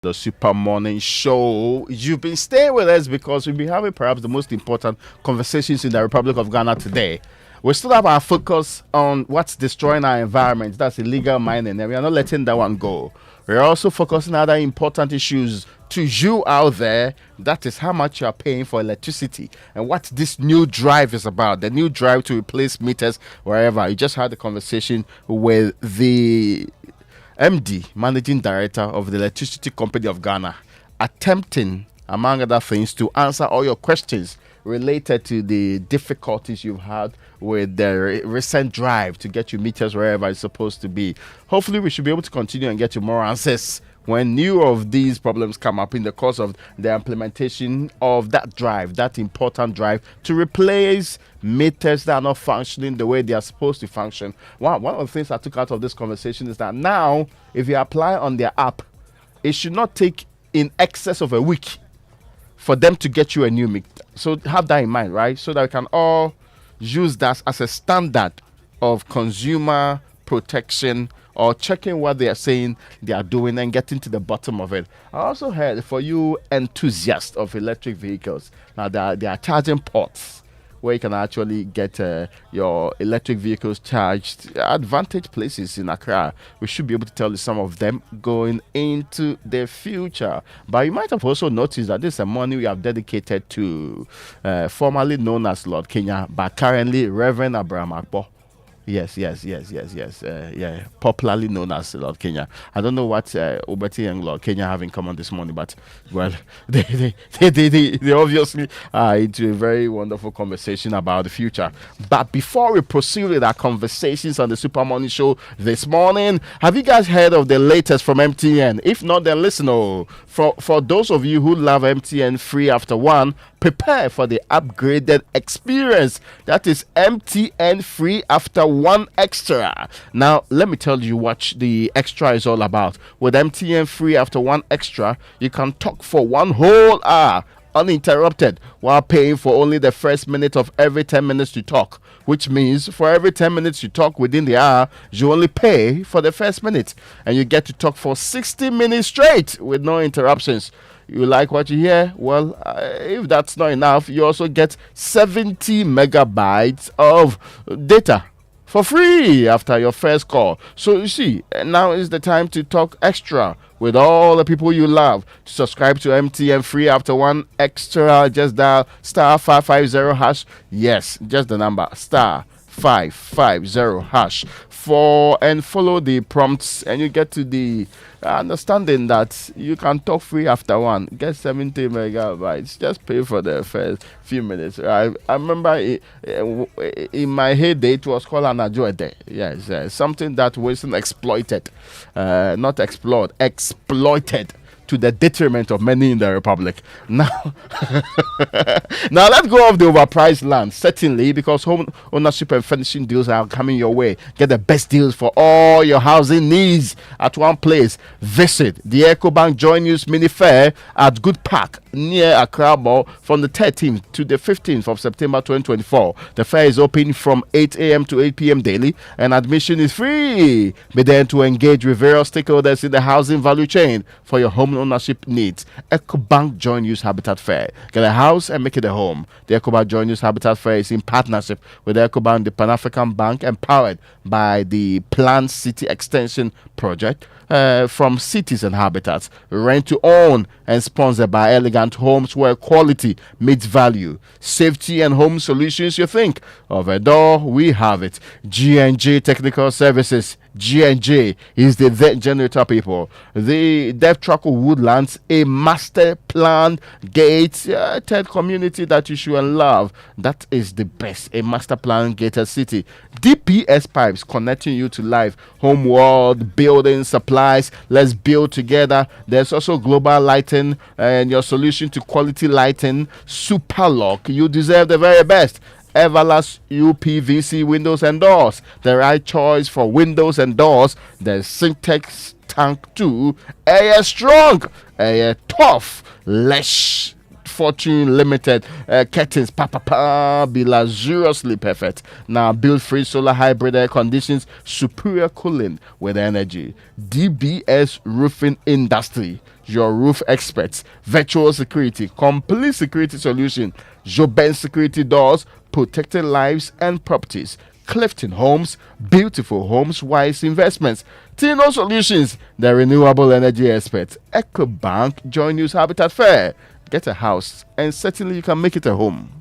The Super Morning Show. You've been staying with us because we'll be having perhaps the most important conversations in the Republic of Ghana today. We still have our focus on what's destroying our environment. That's illegal mining, and we are not letting that one go. We're also focusing on other important issues to you out there. That is how much you are paying for electricity and what this new drive is about. The new drive to replace meters wherever. You just had a conversation with the MD, Managing Director of the Electricity Company of Ghana, attempting, among other things, to answer all your questions related to the difficulties you've had with the recent drive to get your meters wherever it's supposed to be. Hopefully, we should be able to continue and get you more answers when new of these problems come up in the course of the implementation of that drive, that important drive to replace meters that are not functioning the way they are supposed to function. One of the things I took out of this conversation is that now, if you apply on their app, it should not take in excess of a week for them to get you a new meter. So have that in mind, right? So that we can all use that as a standard of consumer protection, or checking what they are saying they are doing and getting to the bottom of it. I also heard, for you enthusiasts of electric vehicles, now there are charging ports where you can actually get your electric vehicles charged at advantage places in Accra. We should be able to tell you some of them going into the future. But you might have also noticed that this is a money we have dedicated to formerly known as Lord Kenya, but currently Reverend Abraham Akpo. Yes. Popularly known as Lord Kenya. I don't know what Obeti and Lord Kenya have in common this morning, but well, they obviously are into a very wonderful conversation about the future. But before we proceed with our conversations on the Super Morning Show this morning, have you guys heard of the latest from MTN? If not, then listen. For those of you who love MTN free after one, prepare for the upgraded experience. That is MTN free after one extra. Now, let me tell you what the extra is all about. With MTN free after one extra, you can talk for 1 whole hour uninterrupted while paying for only the first minute of every 10 minutes you talk, which means for every 10 minutes you talk within the hour, you only pay for the first minute, and you get to talk for 60 minutes straight with no interruptions. You like what you hear? Well, if that's not enough, you also get 70 megabytes of data for free after your first call. So you see, now is the time to talk extra with all the people you love. To subscribe to MTN free after one extra, just dial *550#. Yes, just the number *550# and follow the prompts, and you get to the understanding that you can talk free after one. Get 70 megabytes. Just pay for the first few minutes. I remember in my heyday, it was called an Ajoede. Yes, something that wasn't exploited, not explored, exploited to the detriment of many in the Republic. Now, let's go off the overpriced land, certainly, because home ownership and furnishing deals are coming your way. Get the best deals for all your housing needs at one place. Visit the EcoBank Joy News Mini Fair at Good Park near Accra Mall from the 13th to the 15th of September 2024. The fair is open from 8 a.m. to 8 p.m. daily, and admission is free. Be there to engage with various stakeholders in the housing value chain for your home ownership needs. EcoBank Joy News Habitat Fair. Get a house and make it a home. The EcoBank Joy News Habitat Fair is in partnership with EcoBank, the Pan-African Bank, empowered by the Planned City Extension Project from Cities and Habitats. Rent to own and sponsored by Elegant Homes, where quality meets value. Safety and home solutions you think of a door, we have it. G&J Technical Services. G&J is the vet generator people. The Dev Traco Woodlands, a master planned gate, third community that you should love. That is the best, a master planned gated city. DPS Pipes connecting you to life. Homeworld, building supplies. Let's build together. There's also Global Lighting and your solution to quality lighting. Superlock. You deserve the very best. Everlast UPVC windows and doors. The right choice for windows and doors. There's Syntex Tank 2. Air strong. Air tough. Less Fortune Limited curtains. Be luxuriously perfect. Now build free solar hybrid air conditions. Superior cooling with energy. DBS Roofing Industry. your roof experts. Virtual security, complete security solution. Joben Security Doors, protecting lives and properties. Clifton Homes, beautiful homes, wise investments. Tino Solutions, the renewable energy experts. EcoBank, Join News Habitat Fair. Get a house, and certainly you can make it a home.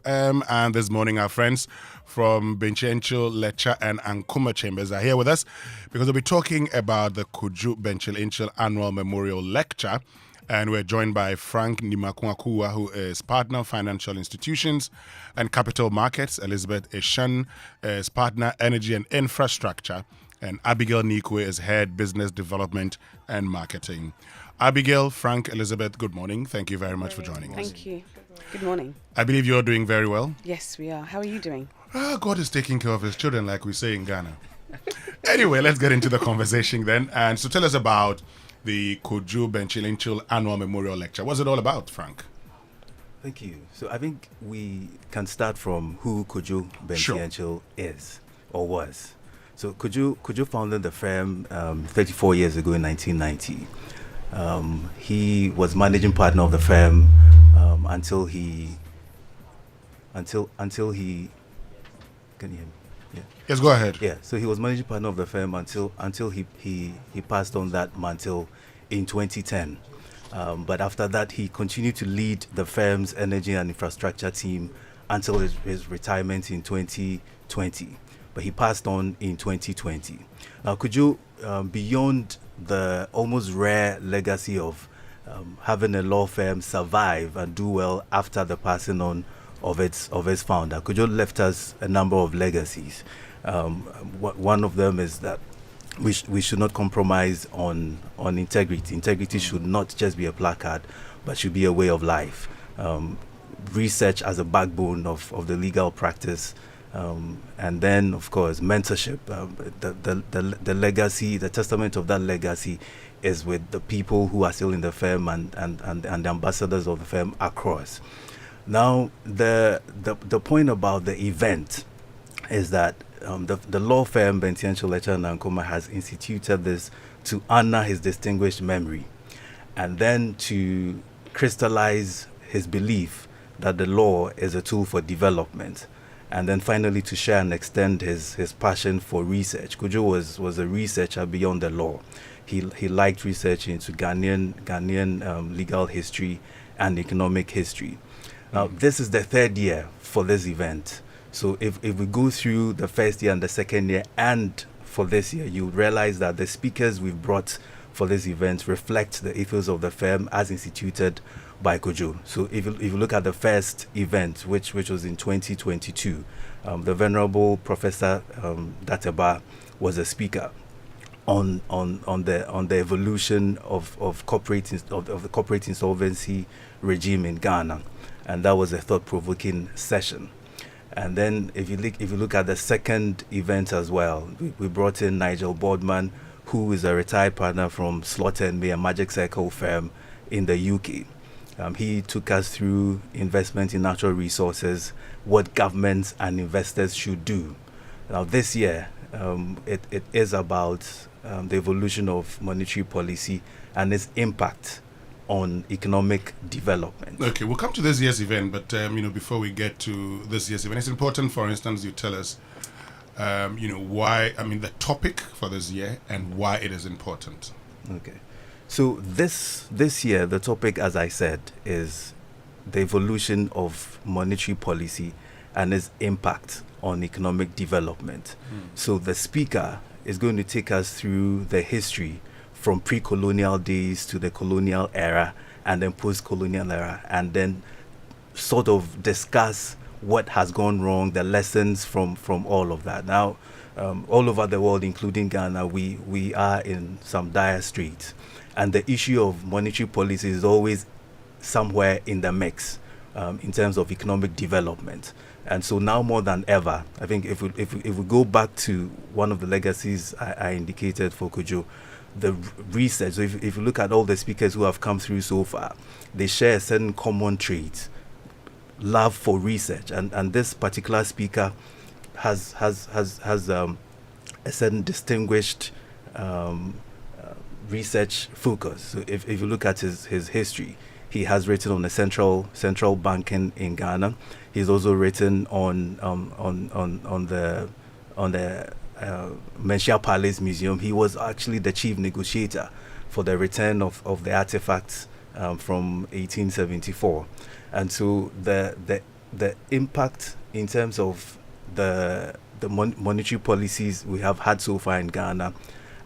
FM. And this morning, our friends from Benchencho, Lecha, and Ankuma Chambers are here with us because we'll be talking about the Kojo Benchencho Annual Memorial Lecture. And we're joined by Frank Nimakwakua, who is Partner of Financial Institutions and Capital Markets. Elizabeth Eshan is Partner Energy and Infrastructure. And Abigail Nikwe is Head Business Development and Marketing. Abigail, Frank, Elizabeth, good morning. Thank you very much for joining us. Thank you. Good morning. I believe you're doing very well. Yes, we are. How are you doing? God is taking care of his children, like we say in Ghana. Anyway, let's get into the conversation then. And so tell us about the Kojo Benchencho Annual Memorial Lecture. What's it all about, Frank? Thank you. So I think we can start from who Kojo Benchencho is or was. So Kojo founded the firm 34 years ago in 1990. He was managing partner of the firm until he can you hear me? Yeah. Yes, go ahead. Yeah. So he was managing partner of the firm until he passed on that mantle in 2010. But after that, he continued to lead the firm's energy and infrastructure team until his retirement in 2020. But he passed on in 2020. Now, Kojo, beyond the almost rare legacy of having a law firm survive and do well after the passing on of its founder, Kojo left us a number of legacies. One of them is that we should not compromise on integrity. Integrity should not just be a placard, but should be a way of life. Research as a backbone of the legal practice And then, of course, mentorship. The legacy, the testament of that legacy is with the people who are still in the firm and the ambassadors of the firm across. Now, the point about the event is that the law firm Bentiancho Lecture and Nkoma has instituted this to honor his distinguished memory, and then to crystallize his belief that the law is a tool for development, and then finally to share and extend his passion for research. Kojo was a researcher beyond the law. He liked research into Ghanaian legal history and economic history. Now, this is the third year for this event. So if we go through the first year and the second year and for this year, you realize that the speakers we've brought for this event reflect the ethos of the firm as instituted by Kojo. So if you look at the first event, which was in 2022, the Venerable Professor Dateba was a speaker on the evolution of the corporate insolvency regime in Ghana, and that was a thought-provoking session. And then if you look at the second event as well, we brought in Nigel Boardman, who is a retired partner from Slaughter & May, a Magic Circle firm in the UK. He took us through investment in natural resources, what governments and investors should do. Now this year, it is about the evolution of monetary policy and its impact on economic development. Okay, we'll come to this year's event, but before we get to this year's event, it's important, for instance, you tell us, why. The topic for this year and why it is important. Okay, so this year the topic, as I said, is the evolution of monetary policy and its impact on economic development. So the speaker is going to take us through the history from pre-colonial days to the colonial era and then post-colonial era, and then sort of discuss what has gone wrong, the lessons from all of that. Now, all over the world, including Ghana, we are in some dire straits, and the issue of monetary policy is always somewhere in the mix in terms of economic development. And so now more than ever, I think if we go back to one of the legacies I indicated for Kojo, the research. So if you look at all the speakers who have come through so far, they share a certain common trait: love for research. And this particular speaker has a certain distinguished research focus. So if you look at his history, he has written on the central banking in Ghana. He's also written on the Menchia Palace Museum. He was actually the chief negotiator for the return of the artifacts from 1874, and so the impact in terms of the monetary policies we have had so far in Ghana,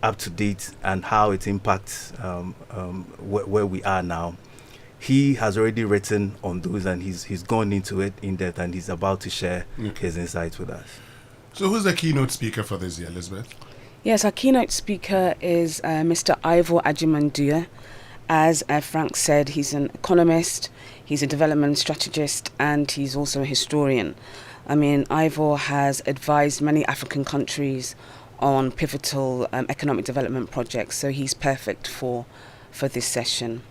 up to date, and how it impacts where we are now. He has already written on those, and he's gone into it in depth, and he's about to share his insights with us. So who's the keynote speaker for this year, Elizabeth? Yes, our keynote speaker is Mr. Ivor Ajimandua. As Frank said, he's an economist, he's a development strategist, and he's also a historian. Ivor has advised many African countries on pivotal economic development projects, so he's perfect for this session.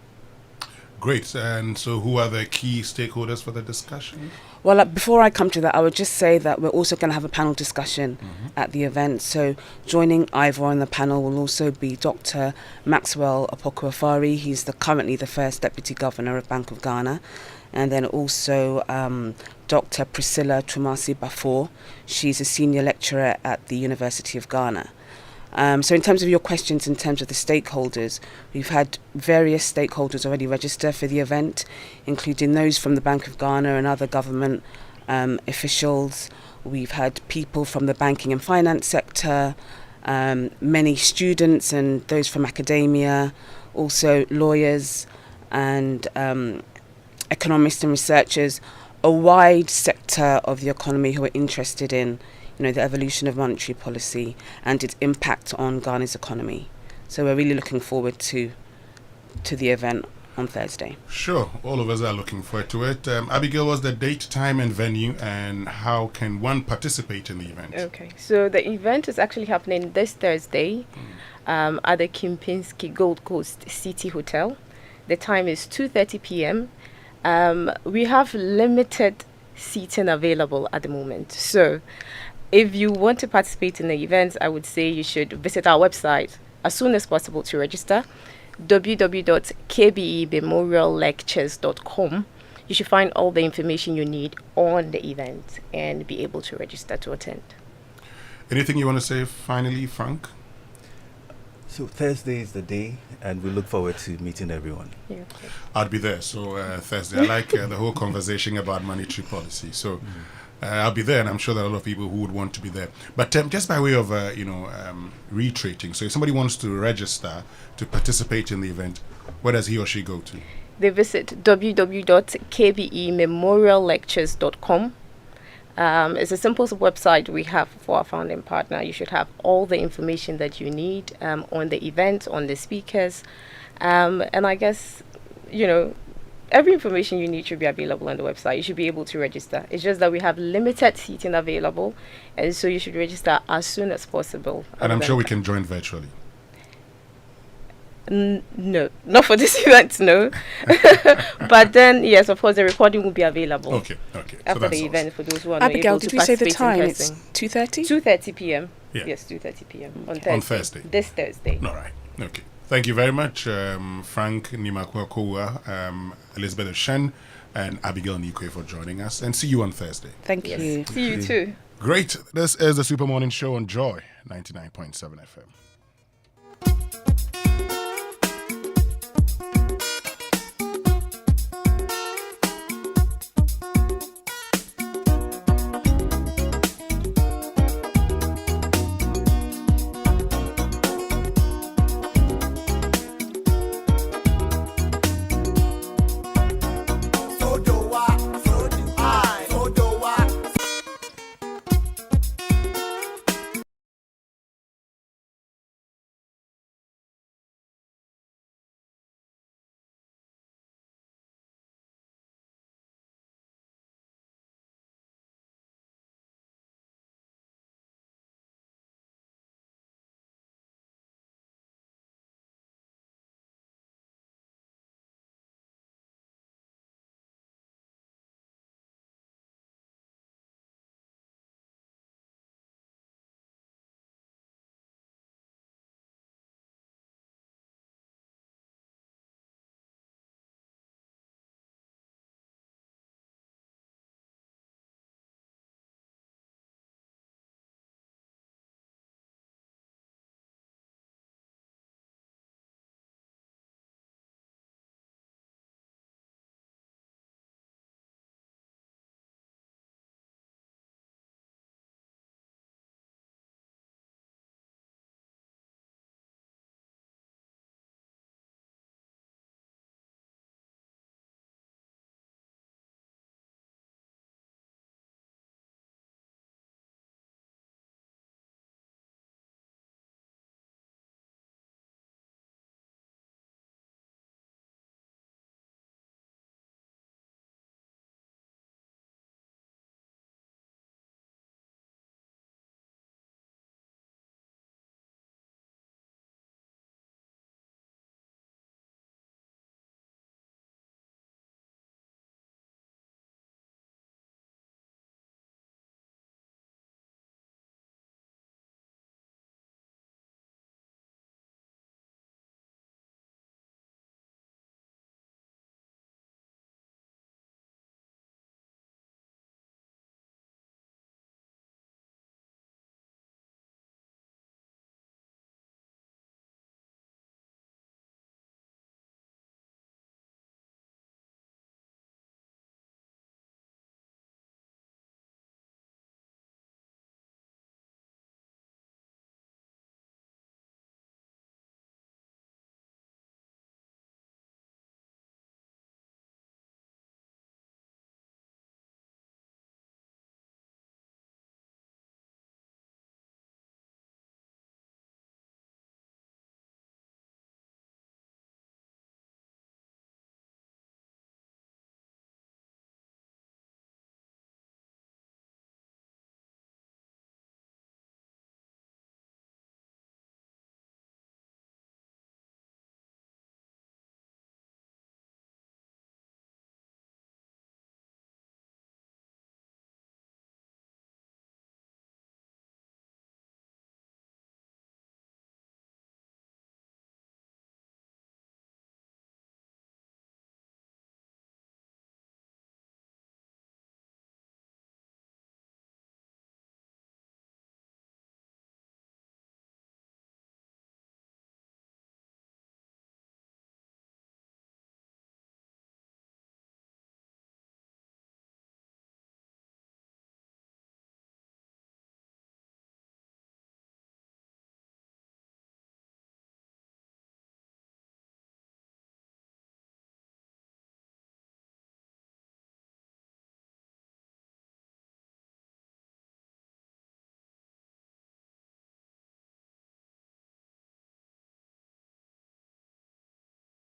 Great. And so who are the key stakeholders for the discussion? Well, before I come to that, I would just say that we're also going to have a panel discussion at the event. So joining Ivor on the panel will also be Dr. Maxwell Opoku-Afari. He's currently the first Deputy Governor of Bank of Ghana. And then also Dr. Priscilla Tumasi Bafor. She's a senior lecturer at the University of Ghana. So in terms of your questions, in terms of the stakeholders, we've had various stakeholders already register for the event, including those from the Bank of Ghana and other government officials. We've had people from the banking and finance sector, many students and those from academia, also lawyers and economists and researchers, a wide sector of the economy who are interested in the evolution of monetary policy and its impact on Ghana's economy. So we're really looking forward to the event. on Thursday. Sure, all of us are looking forward to it. Abigail, what's the date, time, and venue, and how can one participate in the event? Okay, so the event is actually happening this Thursday at the Kempinski Gold Coast City Hotel. The time is 2:30 p.m. We have limited seating available at the moment. So if you want to participate in the event, I would say you should visit our website as soon as possible to register. www.kbememoriallectures.com. You should find all the information you need on the event and be able to register to attend. Anything you want to say finally, Frank? So Thursday is the day, and we look forward to meeting everyone. Yeah, okay. I'll be there. So Thursday, I like the whole conversation about monetary policy. So I'll be there, and I'm sure there are a lot of people who would want to be there. But just by way of reiterating, so if somebody wants to register to participate in the event, where does he or she go to? They visit www.kbememoriallectures.com. It's a simple website we have for our founding partner. You should have all the information that you need on the event, on the speakers, and I guess, every information you need should be available on the website. You should be able to register. It's just that we have limited seating available, and so you should register as soon as possible. And I'm sure we can join virtually. No, not for this event, no. But then, yes, of course, the recording will be available. Okay. After the event, for those who are Abigail, not able did to we say the participate in time? It's person. 2:30? 2:30 p.m. Yeah. Yes, 2:30 p.m. on Thursday. This Thursday. All right. Okay. Thank you very much, Frank Nimakwa, Elizabeth Oshen, and Abigail Nikwe for joining us. And see you on Thursday. Thank you. See you too. Great. This is the Super Morning Show on Joy 99.7 FM.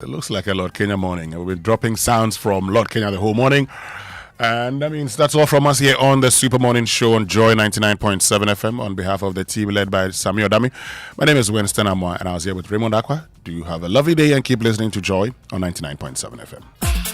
It looks like a Lord Kenya morning. We'll be dropping sounds from Lord Kenya the whole morning. And that means that's all from us here on the Super Morning Show on Joy 99.7 FM. On behalf of the team led by Sami Odami, my name is Winston Amwa, and I was here with Raymond Aqua. Do you have a lovely day and keep listening to Joy on 99.7 FM.